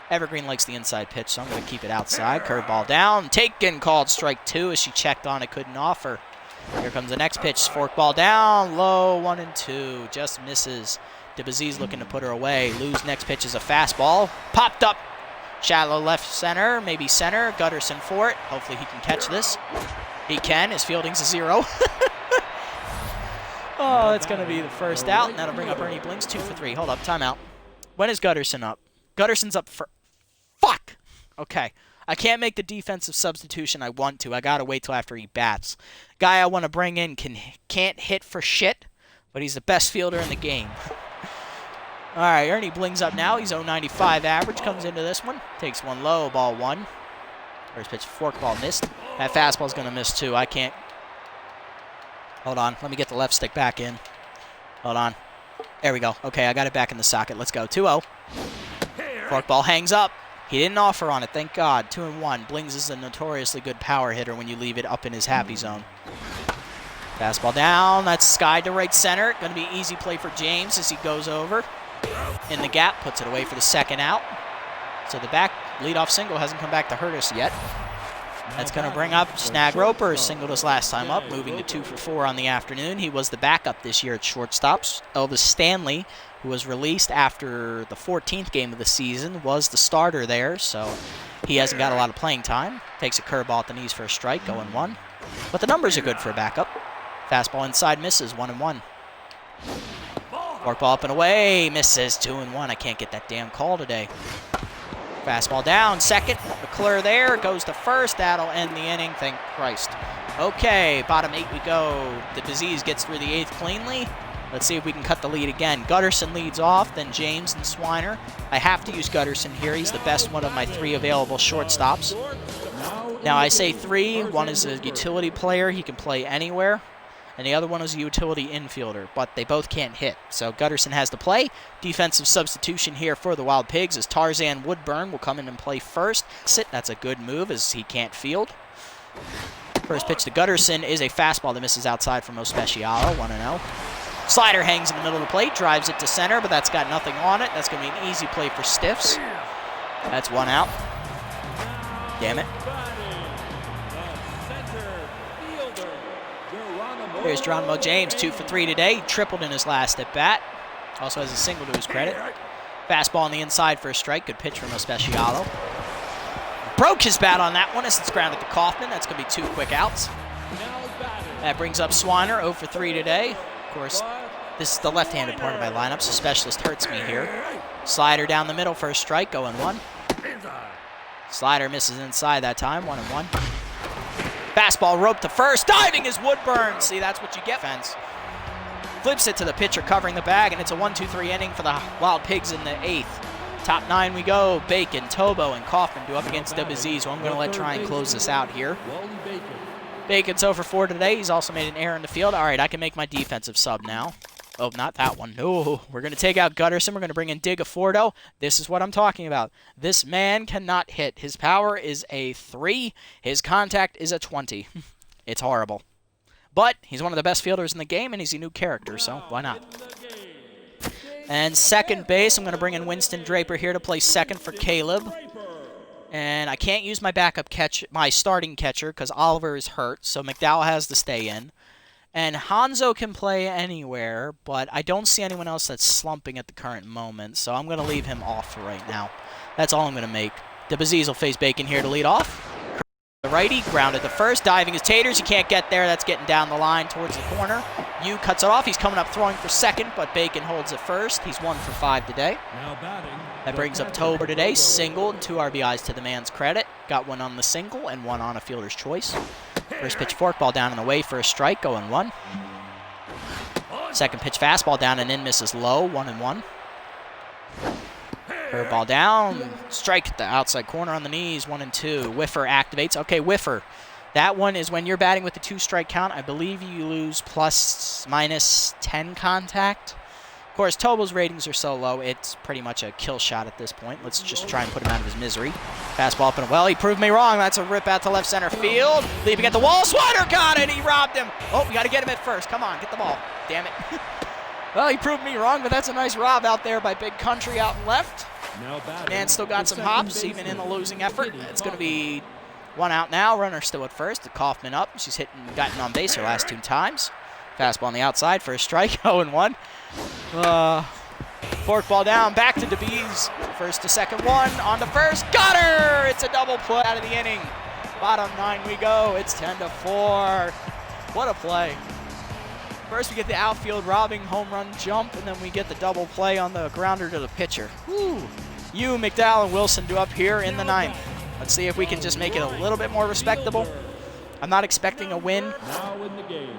Evergreen likes the inside pitch, so I'm going to keep it outside. Curveball down, taken, called strike 2 as she checked on it, couldn't offer. Here comes the next pitch, forkball down, low, 1-2, just misses. DeBaziz looking to put her away. Lou's next pitch is a fastball, popped up. Shallow left center, maybe center. Gutterson for it. Hopefully he can catch this. He can. His fielding's a 0. Oh, that's going to be the first out, and that'll bring up Ernie Blings. 2 for 3. Hold up, timeout. When is Gutterson up? Gutterson's up for... Fuck! Okay. I can't make the defensive substitution I want to. I got to wait till after he bats. Guy I want to bring in can't hit for shit, but he's the best fielder in the game. All right, Ernie Blings up now. He's 0.95 average. Comes into this one. Takes one low, ball 1. First pitch, forkball missed. That fastball's going to miss, too. I can't. Hold on. Let me get the left stick back in. Hold on. There we go. Okay, I got it back in the socket. Let's go. 2-0. Forkball hangs up. He didn't offer on it, thank God. 2-1. Blings is a notoriously good power hitter when you leave it up in his happy zone. Fastball down. That's skied to right center. Going to be easy play for James as he goes over. In the gap, puts it away for the second out. So the back leadoff single hasn't come back to hurt us yet. That's going to bring up Snag Roper, singled us last time up, moving to 2 for 4 on the afternoon. He was the backup this year at shortstops. Elvis Stanley, who was released after the 14th game of the season, was the starter there, so he hasn't got a lot of playing time. Takes a curveball at the knees for a strike, 0-1. But the numbers are good for a backup. Fastball inside misses, 1-1. Forkball up and away, misses, 2-1. I can't get that damn call today. Fastball down, second, McClure there, goes to first. That'll end the inning, thank Christ. Okay, bottom 8 we go. The Disease gets through the 8th cleanly. Let's see if we can cut the lead again. Gutterson leads off, then James and Swiner. I have to use Gutterson here. He's the best one of my 3 available shortstops. Now I say 3. One is a utility player. He can play anywhere. And the other one is a utility infielder, but they both can't hit. So Gutterson has to play. Defensive substitution here for the Wild Pigs as Tarzan Woodburn will come in and play first. That's a good move as he can't field. First pitch to Gutterson is a fastball that misses outside from Ospecialo, 1-0. Slider hangs in the middle of the plate, drives it to center, but that's got nothing on it. That's going to be an easy play for Stiffs. That's 1 out. Damn it. Here's Geronimo James, 2 for 3 today. He tripled in his last at bat. Also has a single to his credit. Fastball on the inside for a strike. Good pitch from Ospecialo. Broke his bat on that one as it's grounded to Kaufman. That's going to be 2 quick outs. That brings up Swiner, 0 for 3 today. Of course, this is the left-handed part of my lineup, so Specialist hurts me here. Slider down the middle for a strike, 0-1. Slider misses inside that time, 1-1. Fastball roped to first, diving is Woodburn. See, that's what you get, fans. Flips it to the pitcher covering the bag, and it's a 1-2-3 inning for the Wild Pigs in the 8th. Top 9 we go. Bacon, Tobo, and Kaufman do up against Disease, so I'm going to let try and close this out here. Bacon's 0 for 4 today. He's also made an error in the field. All right, I can make my defensive sub now. Oh, not that one. No, we're going to take out Gutterson. We're going to bring in Digafordo. This is what I'm talking about. This man cannot hit. His power is a 3. His contact is a 20. It's horrible. But he's one of the best fielders in the game, and he's a new character, so why not? And second base, I'm going to bring in Winston Draper here to play second for Caleb. And I can't use my backup my starting catcher, because Oliver is hurt, so McDowell has to stay in. And Hanzo can play anywhere, but I don't see anyone else that's slumping at the current moment, so I'm going to leave him off for right now. That's all I'm going to make. Disease will face Bacon here to lead off. The righty, grounded to first, diving his taters. He can't get there. That's getting down the line towards the corner. Yu cuts it off. He's coming up throwing for second, but Bacon holds it first. He's 1 for 5 today. That brings up Tober today. Single and 2 RBIs to the man's credit. Got 1 on the single and 1 on a fielder's choice. First pitch forkball down and away for a strike, 0-1. Second pitch fastball down and in, misses low, 1-1. Curveball down, strike at the outside corner on the knees, 1-2. Whiffer activates. Okay, whiffer. That one is when you're batting with the 2-strike count. I believe you lose ±10 contact. Of course, Tobo's ratings are so low, it's pretty much a kill shot at this point. Let's just try and put him out of his misery. Fastball up and well, he proved me wrong. That's a rip out to left center field. Leaping at the wall, Swiner got it. He robbed him. Oh, we got to get him at first. Come on, get the ball. Damn it. Well, he proved me wrong, but that's a nice rob out there by Big Country out and left. Man still got some hops, even in the losing effort. It's going to be 1 out now. Runner still at first. The Kaufman up. She's gotten on base her last 2 times. Fastball on the outside for a strike, 0-1. Forkball down, back to DeBees. First to second, 1 on to first. Got her! It's a double play out of the inning. Bottom 9 we go. It's 10-4. What a play. First we get the outfield robbing home run jump, and then we get the double play on the grounder to the pitcher. Woo! Yu, McDowell, and Wilson do up here in the 9th. Let's see if we can just make it a little bit more respectable. I'm not expecting a win. Now in the game,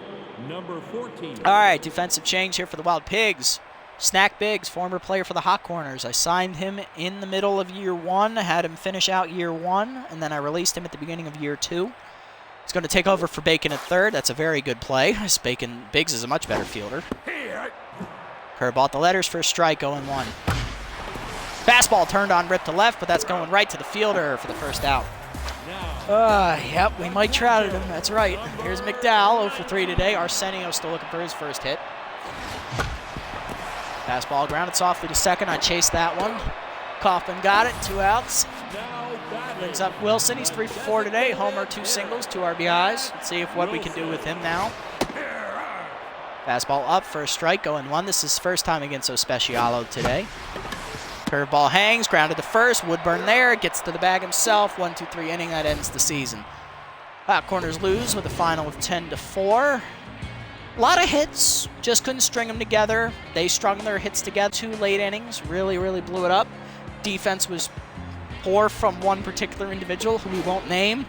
number 14. All right, defensive change here for the Wild Pigs. Snack Biggs, former player for the Hot Corners. I signed him in the middle of year 1, had him finish out year 1, and then I released him at the beginning of year 2. He's going to take over for Bacon at third. That's a very good play. Biggs is a much better fielder. Curveball at the letters for a strike, 0-1. Fastball turned on, ripped to left, but that's going right to the fielder for the first out. Yep, we Mike Trouted him. That's right. Here's McDowell, 0 for 3 today. Arsenio still looking for his first hit. Fastball grounded softly to second. I chased that one. Kaufman got it, 2 outs. Now batting. Brings up Wilson. He's 3 for 4 today. Homer, 2 singles, 2 RBIs. Let's see what we can do with him now. Fastball up for a strike, going 1. This is his first time against Ospecialo today. Curveball hangs, grounded to first. Woodburn there, gets to the bag himself. 1-2-3 inning, that ends the season. Corners lose with a final of 10-4. A lot of hits, just couldn't string them together. They strung their hits together. 2 late innings, really blew it up. Defense was poor from one particular individual who we won't name.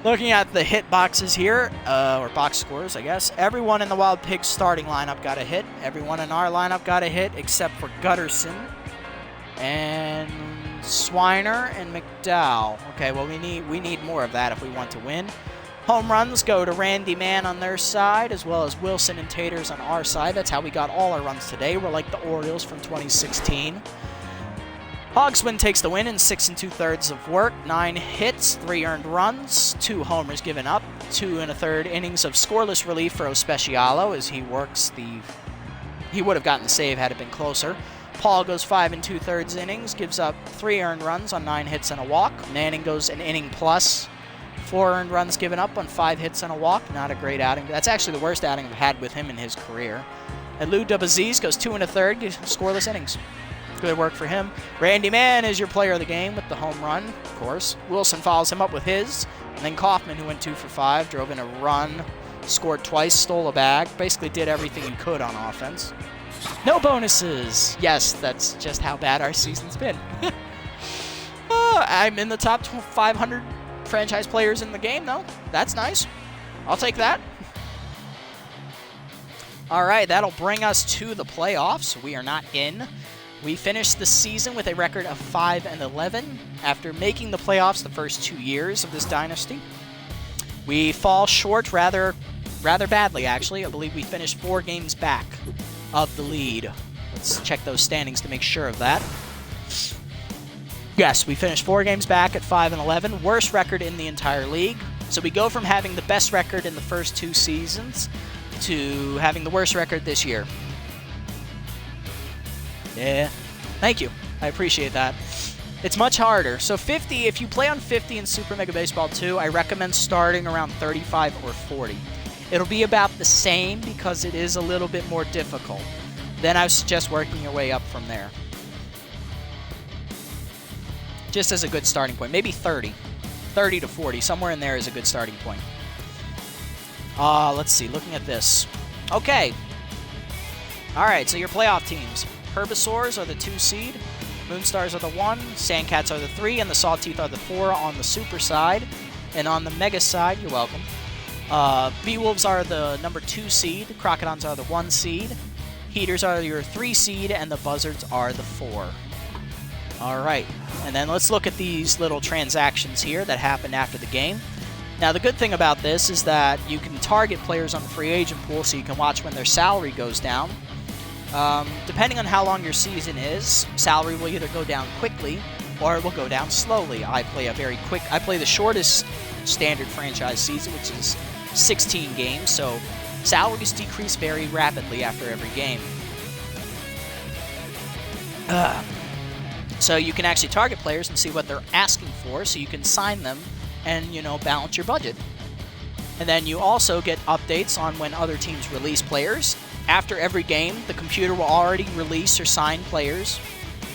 Looking at the hit boxes here, or box scores, I guess. Everyone in the Wild Pigs starting lineup got a hit. Everyone in our lineup got a hit, except for Gutterson and Swiner and McDowell. Okay, well, we need more of that if we want to win. Home runs go to Randy Mann on their side, as well as Wilson and Taters on our side. That's how we got all our runs today. We're like the Orioles from 2016. Hogswin takes the win in 6 2/3 of work. 9 hits, 3 earned runs, 2 homers given up, 2 1/3 innings of scoreless relief for Ospecialo as he works the... He would have gotten the save had it been closer. Paul goes 5 2/3 innings, gives up 3 earned runs on 9 hits and a walk. Manning goes an inning plus, 4 earned runs given up on 5 hits and a walk. Not a great outing. That's actually the worst outing I've had with him in his career. And Lou Dubaziz goes 2 1/3, scoreless innings. Good work for him. Randy Mann is your player of the game with the home run, of course. Wilson follows him up with his. And then Kaufman, who went 2 for 5, drove in a run, scored twice, stole a bag, basically did everything he could on offense. No bonuses. Yes, that's just how bad our season's been. I'm in the top 500 franchise players in the game, though. That's nice. I'll take that. All right, that'll bring us to the playoffs. We are not in. We finished the season with a record of 5-11 after making the playoffs the first 2 years of this dynasty. We fall short rather badly, actually. I believe we finished 4 games back of the lead. Let's check those standings to make sure of that. Yes, we finished 4 games back at 5-11, worst record in the entire league. So we go from having the best record in the first 2 seasons to having the worst record this year. Yeah, thank you. I appreciate that. It's much harder. So 50, if you play on 50 in Super Mega Baseball 2, I recommend starting around 35 or 40. It'll be about the same because it is a little bit more difficult. Then I suggest working your way up from there. Just as a good starting point. Maybe 30. 30 to 40. Somewhere in there is a good starting point. Let's see. Looking at this. Okay. All right, so your playoff teams. Herbisaurs are the 2 seed, Moonstars are the 1, Sandcats are the 3, and the Sawteeth are the 4 on the Super side. And on the Mega side, you're welcome, Beewolves are the number 2 seed, Crocodons are the 1 seed, Heaters are your 3 seed, and the Buzzards are the 4. All right, and then let's look at these little transactions here that happened after the game. Now, the good thing about this is that you can target players on the free agent pool so you can watch when their salary goes down. Depending on how long your season is, salary will either go down quickly or it will go down slowly. I play the shortest standard franchise season, which is 16 games, so salaries decrease very rapidly after every game. So you can actually target players and see what they're asking for so you can sign them and, balance your budget. And then you also get updates on when other teams release players. After every game, the computer will already release or sign players,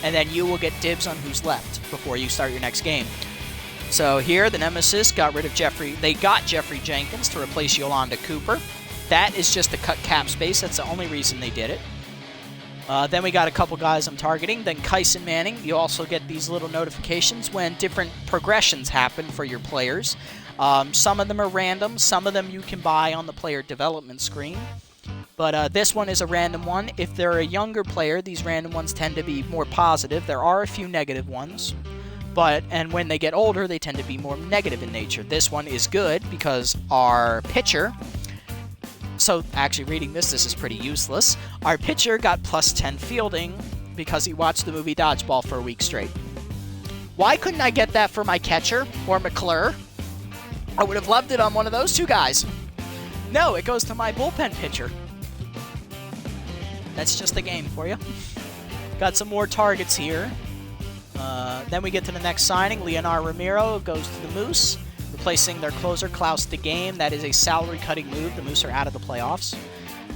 and then you will get dibs on who's left before you start your next game. So here, the Nemesis got rid of Jeffrey. They got Jeffrey Jenkins to replace Yolanda Cooper. That is just to cut cap space. That's the only reason they did it. Then we got a couple guys I'm targeting. Then Kyson Manning. You also get these little notifications when different progressions happen for your players. Some of them are random. Some of them you can buy on the player development screen. But this one is a random one. If they're a younger player, these random ones tend to be more positive. There are a few negative ones. And when they get older, they tend to be more negative in nature. This one is good because our pitcher... So, actually, reading this is pretty useless. Our pitcher got plus 10 fielding because he watched the movie Dodgeball for a week straight. Why couldn't I get that for my catcher or McClure? I would have loved it on one of those 2 guys. No, it goes to my bullpen pitcher. That's just the game for you. Got some more targets here. Then we get to the next signing. Leonardo Ramiro goes to the Moose, replacing their closer, Klaus DeGame. That is a salary-cutting move. The Moose are out of the playoffs.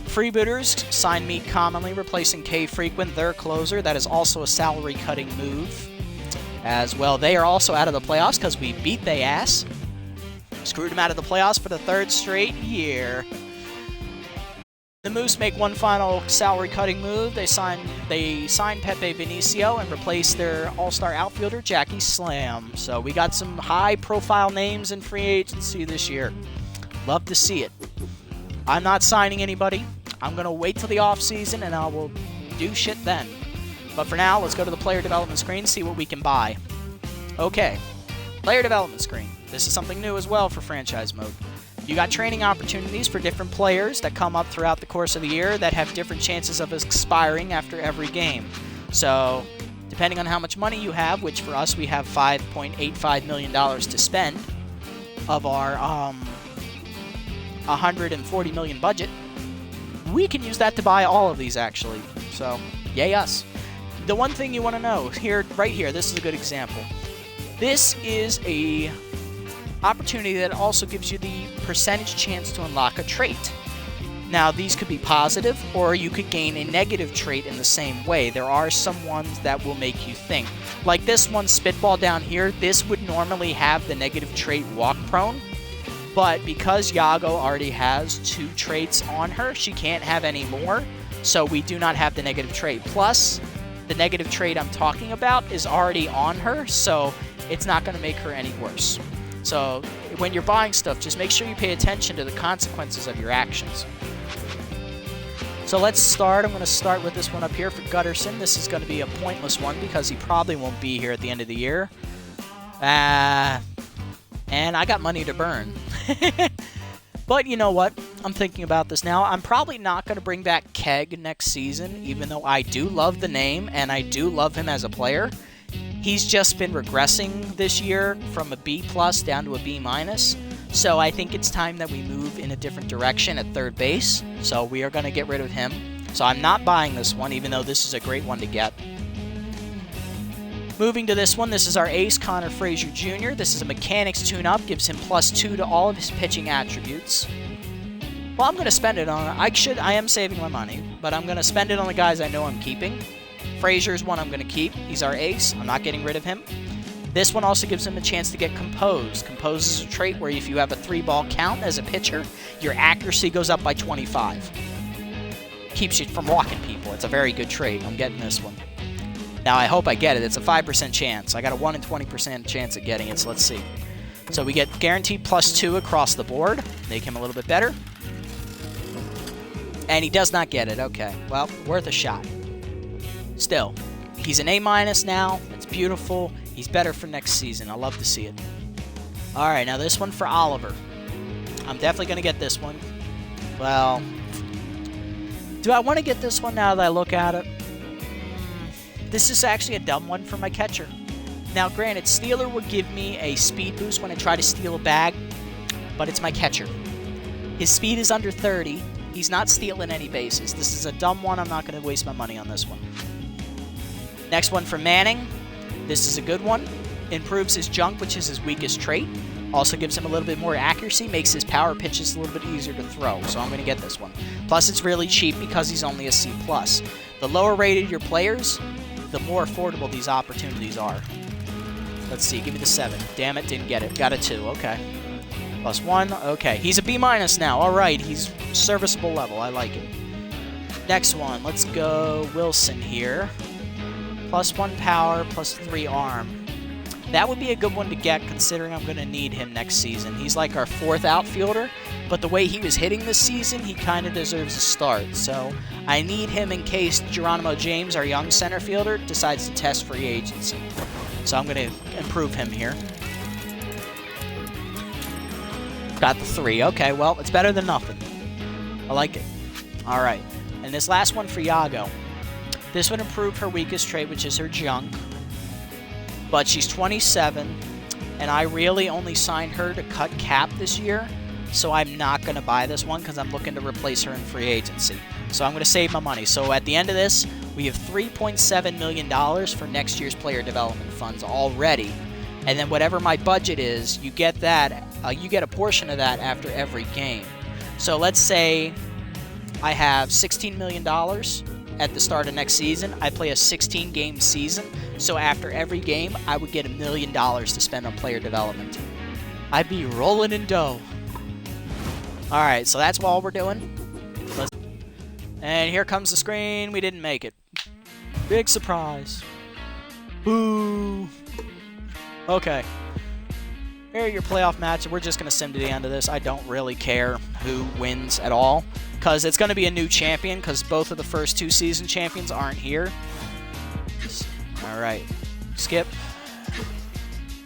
Freebooters sign Meet Commonly, replacing K Frequent, their closer. That is also a salary-cutting move as well. They are also out of the playoffs because we beat they ass. Screwed them out of the playoffs for the 3rd straight year. The Moose make one final salary-cutting move. They sign Pepe Vinicio and replace their all-star outfielder, Jackie Slam. So we got some high-profile names in free agency this year. Love to see it. I'm not signing anybody. I'm going to wait till the offseason, and I will do shit then. But for now, let's go to the player development screen, see what we can buy. Okay, player development screen. This is something new as well for franchise mode. You got training opportunities for different players that come up throughout the course of the year that have different chances of expiring after every game. So, depending on how much money you have, which for us we have $5.85 million to spend of our $140 million budget, we can use that to buy all of these actually. So, yay us. The one thing you want to know here, right here, this is a good example. This is a opportunity that also gives you the percentage chance to unlock a trait. Now, these could be positive, or you could gain a negative trait in the same way. There are some ones that will make you think. Like this one, Spitball down here, this would normally have the negative trait Walk Prone, but because Yago already has 2 traits on her, she can't have any more, so we do not have the negative trait. Plus, the negative trait I'm talking about is already on her, so it's not going to make her any worse. So when you're buying stuff, just make sure you pay attention to the consequences of your actions. So let's start. I'm going to start with this one up here for Gutterson. This is going to be a pointless one because he probably won't be here at the end of the year. And I got money to burn. But you know what? I'm thinking about this now. I'm probably not going to bring back Keg next season, even though I do love the name and I do love him as a player. He's just been regressing this year from a B+ down to a B-. So I think it's time that we move in a different direction at third base. So we are going to get rid of him. So I'm not buying this one, even though this is a great one to get. Moving to this one, this is our ace, Connor Frazier Jr. This is a mechanics tune-up, gives him +2 to all of his pitching attributes. Well, I'm going to spend it on... I am saving my money, but I'm going to spend it on the guys I know I'm keeping. Frazier's one I'm going to keep. He's our ace. I'm not getting rid of him. This one also gives him a chance to get Compose. Compose is a trait where if you have a 3-ball count as a pitcher, your accuracy goes up by 25. Keeps you from walking people. It's a very good trait. I'm getting this one. Now, I hope I get it. It's a 5% chance. I got a 1 in 20% chance of getting it, so let's see. So we get guaranteed +2 across the board. Make him a little bit better. And he does not get it. Okay. Well, worth a shot. Still, he's an A- now. It's beautiful. He's better for next season. I love to see it. All right, now this one for Oliver. I'm definitely going to get this one. Well, do I want to get this one now that I look at it? This is actually a dumb one for my catcher. Now, granted, Stealer would give me a speed boost when I try to steal a bag, but it's my catcher. His speed is under 30. He's not stealing any bases. This is a dumb one. I'm not going to waste my money on this one. Next one for Manning. This is a good one. Improves his junk, which is his weakest trait. Also gives him a little bit more accuracy, makes his power pitches a little bit easier to throw, so I'm going to get this one. Plus, it's really cheap because he's only a C+. The lower rated your players, the more affordable these opportunities are. Let's see, give me the 7. Damn it, didn't get it. Got a 2, okay. +1, okay. He's a B- now, alright, he's serviceable level, I like it. Next one, let's go Wilson here. +1 power, +3 arm. That would be a good one to get considering I'm going to need him next season. He's like our 4th outfielder, but the way he was hitting this season, he kind of deserves a start. So I need him in case Geronimo James, our young center fielder, decides to test free agency. So I'm going to improve him here. Got the 3. Okay, well, it's better than nothing. I like it. All right. And this last one for Yago. This would improve her weakest trait, which is her junk. But she's 27, and I really only signed her to cut cap this year, so I'm not going to buy this one because I'm looking to replace her in free agency. So I'm going to save my money. So at the end of this, We have $3.7 million for next year's player development funds already. And then whatever my budget is, you get that. You get a portion of that after every game. So let's say I have $16 million at the start of next season. I play a 16-game season. So after every game, I would get $1 million to spend on player development. I'd be rolling in dough. All right, so that's all we're doing. And here comes the screen. We didn't make it. Big surprise. Boo. Okay. Here are your playoff matches. We're just going to sim to the end of this. I don't really care who wins at all, because it's going to be a new champion, because both of the first 2 season champions aren't here. All right. Skip.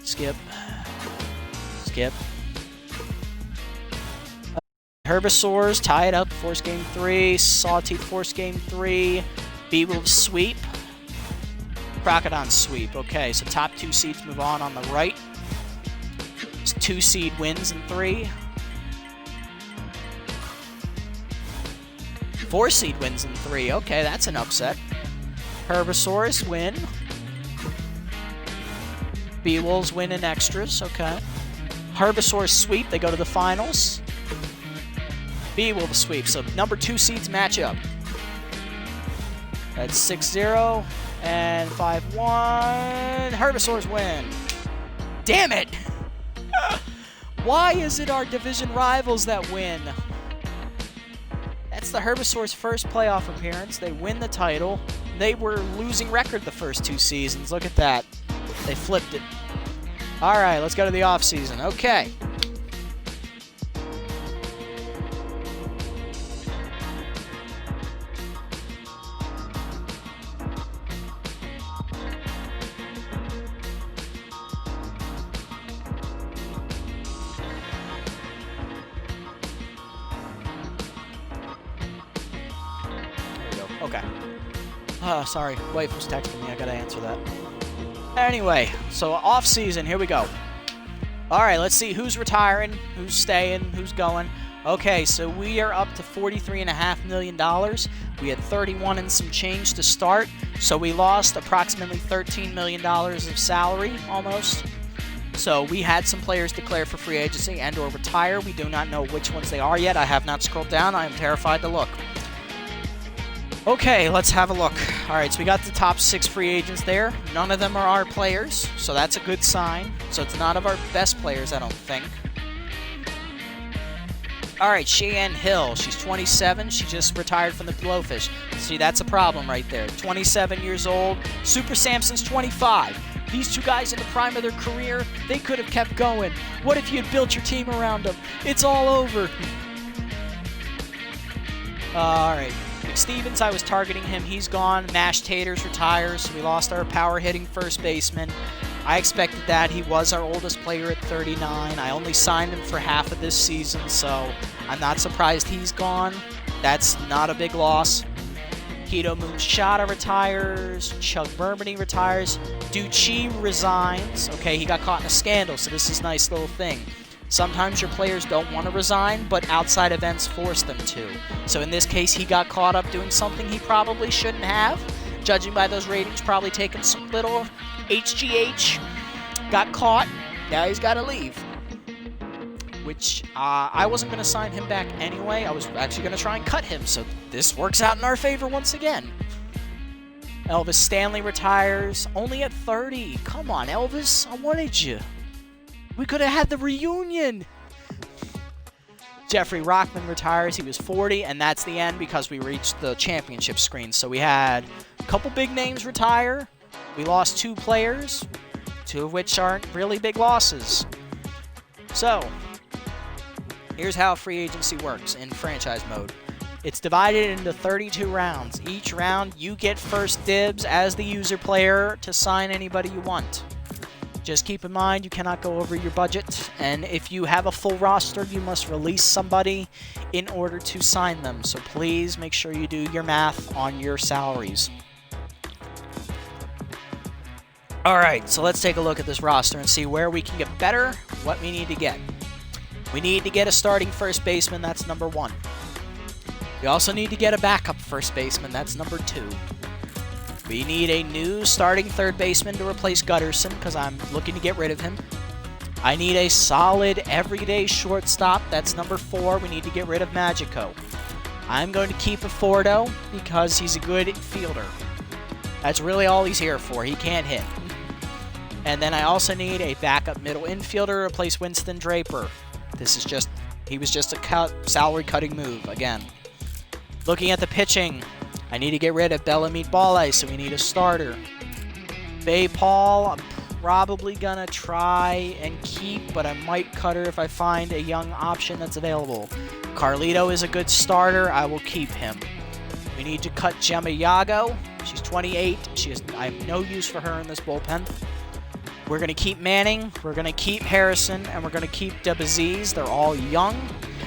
Skip. Skip. Herbisaurs tie it up. Force game 3. Sawtooth force game 3. Beewolf sweep. Crocodon sweep. Okay, so top 2 seeds move on the right. 2 seed wins in 3. 4 seed wins in 3. Okay, that's an upset. Herbisaurs win. Beewolves win in extras. Okay. Herbisaurs sweep. They go to the finals. Beewolf sweep. So number 2 seeds match up. That's 6-0 and 5-1. Herbisaurs win. Damn it! Why is it our division rivals that win? That's the Herbisaurs' first playoff appearance. They win the title. They were losing record the first 2 seasons. Look at that. They flipped it. All right, let's go to the offseason. Okay. Okay. Sorry. Wife was texting me. I gotta answer that. Anyway, so off-season. Here we go. All right, let's see who's retiring, who's staying, who's going. Okay, so we are up to $43.5 million. We had 31 and some change to start, so we lost approximately $13 million of salary, almost. So we had some players declare for free agency and or retire. We do not know which ones they are yet. I have not scrolled down. I am terrified to look. Okay, let's have a look. All right, so we got the top 6 free agents there. None of them are our players, so that's a good sign. So it's not of our best players, I don't think. All right, Cheyenne Hill. She's 27. She just retired from the Blowfish. See, that's a problem right there. 27 years old. Super Samson's 25. These 2 guys in the prime of their career, they could have kept going. What if you had built your team around them? It's all over. All right. Stevens, I was targeting him. He's gone. Mashed Taters retires. We lost our power-hitting first baseman. I expected that. He was our oldest player at 39. I only signed him for half of this season, so I'm not surprised he's gone. That's not a big loss. Keto Moonshada retires. Chuck Burmany retires. Ducci resigns. Okay, he got caught in a scandal, so this is a nice little thing. Sometimes your players don't want to resign, but outside events force them to. So in this case, he got caught up doing something he probably shouldn't have. Judging by those ratings, probably taking some little HGH. Got caught. Now he's got to leave. Which I wasn't going to sign him back anyway. I was actually going to try and cut him. So this works out in our favor once again. Elvis Stanley retires. Only at 30. Come on, Elvis. I wanted you. We could have had the reunion. Jeffrey Rockman retires. He was 40, and that's the end because we reached the championship screen. So we had a couple big names retire. We lost 2 players, 2 of which aren't really big losses. So here's how free agency works in franchise mode. It's divided into 32 rounds. Each round, you get first dibs as the user player to sign anybody you want. Just keep in mind, you cannot go over your budget, and if you have a full roster, you must release somebody in order to sign them. So please make sure you do your math on your salaries. Alright, so let's take a look at this roster and see where we can get better, what we need to get. We need to get a starting first baseman, that's number 1. We also need to get a backup first baseman, that's number 2. We need a new starting third baseman to replace Gutterson because I'm looking to get rid of him. I need a solid everyday shortstop. That's number 4. We need to get rid of Magico. I'm going to keep Afordo because he's a good fielder. That's really all he's here for. He can't hit. And then I also need a backup middle infielder to replace Winston Draper. He was just a salary cutting move again. Looking at the pitching, I need to get rid of Bellamy Ballay, so we need a starter. Bay Paul, I'm probably gonna try and keep, but I might cut her if I find a young option that's available. Carlito is a good starter. I will keep him. We need to cut Gemma Yago. She's 28. I have no use for her in this bullpen. We're going to keep Manning, we're going to keep Harrison, and we're going to keep Debaziz. They're all young,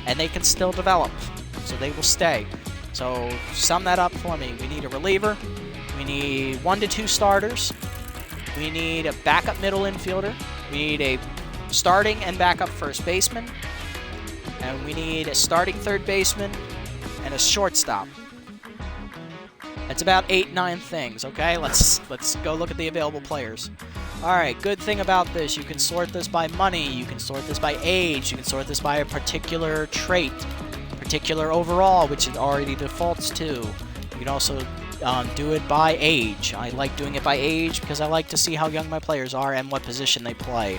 and they can still develop, so they will stay. So sum that up for me. We need a reliever. We need 1 to 2 starters. We need a backup middle infielder. We need a starting and backup first baseman. And we need a starting third baseman and a shortstop. That's about 8, 9 things, okay? Let's go look at the available players. Alright, good thing about this, you can sort this by money, you can sort this by age, you can sort this by a particular trait, particular overall, which it already defaults to. You can also do it by age. I like doing it by age because I like to see how young my players are and what position they play.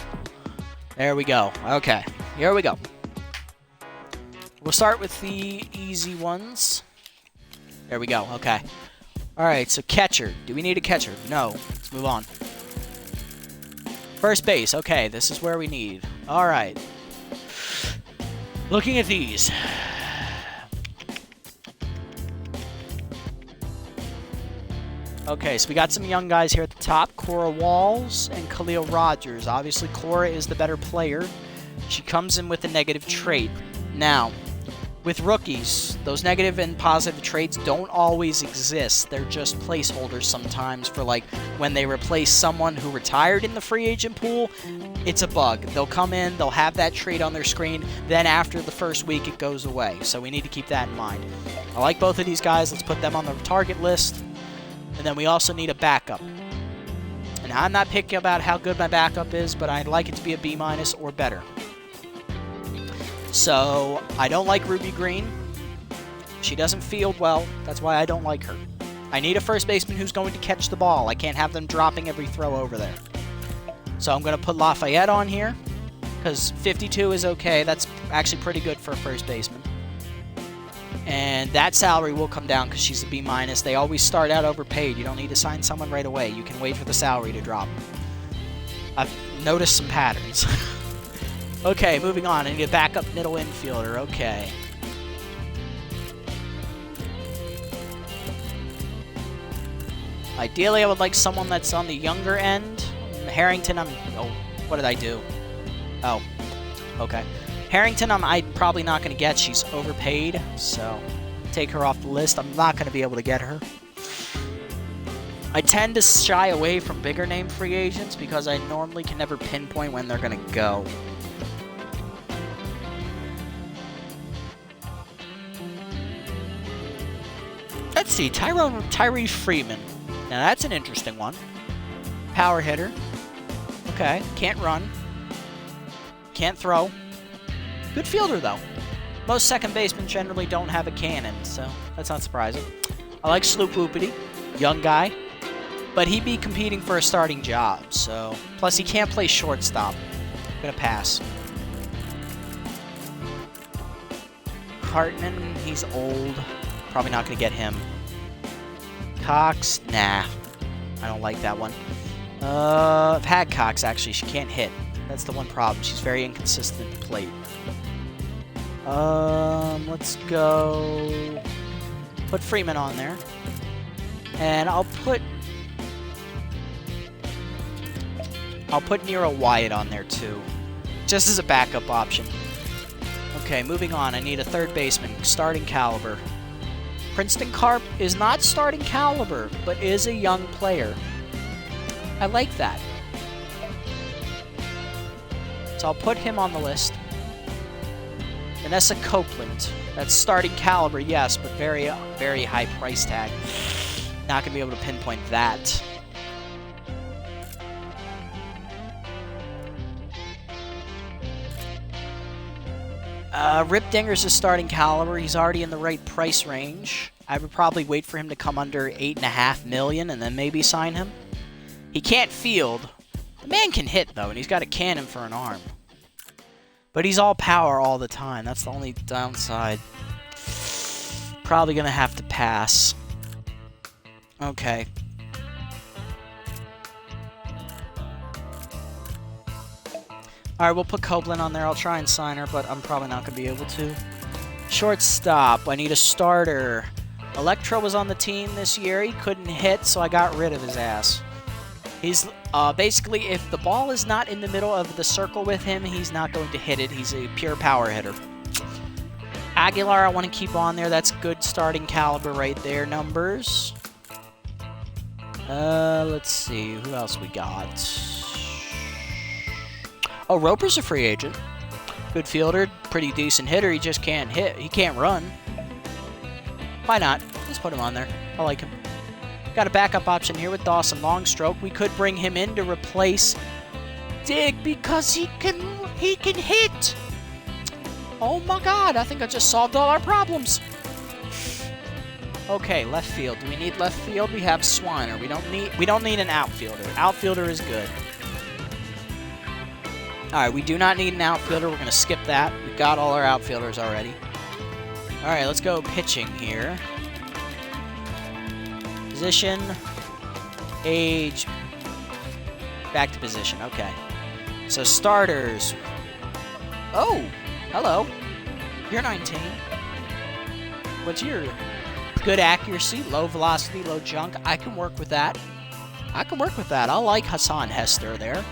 There we go. Okay, here we go. We'll start with the easy ones. There we go, okay. Alright, so catcher. Do we need a catcher? No. Let's move on. First base. Okay, this is where we need. Alright. Looking at these. Okay, so we got some young guys here at the top. Cora Walls and Khalil Rogers. Obviously, Cora is the better player. She comes in with a negative trait. Now, with rookies, those negative and positive traits don't always exist. They're just placeholders sometimes for, like, when they replace someone who retired in the free agent pool, it's a bug. They'll come in, they'll have that trait on their screen, then after the first week it goes away. So we need to keep that in mind. I like both of these guys. Let's put them on the target list. And then we also need a backup. And I'm not picky about how good my backup is, but I'd like it to be a B- or better. So, I don't like Ruby Green. She doesn't field well. That's why I don't like her. I need a first baseman who's going to catch the ball. I can't have them dropping every throw over there. So I'm going to put Lafayette on here, because 52 is okay. That's actually pretty good for a first baseman. And that salary will come down because she's a B-. They always start out overpaid. You don't need to sign someone right away. You can wait for the salary to drop. I've noticed some patterns. Okay, moving on. I need a backup middle infielder. Okay. Ideally, I would like someone that's on the younger end. Harrington, oh, what did I do? Oh, okay. Harrington, I'm probably not going to get. She's overpaid, so take her off the list. I'm not going to be able to get her. I tend to shy away from bigger name free agents because I normally can never pinpoint when they're going to go. Let's see, Tyree Freeman. Now that's an interesting one. Power hitter. Okay, can't run. Can't throw. Good fielder, though. Most second basemen generally don't have a cannon, so that's not surprising. I like Sloop Whoopity. Young guy. But he'd be competing for a starting job, so... Plus, he can't play shortstop. I'm gonna pass. Hartman, he's old. Probably not gonna get him. Cox, nah. I don't like that one. I've had Cox, actually. She can't hit. That's the one problem. She's very inconsistent at the plate. Let's go... Put Freeman on there. And I'll put Nero Wyatt on there, too. Just as a backup option. Okay, moving on. I need a third baseman. Starting caliber. Princeton Carp is not starting caliber, but is a young player. I like that. So I'll put him on the list. Vanessa Copeland. That's starting caliber, yes, but very, very high price tag. Not going to be able to pinpoint that. Rip Dinger's his starting caliber. He's already in the right price range. I would probably wait for him to come under $8.5 million and then maybe sign him. He can't field. The man can hit, though, and he's got a cannon for an arm. But he's all power all the time. That's the only downside. Probably going to have to pass. Okay. Alright, we'll put Copeland on there. I'll try and sign her, but I'm probably not going to be able to. Shortstop. I need a starter. Electro was on the team this year. He couldn't hit, so I got rid of his ass. He's basically, if the ball is not in the middle of the circle with him, he's not going to hit it. He's a pure power hitter. Aguilar, I want to keep on there. That's good starting caliber right there. Numbers. Let's see. Who else we got? Oh, Roper's a free agent. Good fielder. Pretty decent hitter. He just can't hit. He can't run. Why not? Let's put him on there. I like him. Got a backup option here with Dawson Longstroke. We could bring him in to replace Dig because he can hit. Oh my God, I think I just solved all our problems. Okay, left field. Do we need left field? We have Swiner. We don't need an outfielder. Outfielder is good. Alright, we do not need an outfielder. We're gonna skip that. We've got all our outfielders already. Alright, let's go pitching here. Position, age, back to position. Okay. So starters. Oh, hello. You're 19. What's your good accuracy, low velocity, low junk? I can work with that. I like Hassan Hester there.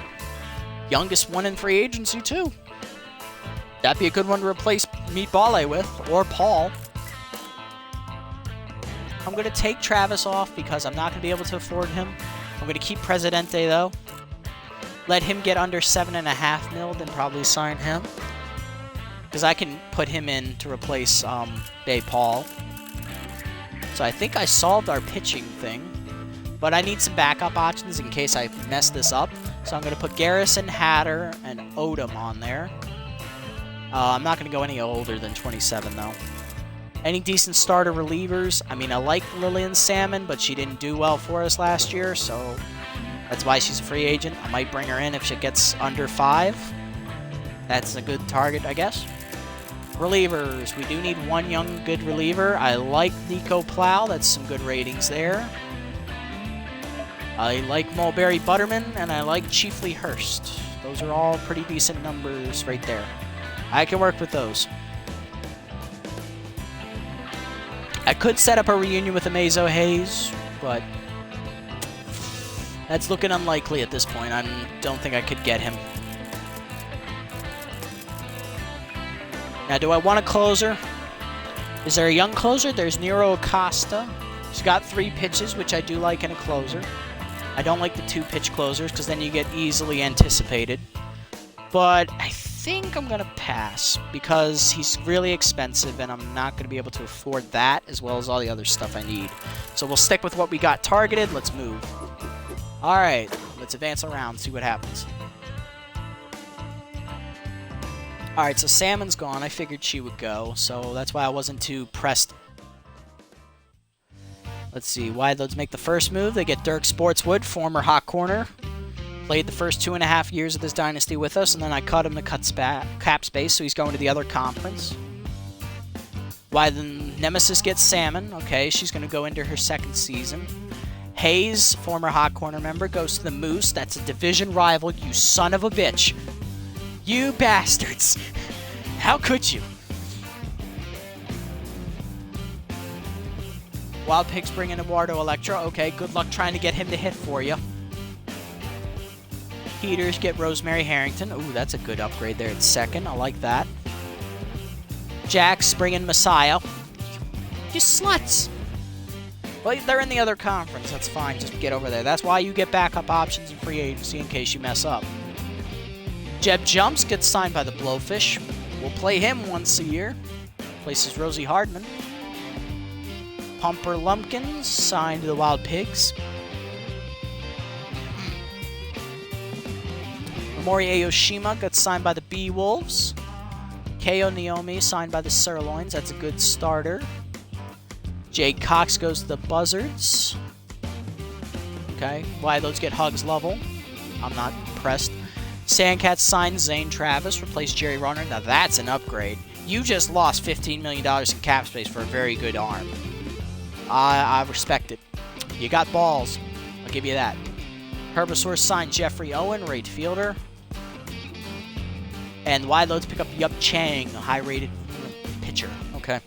Youngest one in free agency too. That'd be a good one to replace Meatball with, or Paul. I'm going to take Travis off because I'm not going to be able to afford him. I'm going to keep Presidente, though. Let him get under $7.5 million, then probably sign him. Because I can put him in to replace Bay Paul. So I think I solved our pitching thing. But I need some backup options in case I mess this up. So I'm going to put Garrison, Hatter, and Odom on there. I'm not going to go any older than 27, though. Any decent starter relievers? I mean, I like Lillian Salmon, but she didn't do well for us last year, so that's why she's a free agent. I might bring her in if she gets under 5. That's a good target, I guess. Relievers. We do need one young, good reliever. I like Nico Plow. That's some good ratings there. I like Mulberry Butterman, and I like Chiefly Hurst. Those are all pretty decent numbers right there. I can work with those. I could set up a reunion with Amazo Hayes, but that's looking unlikely at this point. I don't think I could get him. Now, do I want a closer? Is there a young closer? There's Nero Acosta. He's got 3 pitches, which I do like in a closer. I don't like the 2-pitch closers because then you get easily anticipated. But I think I'm going to pass because he's really expensive and I'm not going to be able to afford that as well as all the other stuff I need. So we'll stick with what we got targeted. Let's move. All right, let's advance around, see what happens. All right, so Salmon's gone. I figured she would go, so that's why I wasn't too pressed. Let's see, Wide-Loads make the first move. They get Dirk Sportswood, former hot corner. Played the first 2.5 years of this dynasty with us, and then I cut him to cap space, so he's going to the other conference. Why then Nemesis gets Salmon. Okay, she's going to go into her 2nd season. Hayes, former hot corner member, goes to the Moose. That's a division rival, you son of a bitch. You bastards. How could you? Wild Pigs bring in Eduardo Electra. Okay, good luck trying to get him to hit for you. Heaters get Rosemary Harrington. Ooh, that's a good upgrade there at 2nd. I like that. Jacks bring in Messiah. You sluts. Well, they're in the other conference. That's fine. Just get over there. That's why you get backup options in free agency in case you mess up. Jeb Jumps gets signed by the Blowfish. We'll play him once a year. Places Rosie Hardman. Pumper Lumpkins signed to the Wild Pigs. Mori Aoshima got signed by the B-Wolves. Ko Naomi signed by the Sirloins. That's a good starter. Jay Cox goes to the Buzzards. Okay. Why those get Hugs level? I'm not impressed. Sandcats signed Zane Travis, replaced Jerry Runner. Now that's an upgrade. You just lost $15 million in cap space for a very good arm. I respect it. You got balls. I'll give you that. Herbosaur signed Jeffrey Owen, right fielder. And Wide Loads pick up Yup Chang, a high-rated pitcher. Okay.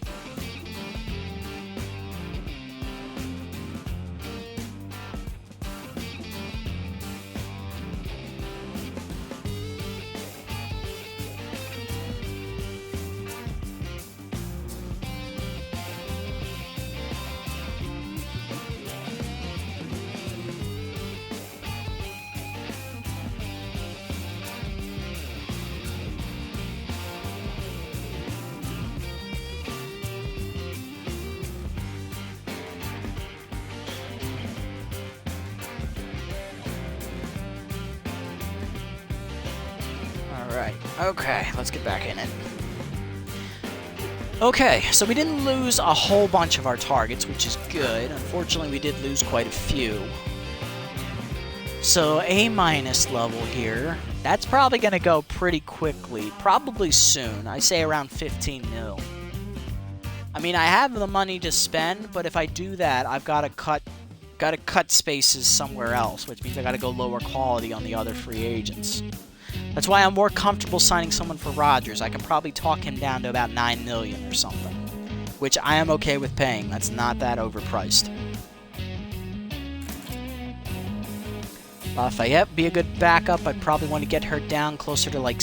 Alright, okay, let's get back in it. Okay, so we didn't lose a whole bunch of our targets, which is good. Unfortunately, we did lose quite a few. So, A- level here. That's probably going to go pretty quickly. Probably soon. I say around 15 mil. I mean, I have the money to spend, but if I do that, I've got to cut spaces somewhere else, which means I got to go lower quality on the other free agents. That's why I'm more comfortable signing someone for Rodgers. I can probably talk him down to about $9 million or something, which I am okay with paying. That's not that overpriced. Lafayette be a good backup. I'd probably want to get her down closer to like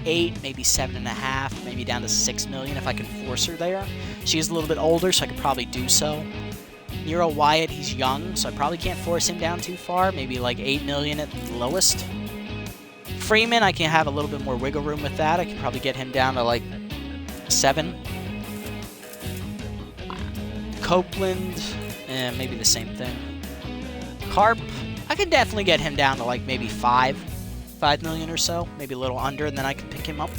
8, maybe 7.5, maybe down to 6 million if I can force her there. She's a little bit older, so I could probably do so. Nero Wyatt, he's young, so I probably can't force him down too far. Maybe like 8 million at the lowest. Freeman, I can have a little bit more wiggle room with that. I can probably get him down to like 7. Copeland, maybe the same thing. Carp, I can definitely get him down to like maybe 5 million or so, maybe a little under, and then I can pick him up.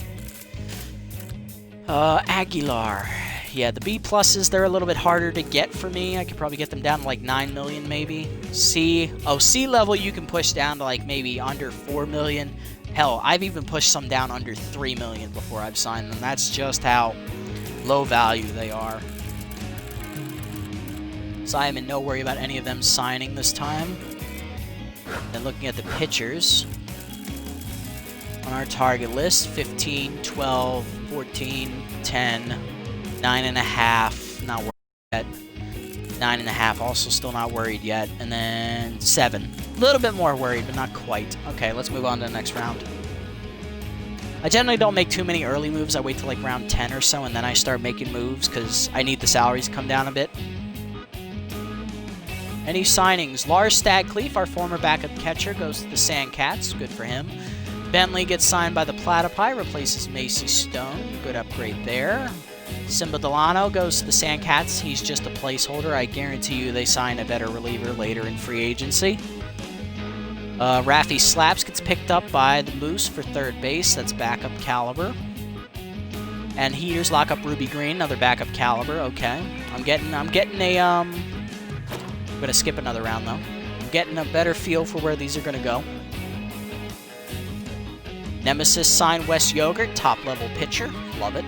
Aguilar, yeah, the B pluses, they're a little bit harder to get for me. I could probably get them down to like 9 million maybe. C level you can push down to like maybe under 4 million. Hell, I've even pushed some down under 3 million before I've signed them. That's just how low value they are. So I am in no worry about any of them signing this time. Then looking at the pitchers on our target list, 15, 12, 14, 10, 9.5, not worried yet. 9.5, also still not worried yet. And then 7. A little bit more worried, but not quite. Okay, let's move on to the next round. I generally don't make too many early moves. I wait till like round 10 or so, and then I start making moves because I need the salaries to come down a bit. Any signings? Lars Stadcliffe, our former backup catcher, goes to the Sandcats. Good for him. Bentley gets signed by the Platypi, replaces Macy Stone. Good upgrade there. Simba Delano goes to the Sandcats. He's just a placeholder. I guarantee you they sign a better reliever later in free agency. Raffy Slaps gets picked up by the Moose for third base. That's backup caliber. And here's lock up Ruby Green, another backup caliber. Okay, I'm getting a I'm gonna skip another round though. I'm getting a better feel for where these are gonna go. Nemesis signed Wes Yogurt, top level pitcher. Love it.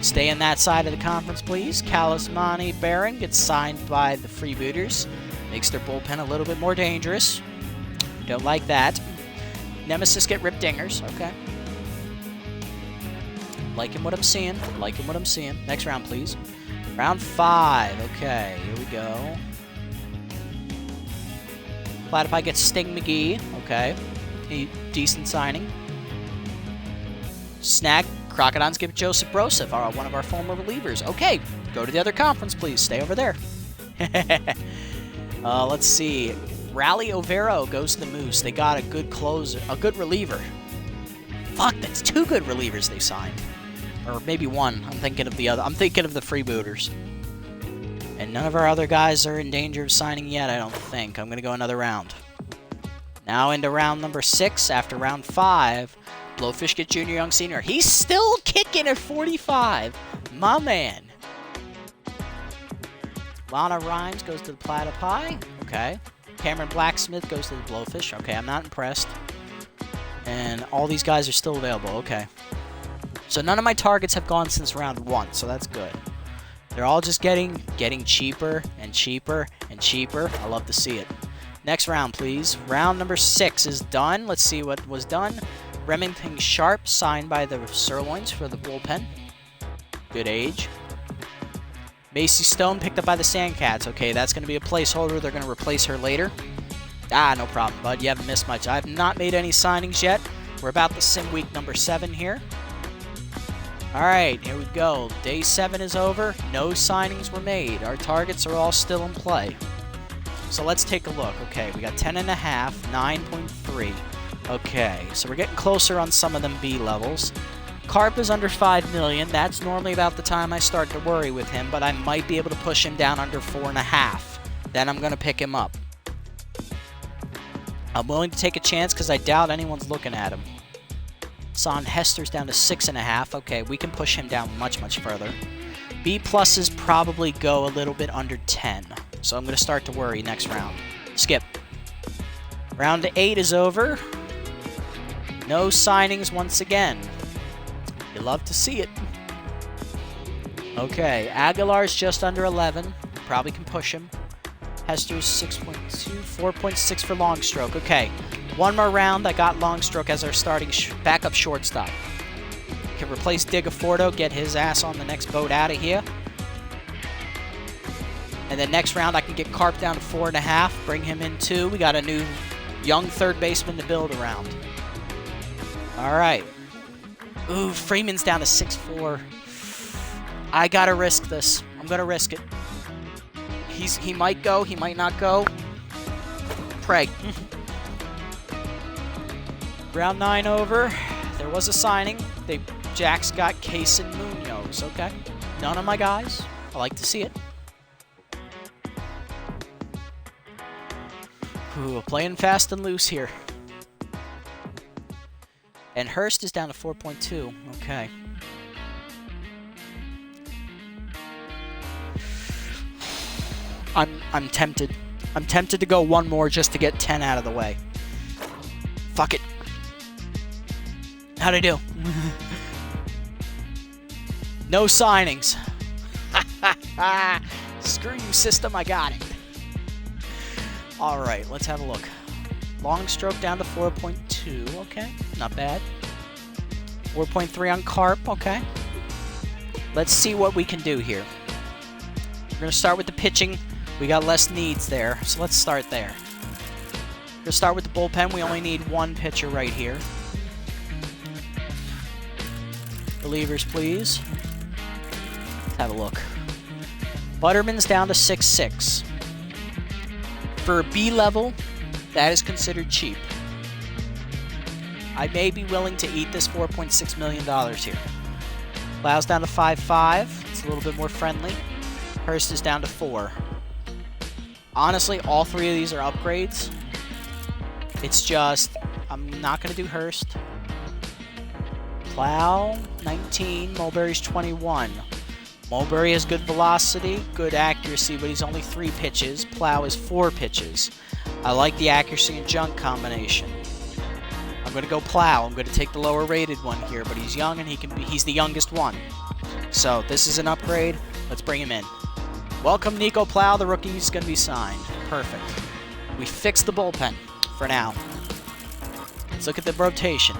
Stay in that side of the conference, please. Kalismani Baron gets signed by the Freebooters. Makes their bullpen a little bit more dangerous. Don't like that. Nemesis get Rip Dingers. Okay. Liking what I'm seeing. Liking what I'm seeing. Next round, please. Round 5. Okay, here we go. Platypi gets Sting McGee. Okay. Decent signing. Snag. Crocodons give Joseph Broseph, one of our former relievers. Okay, go to the other conference, please. Stay over there. Let's see. Rally Overo goes to the Moose. They got a good closer, a good reliever. Fuck, that's 2 good relievers they signed. Or maybe one. I'm thinking of the other. I'm thinking of the freebooters. And none of our other guys are in danger of signing yet, I don't think. I'm going to go another round. Now into round number 6 after round 5. Blowfish get Junior Young Senior. He's still kicking at 45. My man. Lana Rhymes goes to the Platypi. Okay. Cameron Blacksmith goes to the Blowfish. Okay, I'm not impressed. And all these guys are still available. Okay. So none of my targets have gone since round 1, so that's good. They're all just getting cheaper and cheaper and cheaper. I love to see it. Next round, please. Round number 6 is done. Let's see what was done. Remington Sharp signed by the Sirloins for the bullpen. Good age. Macy Stone picked up by the Sandcats. Okay, that's going to be a placeholder. They're going to replace her later. Ah, no problem, bud. You haven't missed much. I have not made any signings yet. We're about to sim week number 7 here. All right, here we go. Day 7 is over. No signings were made. Our targets are all still in play. So let's take a look. Okay, we got 10.5, 9.3. Okay, so we're getting closer on some of them B levels. Carp is under 5 million. That's normally about the time I start to worry with him, but I might be able to push him down under 4.5. Then I'm going to pick him up. I'm willing to take a chance because I doubt anyone's looking at him. Son Hester's down to 6.5. Okay, we can push him down much, much further. B pluses probably go a little bit under 10. So I'm going to start to worry next round. Skip. Round 8 is over. No signings once again. You love to see it. Okay, Aguilar's just under 11. Probably can push him. Hester's 6.2, 4.6 for long stroke. Okay, one more round. I got long stroke as our starting backup shortstop. Can replace Digafordo, get his ass on the next boat out of here. And then next round I can get Carp down to 4.5, bring him in 2. We got a new young third baseman to build around. All right. Ooh, Freeman's down to 6.4. I gotta risk this. I'm gonna risk it. He might go, he might not go. Pray. Round 9 over. There was a signing. Jack's got Case and Munoz. Okay. None of my guys. I like to see it. Ooh, playing fast and loose here. And Hurst is down to 4.2. Okay. I'm tempted. I'm tempted to go one more just to get 10 out of the way. Fuck it. How'd I do? No signings. Screw you, system. I got it. All right, let's have a look. Long stroke down to 4.2. Okay, not bad. 4.3 on Carp. Okay. Let's see what we can do here. We're going to start with the pitching. We got less needs there, so let's start there. We're going to start with the bullpen. We only need one pitcher right here. Relievers, please. Let's have a look. Butterman's down to 6.6. For a B level, that is considered cheap. I may be willing to eat this $4.6 million here. Lau's down to 5.5. It's a little bit more friendly. Hurst is down to 4. Honestly, all 3 of these are upgrades. It's just, I'm not going to do Hurst. Plow, 19. Mulberry's 21. Mulberry has good velocity, good accuracy, but he's only 3 pitches. Plow is 4 pitches. I like the accuracy and junk combination. I'm going to go Plow. I'm going to take the lower rated one here, but he's young and he's the youngest one. So this is an upgrade. Let's bring him in. Welcome Nico Plow, the rookie is going to be signed. Perfect. We fixed the bullpen for now. Let's look at the rotation.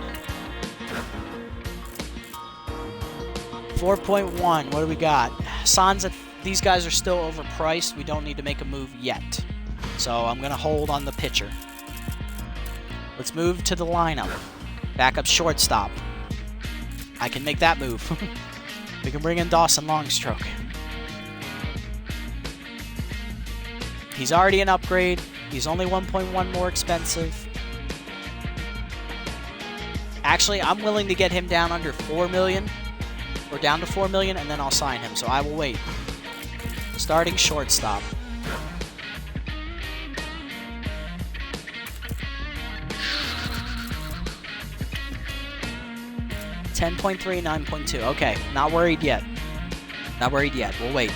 4.1, what do we got? Sansa, these guys are still overpriced. We don't need to make a move yet. So I'm going to hold on the pitcher. Let's move to the lineup. Backup shortstop. I can make that move. We can bring in Dawson Longstroke. He's already an upgrade. He's only 1.1 more expensive. Actually, I'm willing to get him down under 4 million. We're down to 4 million, and then I'll sign him. So I will wait. Starting shortstop. $10.3, $9.2. Okay, not worried yet. Not worried yet. We'll wait.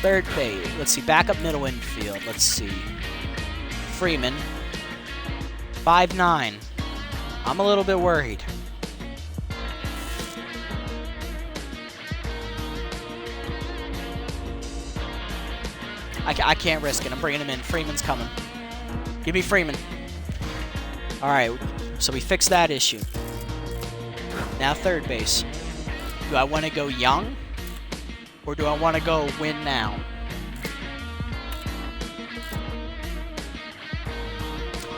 Third base. Let's see. Backup middle infield. Let's see. Freeman. 5'9". I'm a little bit worried. I can't risk it. I'm bringing him in. Freeman's coming. Give me Freeman. All right. So we fixed that issue. Now third base. Do I want to go young? Or do I want to go win now?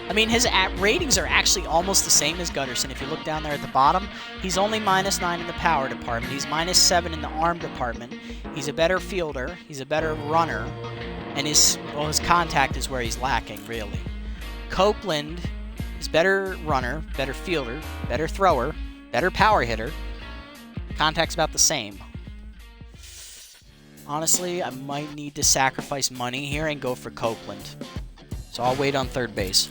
I mean, his ratings are actually almost the same as Gutterson. If you look down there at the bottom, he's only -9 in the power department. He's -7 in the arm department. He's a better fielder. He's a better runner. And his contact is where he's lacking, really. Copeland is better runner, better fielder, better thrower, better power hitter. Contact's about the same. Honestly, I might need to sacrifice money here and go for Copeland. So I'll wait on third base.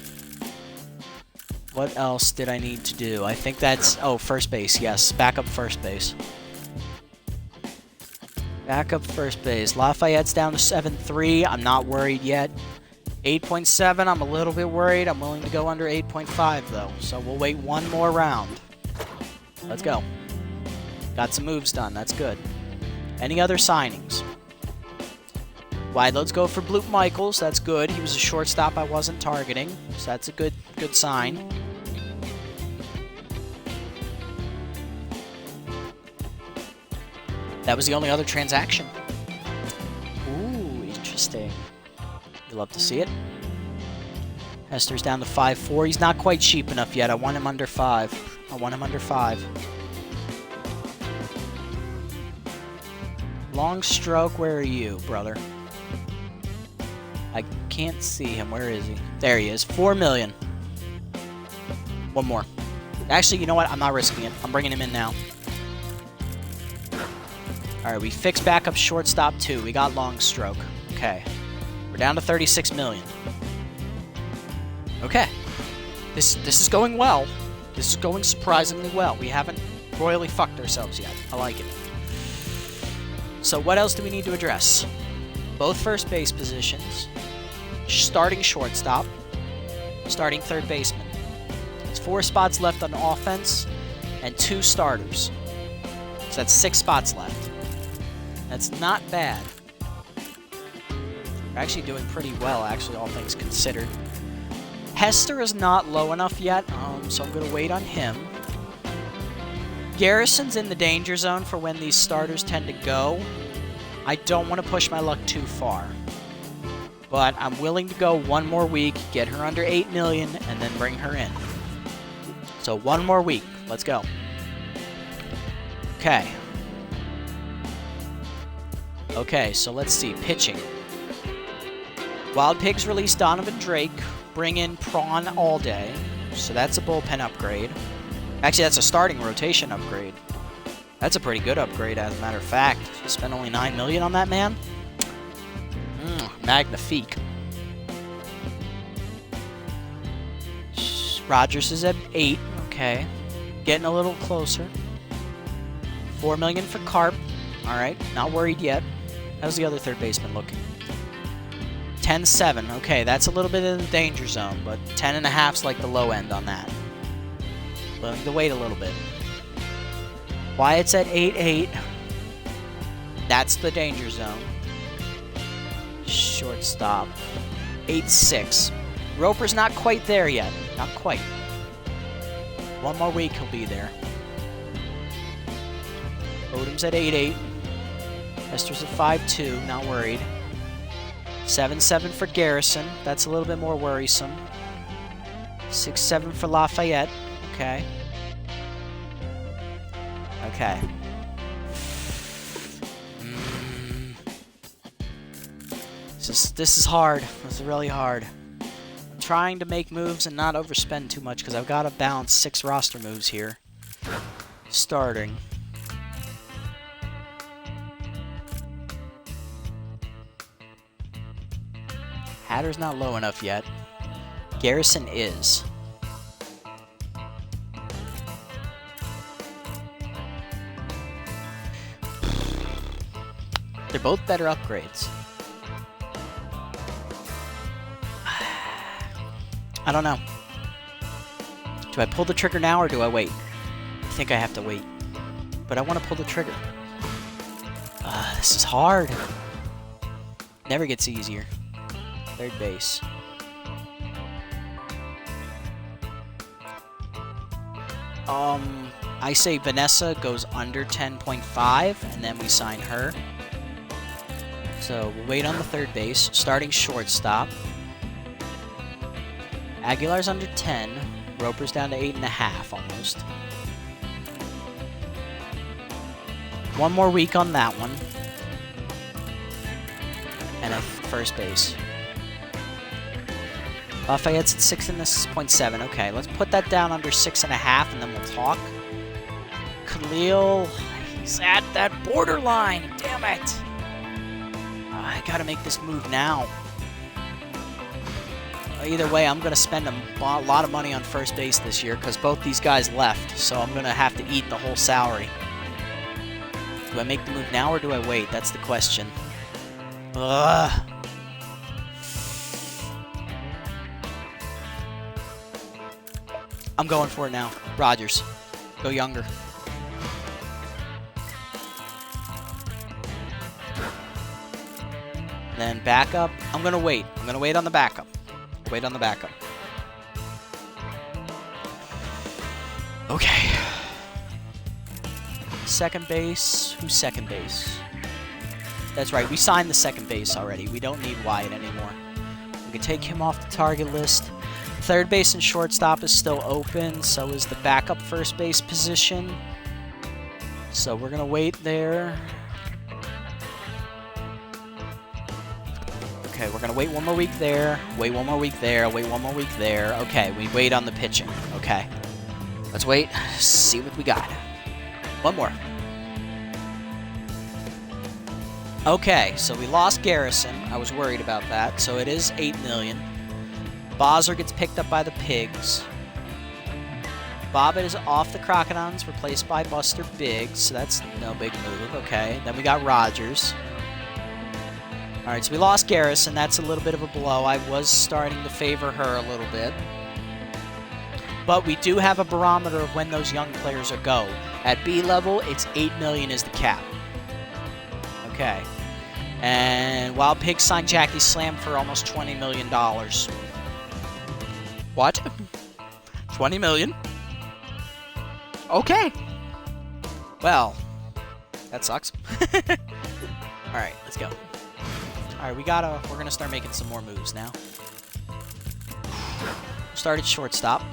What else did I need to do? I think that's... Oh, first base. Yes, backup first base. Backup first base. Lafayette's down to 7.3. I'm not worried yet. 8.7. I'm a little bit worried. I'm willing to go under 8.5, though. So we'll wait one more round. Let's go. Got some moves done. That's good. Any other signings? Wide, let's go for Blue Michaels. That's good. He was a shortstop I wasn't targeting. So that's a good sign. That was the only other transaction. Ooh, interesting. You love to see it. Hester's down to 5.4. He's not quite cheap enough yet. I want him under 5. I want him under 5. Long stroke, where are you, brother? I can't see him. Where is he? There he is. 4 million. One more. Actually, you know what? I'm not risking it. I'm bringing him in now. All right, we fixed backup shortstop too. We got long stroke. Okay. We're down to 36 million. Okay. This is going well. This is going surprisingly well. We haven't royally fucked ourselves yet. I like it. So what else do we need to address? Both first base positions. Starting shortstop. Starting third baseman. There's 4 spots left on offense and 2 starters. So that's 6 spots left. That's not bad. We're actually doing pretty well, actually, all things considered. Hester is not low enough yet, so I'm going to wait on him. Garrison's in the danger zone for when these starters tend to go. I don't want to push my luck too far. But I'm willing to go one more week, get her under 8 million, and then bring her in. So one more week. Let's go. Okay. Okay, so let's see. Pitching. Wild Pigs release Donovan Drake. Bring in Prawn all day. So that's a bullpen upgrade. Actually, that's a starting rotation upgrade. That's a pretty good upgrade, as a matter of fact. You spent only 9 million on that man? Magnifique. Rogers is at 8. Okay. Getting a little closer. 4 million for Carp. Alright, not worried yet. How's the other third baseman looking? 10-7. Okay, that's a little bit in the danger zone, but 10.5's like the low end on that. Willing to wait a little bit. Wyatt's at 8-8. That's the danger zone. Shortstop. 8-6. Roper's not quite there yet. Not quite. One more week, he'll be there. Odom's at 8-8. Hester's at 5-2. Not worried. 7-7 for Garrison. That's a little bit more worrisome. 6-7 for Lafayette. Okay. Okay. This is hard. This is really hard. trying to make moves and not overspend too much because I've got to balance 6 roster moves here. Starting. Hatter's not low enough yet. Garrison is. They're both better upgrades. I don't know. Do I pull the trigger now or do I wait? I think I have to wait. But I want to pull the trigger. This is hard. Never gets easier. Third base. I say Vanessa goes under 10.5 and then we sign her. So we'll wait on the third base. Starting shortstop. Aguilar's under 10. Roper's down to 8.5 almost. One more week on that one. And a first base. Lafayette's at 6.7. Okay, let's put that down under 6.5 and then we'll talk. Khalil, he's at that borderline. Damn it. I gotta make this move now. Either way, I'm going to spend a lot of money on first base this year because both these guys left, so I'm going to have to eat the whole salary. Do I make the move now or do I wait? That's the question. Ugh. I'm going for it now. Rogers. Go younger. Then backup. I'm going to wait. I'm going to wait on the backup. Wait on the backup. Okay. Second base. Who's second base? That's right. We signed the second base already. We don't need Wyatt anymore. We can take him off the target list. Third base and shortstop is still open. So is the backup first base position. So we're going to wait there. Okay, we're going to wait one more week there, wait one more week there, wait one more week there. Okay, we wait on the pitching. Okay. Let's wait, see what we got. One more. Okay, so we lost Garrison. I was worried about that. So it is $8 million. Bozzer gets picked up by the Pigs. Bobbitt is off the Crocodons, replaced by Buster Biggs. So that's no big move. Okay, then we got Rogers. Alright, so we lost Garrison. That's a little bit of a blow. I was starting to favor her a little bit. But we do have a barometer of when those young players are go. At B level, it's $8 million is the cap. Okay. And Wild Pigs signed Jackie Slam for almost $20 million. What? $20 million? Okay. Well, that sucks. Alright, let's go. Alright, we're gonna start making some more moves now. Start at shortstop.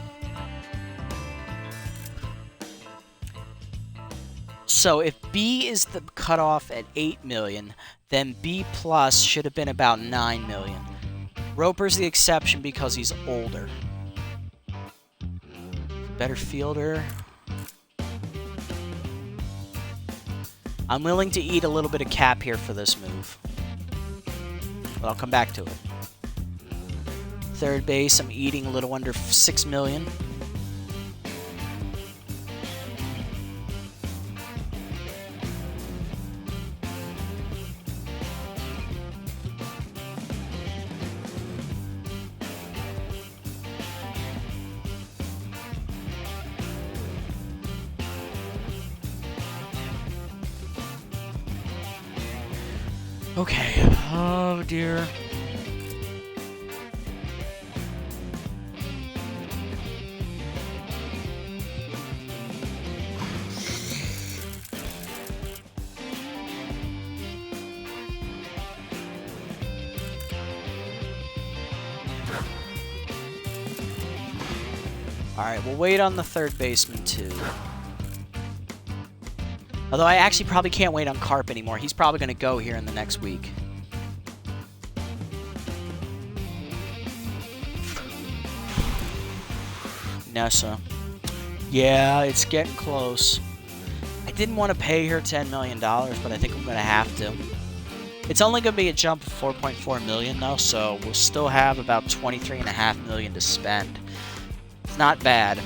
So if B is the cutoff at 8 million, then B plus should have been about 9 million. Roper's the exception because he's older. Better fielder. I'm willing to eat a little bit of cap here for this move. But I'll come back to it. Third base, I'm eating a little under 6 million. Okay. Oh dear. Alright, we'll wait on the third baseman too. Although I actually probably can't wait on Carp anymore. He's probably going to go here in the next week. Nessa. Yeah, it's getting close. I didn't want to pay her $10 million, but I think I'm going to have to. It's only going to be a jump of $4.4 million, though, so we'll still have about $23.5 million to spend. It's not bad.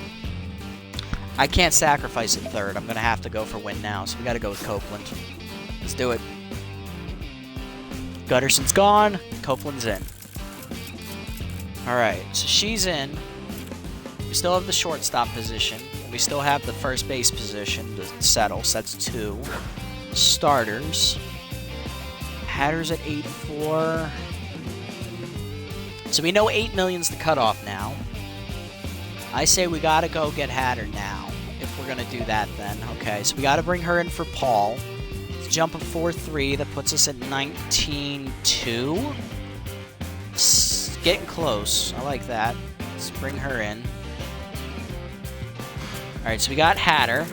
I can't sacrifice a third. I'm going to have to go for win now, so we got to go with Copeland. Let's do it. Gutterson's gone. Copeland's in. Alright, so she's in. We still have the shortstop position. We still have the first base position to settle, so that's 2. Starters. Hatter's at 8.4. So we know 8 million's the cutoff now. I say we gotta go get Hatter now, if we're gonna do that then. Okay, so we gotta bring her in for Paul. It's a jump of 4.3, that puts us at 19.2. Getting close, I like that. Let's bring her in. Alright, so we got Hatter.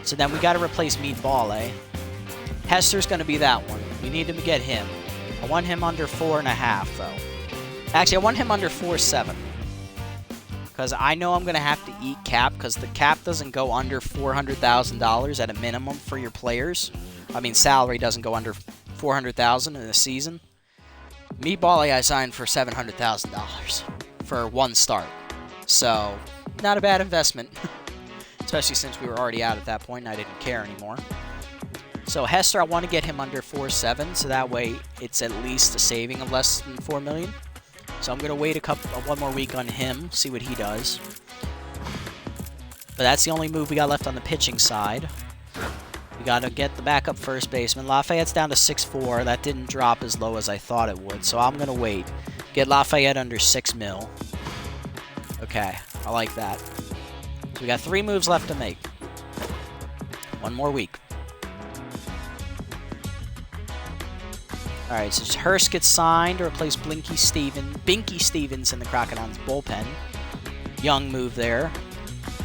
So then we gotta replace Meatball, Hester's gonna be that one. We need to get him. I want him under 4.5, though. Actually, I want him under 4.7. Because I know I'm going to have to eat cap, because the cap doesn't go under $400,000 at a minimum for your players. I mean, salary doesn't go under $400,000 in a season. Meatball I signed for $700,000 for one start. So, not a bad investment. Especially since we were already out at that point and I didn't care anymore. So Hester, I want to get him under 4.7, so that way it's at least a saving of less than $4 million. So I'm going to wait one more week on him, see what he does. But that's the only move we got left on the pitching side. We got to get the backup first baseman. Lafayette's down to 6.4. That didn't drop as low as I thought it would, so I'm going to wait. Get Lafayette under 6 mil. Okay, I like that. So we got 3 moves left to make. One more week. Alright, so Hurst gets signed to replace Binky Stevens in the Crocodiles bullpen. Young move there.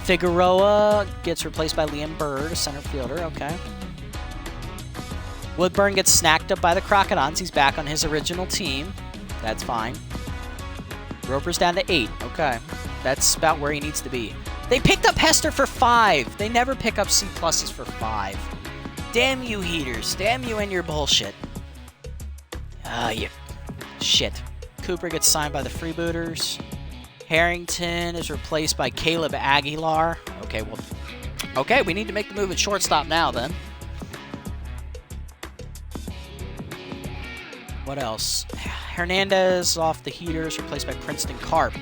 Figueroa gets replaced by Liam Bird, a center fielder. Okay. Woodburn gets snacked up by the Crocodiles. He's back on his original team. That's fine. Roper's down to 8. Okay. That's about where he needs to be. They picked up Hester for 5. They never pick up C pluses for 5. Damn you, Heaters. Damn you and your bullshit. Shit. Cooper gets signed by the Freebooters. Harrington is replaced by Caleb Aguilar. Okay, well... Okay, we need to make the move at shortstop now, then. What else? Hernandez off the Heaters, replaced by Princeton Carp.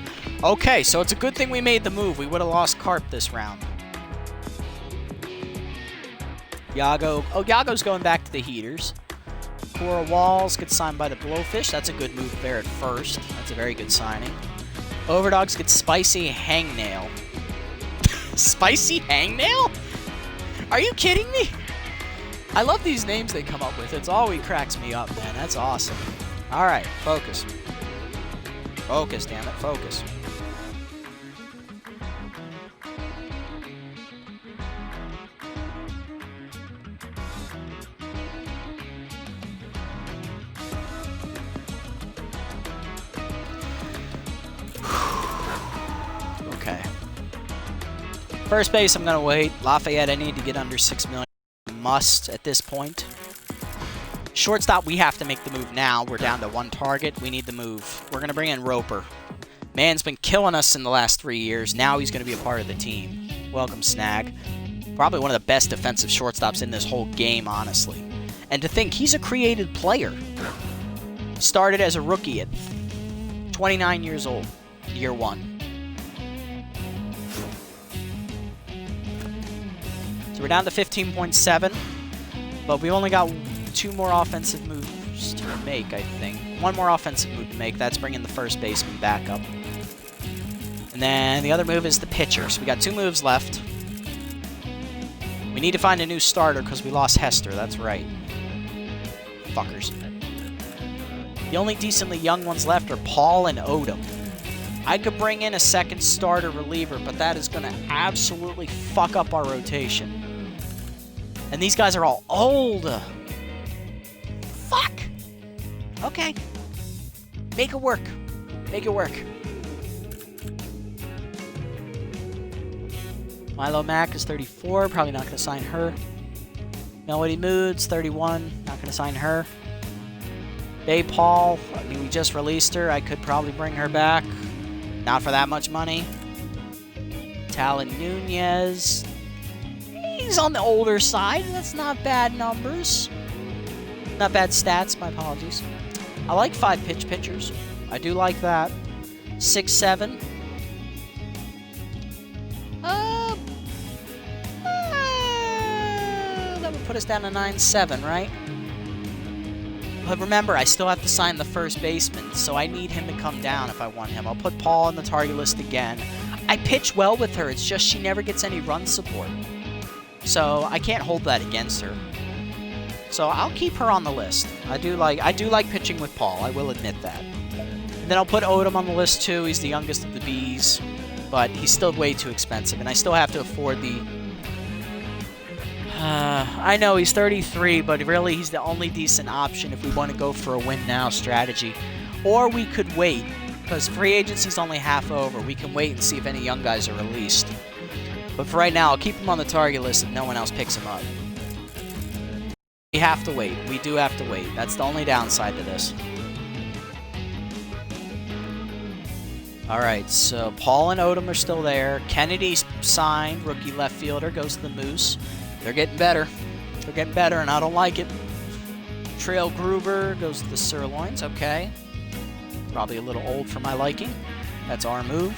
Okay, so it's a good thing we made the move. We would have lost Carp this round. Yago... Oh, Yago's going back to the Heaters. Cora Walls gets signed by the Blowfish. That's a good move there at first. That's a very good signing. Overdogs gets Spicy Hangnail. Spicy Hangnail? Are you kidding me? I love these names they come up with. It's always cracks me up, man. That's awesome. Alright, focus. Focus, damn it. Focus. Okay. First base, I'm going to wait. Lafayette, I need to get under 6 million. Must at this point. Shortstop, we have to make the move now. We're down to 1 target. We need the move. We're going to bring in Roper. Man's been killing us in the last 3 years. Now he's going to be a part of the team. Welcome, Snag. Probably one of the best defensive shortstops in this whole game, honestly. And to think, he's a created player. Started as a rookie at 29 years old. Year 1. So we're down to 15.7, but we only got 2 more offensive moves to make, I think. 1 more offensive move to make. That's bringing the first baseman back up. And then the other move is the pitcher. So we got 2 moves left. We need to find a new starter because we lost Hester. That's right. Fuckers. The only decently young ones left are Paul and Odom. I could bring in a second starter reliever, but that is going to absolutely fuck up our rotation. And these guys are all old. Fuck. Okay. Make it work. Make it work. Milo Mack is 34. Probably not going to sign her. Melody Moods, 31. Not going to sign her. Bay Paul, I mean, we just released her. I could probably bring her back. Not for that much money. Talon Nunez. He's on the older side. That's not bad numbers. Not bad stats, my apologies. I like 5-pitch pitchers. I do like that. 6'7". That would put us down to 9'7", right? But remember, I still have to sign the first baseman, so I need him to come down if I want him. I'll put Paul on the target list again. I pitch well with her, it's just she never gets any run support. So I can't hold that against her. So I'll keep her on the list. I do like pitching with Paul, I will admit that. And then I'll put Odom on the list too. He's the youngest of the Bees, but he's still way too expensive, and I still have to afford the... I know he's 33, but really he's the only decent option if we want to go for a win-now strategy. Or we could wait, because free agency's only half over. We can wait and see if any young guys are released. But for right now, I'll keep him on the target list if no one else picks him up. We have to wait. We do have to wait. That's the only downside to this. Alright, so Paul and Odom are still there. Kennedy's signed. Rookie left fielder goes to the Moose. They're getting better. They're getting better, and I don't like it. Trail Gruber goes to the Sirloins. Okay. Probably a little old for my liking. That's our move.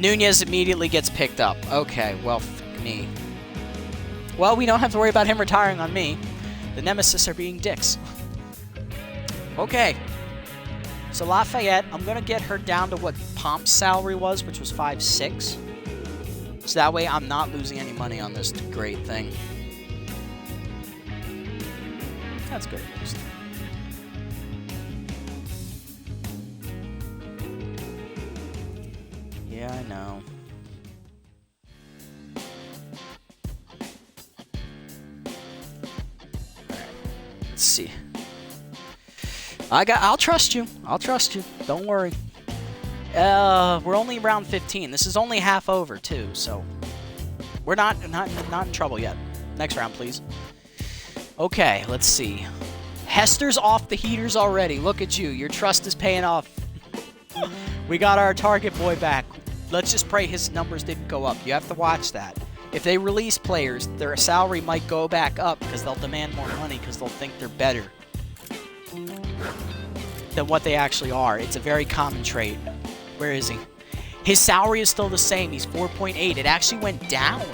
Nunez immediately gets picked up. Okay, well, f me. Well, we don't have to worry about him retiring on me. The Nemesis are being dicks. Okay. So Lafayette, I'm going to get her down to what Pomp's salary was, which was 5'6". So that way I'm not losing any money on this great thing. That's good at least. Yeah, I know. Alright, let's see. I'll trust you. I'll trust you. Don't worry. We're only round 15. This is only half over too, so we're not in trouble yet. Next round, please. Okay, let's see. Hester's off the heaters already. Look at you. Your trust is paying off. We got our target boy back. Let's just pray his numbers didn't go up. You have to watch that. If they release players, their salary might go back up because they'll demand more money because they'll think they're better than what they actually are. It's a very common trait. Where is he? His salary is still the same. He's 4.8. It actually went down.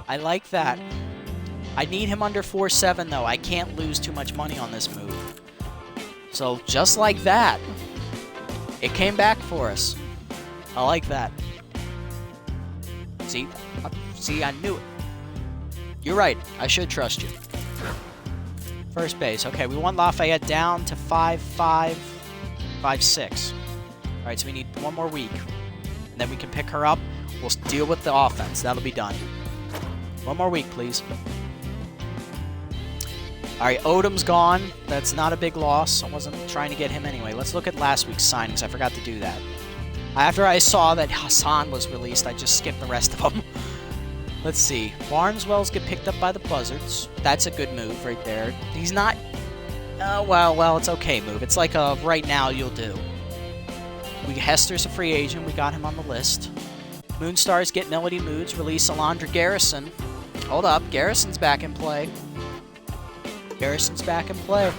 I like that. I need him under 4.7 though. I can't lose too much money on this move. So just like that, it came back for us. I like that. See, I knew it. You're right. I should trust you. First base. Okay, we want Lafayette down to 5'5", 5'6". All right, so we need one more week. And then we can pick her up. We'll deal with the offense. That'll be done. One more week, please. All right, Odom's gone. That's not a big loss. I wasn't trying to get him anyway. Let's look at last week's signings. I forgot to do that. After I saw that Hassan was released, I just skipped the rest of them. Let's see. Barneswell's get picked up by the Buzzards. That's a good move right there. He's not... well, it's okay move. It's like a right now you'll do. Hester's a free agent. We got him on the list. Moonstars get Melody Moods. Release Alondra Garrison. Hold up. Garrison's back in play. Garrison's back in play.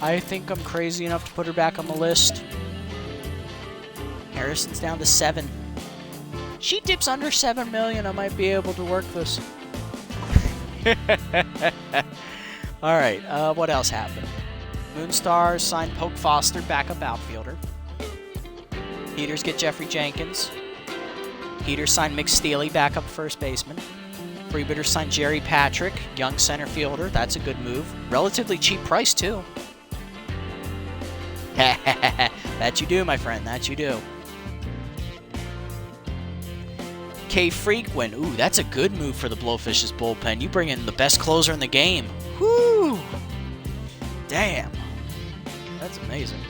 I think I'm crazy enough to put her back on the list. Harrison's down to 7. She dips under 7 million. I might be able to work this. All right. What else happened? Moonstars signed Poke Foster, backup outfielder. Heaters get Jeffrey Jenkins. Heaters signed Mick Steely, backup first baseman. Freebitters signed Jerry Patrick, young center fielder. That's a good move. Relatively cheap price, too. That you do, my friend. That you do. K. Frequent. Ooh, that's a good move for the Blowfish's bullpen. You bring in the best closer in the game. Whoo! Damn. That's amazing.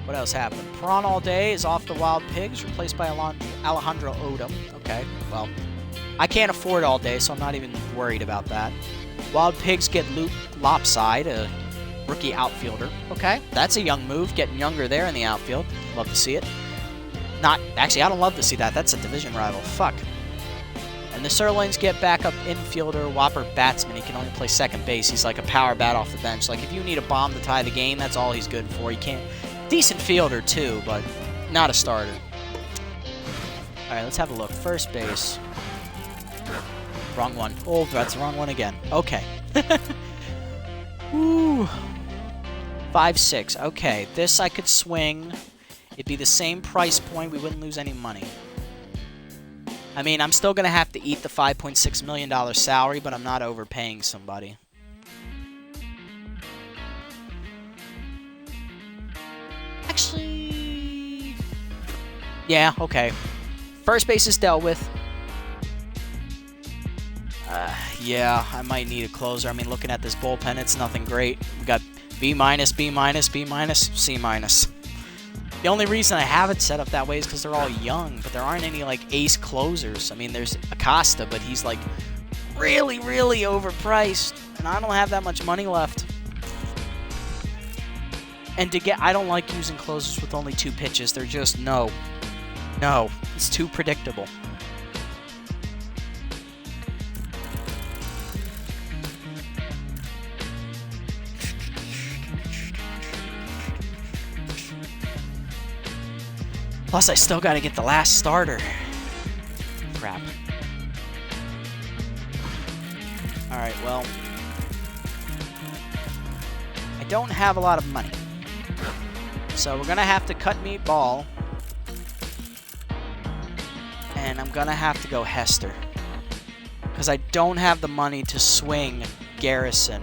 What else happened? Prawn All Day is off the Wild Pigs, replaced by Alejandro Odom. Okay, well, I can't afford All Day, so I'm not even worried about that. Wild Pigs get Luke Lopside, a rookie outfielder. Okay, that's a young move, getting younger there in the outfield. Love to see it. Actually, I don't love to see that. That's a division rival. Fuck. And the Sirloins get backup infielder Whopper Batsman. He can only play second base. He's like a power bat off the bench. Like, if you need a bomb to tie the game, that's all he's good for. He can't... Decent fielder, too, but not a starter. All right, let's have a look. First base. Wrong one. Oh, that's the wrong one again. Okay. Woo. 5-6. Okay, this I could swing. It'd be the same price point. We wouldn't lose any money. I mean, I'm still going to have to eat the $5.6 million salary, but I'm not overpaying somebody. Actually... Yeah, okay. First base is dealt with. Yeah, I might need a closer. I mean, looking at this bullpen, it's nothing great. We got B-, B-, B-, C-. The only reason I have it set up that way is because they're all young, but there aren't any, like, ace closers. I mean, there's Acosta, but he's, like, really, really overpriced, and I don't have that much money left. And I don't like using closers with only 2 pitches. They're just, no, it's too predictable. Plus, I still got to get the last starter. Crap. Alright, well. I don't have a lot of money. So we're going to have to cut meat ball. And I'm going to have to go Hester. Because I don't have the money to swing Garrison.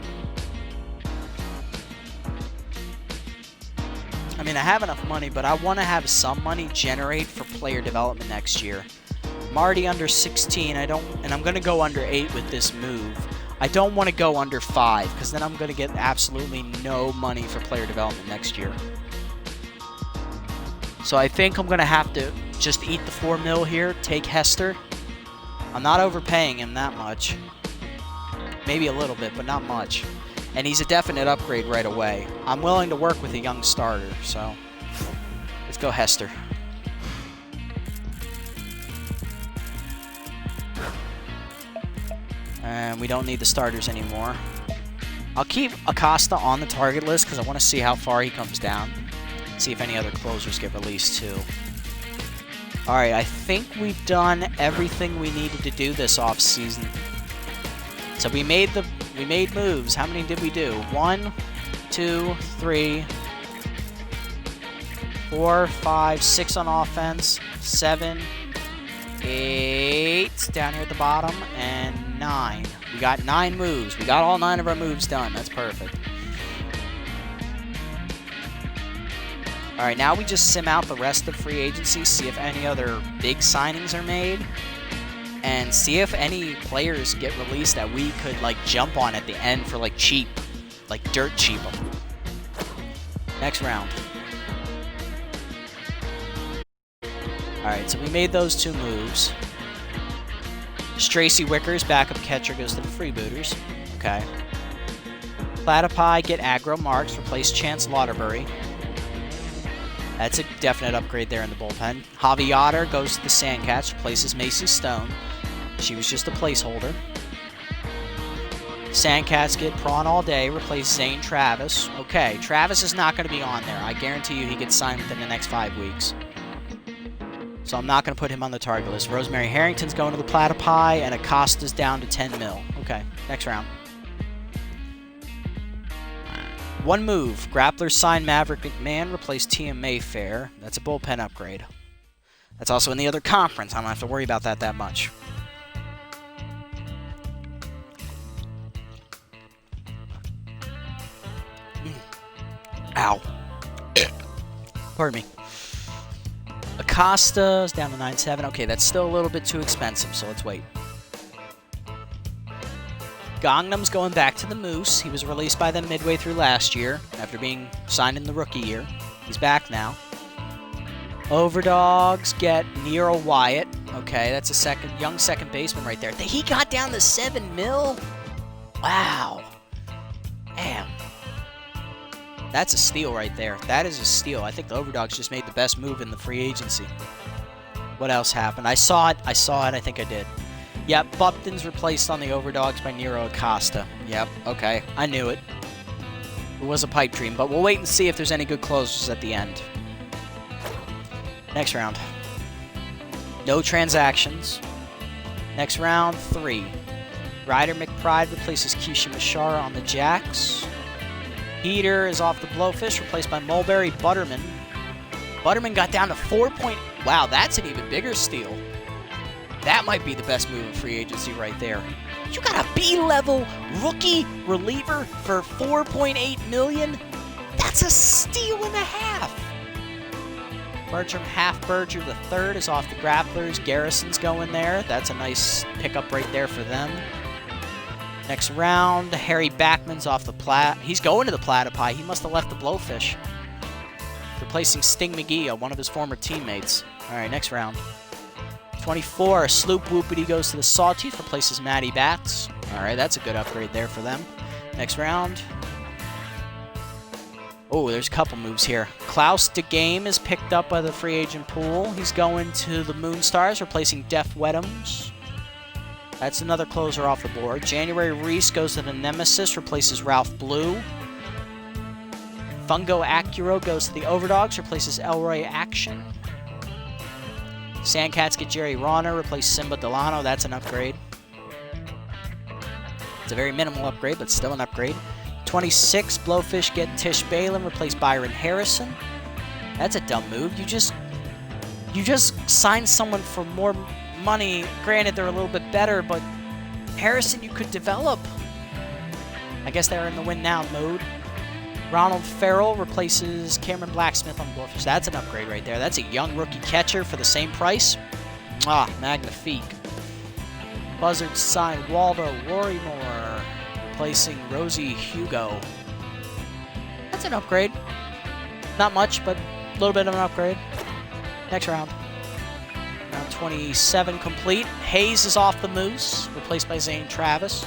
I mean, I have enough money, but I want to have some money generate for player development next year. I'm already under 16, and I'm going to go under 8 with this move. I don't want to go under 5, because then I'm going to get absolutely no money for player development next year. So I think I'm going to have to just eat the $4 mil here, take Hester. I'm not overpaying him that much. Maybe a little bit, but not much. And he's a definite upgrade right away. I'm willing to work with a young starter, so let's go Hester. And we don't need the starters anymore. I'll keep Acosta on the target list because I want to see how far he comes down. See if any other closers get released too. Alright, I think we've done everything we needed to do this offseason. So we made moves. How many did we do? 1, 2, 3, 4, 5, 6 on offense, 7, 8 down here at the bottom, and 9. We got 9 moves. We got all 9 of our moves done. That's perfect. Alright, now we just sim out the rest of free agency, see if any other big signings are made, and see if any players get released that we could, like, jump on at the end for, like, cheap. Like, dirt cheap. Next round. Alright, so we made those 2 moves. Stracy Wickers, backup catcher, goes to the freebooters. Okay. Platypi get aggro marks, replace Chance Lauderbury. That's a definite upgrade there in the bullpen. Javi Otter goes to the Sandcats, replaces Macy Stone. She was just a placeholder. Sandcats get Prawn All Day, replace Zane Travis. Okay, Travis is not going to be on there. I guarantee you he gets signed within the next 5 weeks. So I'm not going to put him on the target list. Rosemary Harrington's going to the Platypi, and Acosta's down to 10 mil. Okay, next round. 1 move. Grapplers sign Maverick McMahon, replace Tia Mayfair. That's a bullpen upgrade. That's also in the other conference. I don't have to worry about that much. Ow. Pardon me. Acosta's down to 9.7. Okay, that's still a little bit too expensive, so let's wait. Gangnam's going back to the Moose. He was released by them midway through last year after being signed in the rookie year. He's back now. Overdogs get Nero Wyatt. Okay, that's a young second baseman right there. He got down to 7 mil? Wow. Damn. That's a steal right there. That is a steal. I think the Overdogs just made the best move in the free agency. What else happened? I saw it. I think I did. Yep, Bupton's replaced on the Overdogs by Nero Acosta. Yep, okay. I knew it. It was a pipe dream, but we'll wait and see if there's any good closers at the end. Next round. No transactions. Next round, 3. Ryder McBride replaces Keisha Mashara on the Jacks. Heater is off the Blowfish, replaced by Mulberry Butterman. Butterman got down to 4 point... Wow, that's an even bigger steal. That might be the best move in free agency right there. You got a B-level rookie reliever for $4.8 million? That's a steal and a half. Bertram Halfberger the third is off the Grapplers. Garrison's going there. That's a nice pickup right there for them. Next round, Harry Backman's off the Plat. He's going to the Platypi. He must have left the Blowfish. Replacing Sting McGee, one of his former teammates. All right, next round. 24, Sloop Whoopity goes to the Sawtooth, replaces Matty Bats. All right, that's a good upgrade there for them. Next round. Oh, there's a couple moves here. Klaus DeGame is picked up by the free agent pool. He's going to the Moonstars, replacing Def Wedhams. That's another closer off the board. January Reese goes to the Nemesis, replaces Ralph Blue. Fungo Acuro goes to the Overdogs, replaces Elroy Action. Sandcats get Jerry Ronner, replace Simba Delano. That's an upgrade. It's a very minimal upgrade, but still an upgrade. 26, Blowfish get Tish Balin, replace Byron Harrison. That's a dumb move. You just signed someone for more money. Granted, they're a little bit better, but Harrison you could develop. I guess they're in the win now mode. Ronald Farrell replaces Cameron Blacksmith on the Blowfish. That's an upgrade right there. That's a young rookie catcher for the same price. Magnifique. Buzzards sign Waldo Worrymore, replacing Rosie Hugo. That's an upgrade. Not much, but a little bit of an upgrade. Next round. Round 27 complete. Hayes is off the Moose, replaced by Zane Travis.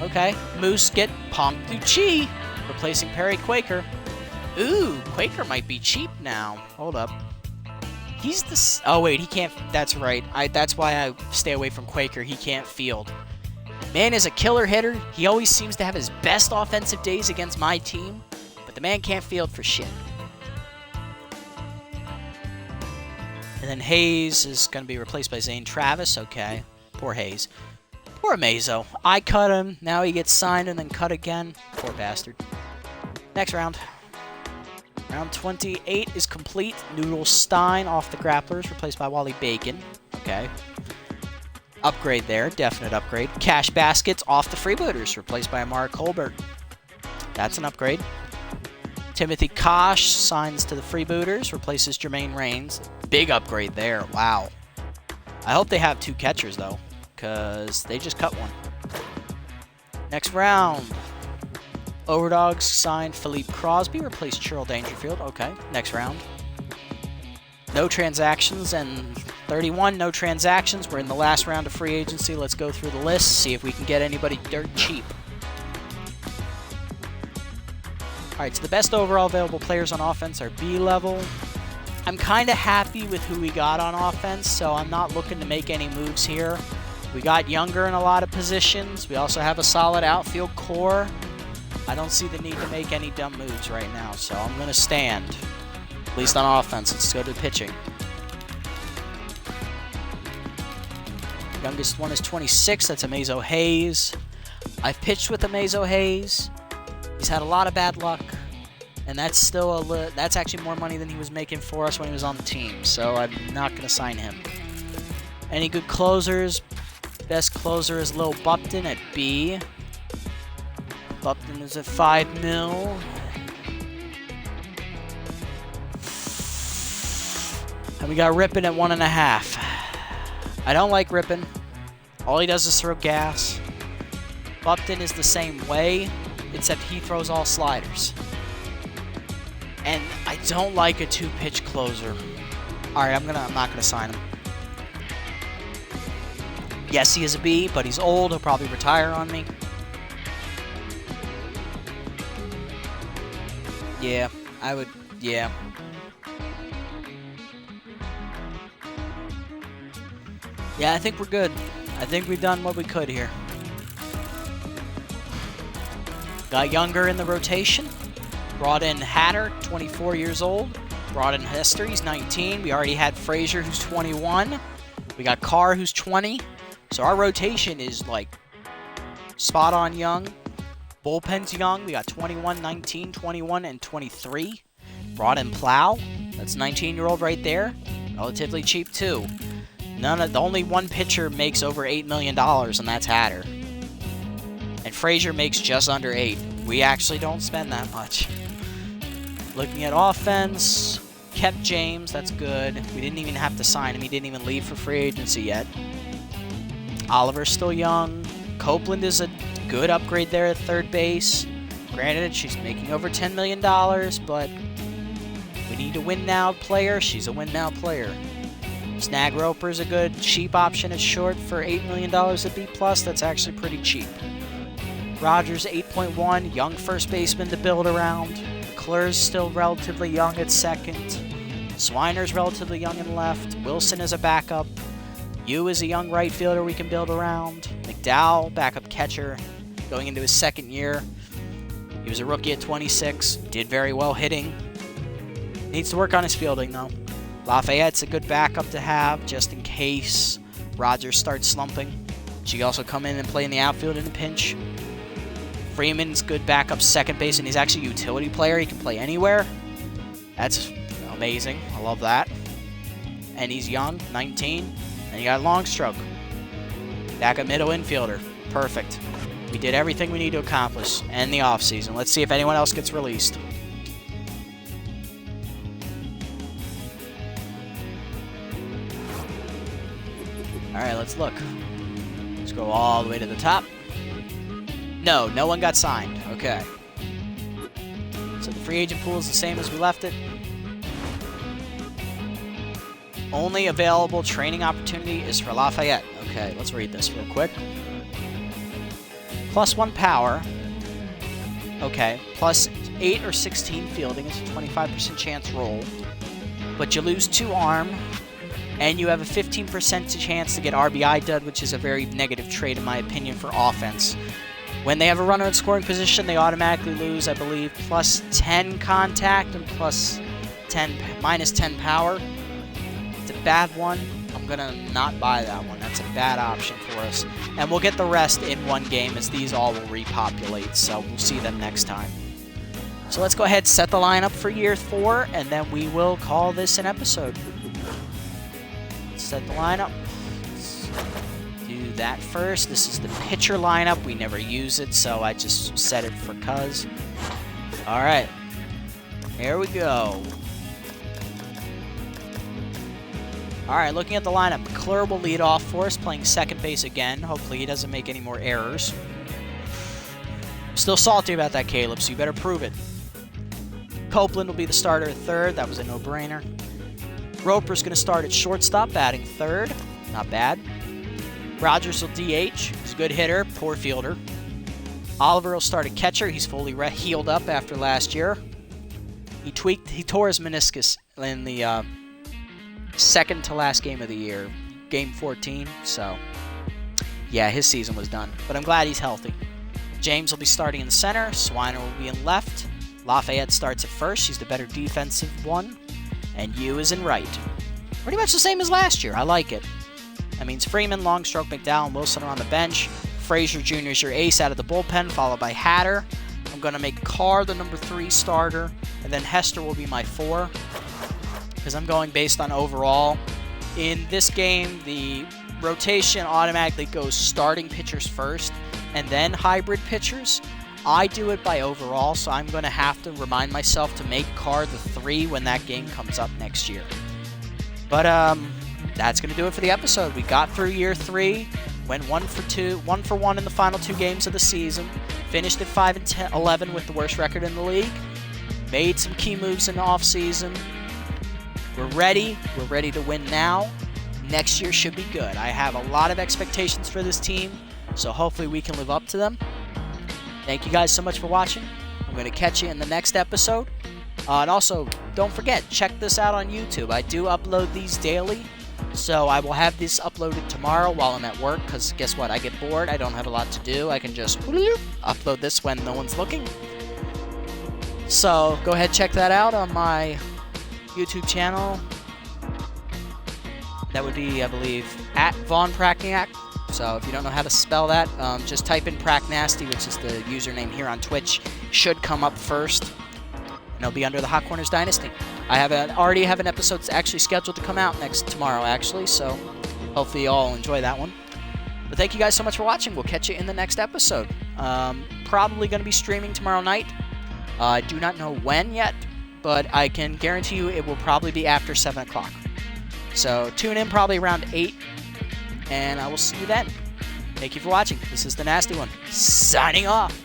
Okay, Moose get Pontucci, replacing Perry Quaker. Ooh, Quaker might be cheap now. Hold up. He's the... Oh, wait, he can't... That's right. That's why I stay away from Quaker. He can't field. Man is a killer hitter. He always seems to have his best offensive days against my team, but the man can't field for shit. And then Hayes is going to be replaced by Zane Travis. Okay. Poor Hayes. Poor Amazo. I cut him. Now he gets signed and then cut again. Poor bastard. Next round. Round 28 is complete. Noodle Stein off the Grapplers, replaced by Wally Bacon. Okay. Upgrade there. Definite upgrade. Cash Baskets off the Freebooters, replaced by Amara Colbert. That's an upgrade. Timothy Kosh signs to the Freebooters, replaces Jermaine Raines. Big upgrade there. Wow. I hope they have 2 catchers, though, because they just cut one. Next round. Overdogs signed Philippe Crosby, replaced Cheryl Dangerfield. Okay, next round. No transactions, and 31, no transactions. We're in the last round of free agency. Let's go through the list, see if we can get anybody dirt cheap. Alright, so the best overall available players on offense are B-level. I'm kind of happy with who we got on offense, so I'm not looking to make any moves here. We got younger in a lot of positions. We also have a solid outfield core. I don't see the need to make any dumb moves right now, so I'm going to stand. At least on offense. Let's go to pitching. Youngest one is 26. That's Amazo Hayes. I've pitched with Amazo Hayes. He's had a lot of bad luck, and that's still that's actually more money than he was making for us when he was on the team, so I'm not going to sign him. Any good closers? Best closer is Lil Bupton at B. Bupton is at 5 mil. And we got Rippin at 1.5. I don't like Rippin. All he does is throw gas. Bupton is the same way, except he throws all sliders. And I don't like a 2-pitch closer. All right, I'm not gonna sign him. Yes, he is a B, but he's old. He'll probably retire on me. Yeah, I would. Yeah. Yeah, I think we're good. I think we've done what we could here. Got younger in the rotation. Brought in Hatter, 24 years old. Brought in Hester, he's 19. We already had Frazier, who's 21. We got Carr, who's 20. So our rotation is like spot on young. Bullpen's young. We got 21, 19, 21, and 23. Brought in Plow. That's 19-year-old right there. Relatively cheap too. The only one pitcher makes over $8 million, and that's Hatter. And Frazier makes just under 8. We actually don't spend that much. Looking at offense, kept James, that's good. We didn't even have to sign him. He didn't even leave for free agency yet. Oliver's still young. Copeland is a good upgrade there at third base. Granted, she's making over $10 million, but we need a win-now player. She's a win-now player. Snag Roper's a good cheap option at short for $8 million at B+. That's actually pretty cheap. Rogers, 8.1, young first baseman to build around. McClure's still relatively young at second. Swiner's relatively young in left. Wilson is a backup. Yu is a young right fielder we can build around. McDowell, backup catcher, going into his second year. He was a rookie at 26, did very well hitting. Needs to work on his fielding, though. Lafayette's a good backup to have, just in case Rogers starts slumping. She can also come in and play in the outfield in a pinch. Freeman's good backup second base, and he's actually a utility player. He can play anywhere. That's amazing. I love that. And he's young, 19. And you got Longstroke. Backup middle infielder. Perfect. We did everything we need to accomplish in the offseason. Let's see if anyone else gets released. Alright, let's look. Let's go all the way to the top. No one got signed. Okay. So the free agent pool is the same as we left it. Only available training opportunity is for Lafayette. Okay, let's read this real quick. +1 power. Okay. +8 or 16 fielding. It's a 25% chance roll. But you lose 2 arm. And you have a 15% chance to get RBI dud, which is a very negative trait in my opinion for offense. When they have a runner in scoring position, they automatically lose, I believe, +10 contact and -10 power. It's a bad one. I'm going to not buy that one. That's a bad option for us. And we'll get the rest in one game as these all will repopulate, so we'll see them next time. So let's go ahead and set the lineup for year 4, and then we will call this an episode. Let's set the lineup. Let's do that first. This is the pitcher lineup. We never use it, so I just set it for cuz. All right. Here we go. All right, looking at the lineup, McClure will lead off for us, playing second base again. Hopefully he doesn't make any more errors. Still salty about that, Caleb, so you better prove it. Copeland will be the starter at third. That was a no-brainer. Roper's going to start at shortstop, batting third. Not bad. Rogers will DH. He's a good hitter, poor fielder. Oliver will start at catcher. He's fully healed up after last year. He tore his meniscus in the second to last game of the year, game 14. So, yeah, his season was done. But I'm glad he's healthy. James will be starting in the center. Swiner will be in left. Lafayette starts at first. She's the better defensive one. And Yu is in right. Pretty much the same as last year. I like it. That means Freeman, Longstroke, McDowell, and Wilson are on the bench. Frazier Jr. is your ace out of the bullpen, followed by Hatter. I'm going to make Carr the number 3 starter. And then Hester will be my 4. Because I'm going based on overall. In this game, the rotation automatically goes starting pitchers first and then hybrid pitchers. I do it by overall, so I'm going to have to remind myself to make Carr the 3 when that game comes up next year. But that's going to do it for the episode. We got through year 3, went 1 for 1 in the final 2 games of the season, finished at 5-11 with the worst record in the league. made some key moves in the offseason. We're ready. We're ready to win now. Next year should be good. I have a lot of expectations for this team, so hopefully we can live up to them. Thank you guys so much for watching. I'm going to catch you in the next episode. And also, don't forget, check this out on YouTube. I do upload these daily, so I will have this uploaded tomorrow while I'm at work, because guess what? I get bored. I don't have a lot to do. I can just upload this when no one's looking. So go ahead, check that out on my YouTube channel. That would be, I believe, at Von Prakniak. So if you don't know how to spell that, just type in Dynasty, which is the username here on Twitch. Should come up first, and it'll be under the Hot Corners Dynasty. I already have an episode that's actually scheduled to come out tomorrow, actually. So hopefully you all enjoy that one. But thank you guys so much for watching. We'll catch you in the next episode. Probably going to be streaming tomorrow night. I do not know when yet, but I can guarantee you it will probably be after 7 o'clock. So tune in probably around 8, and I will see you then. Thank you for watching. This is the Nasty One, signing off.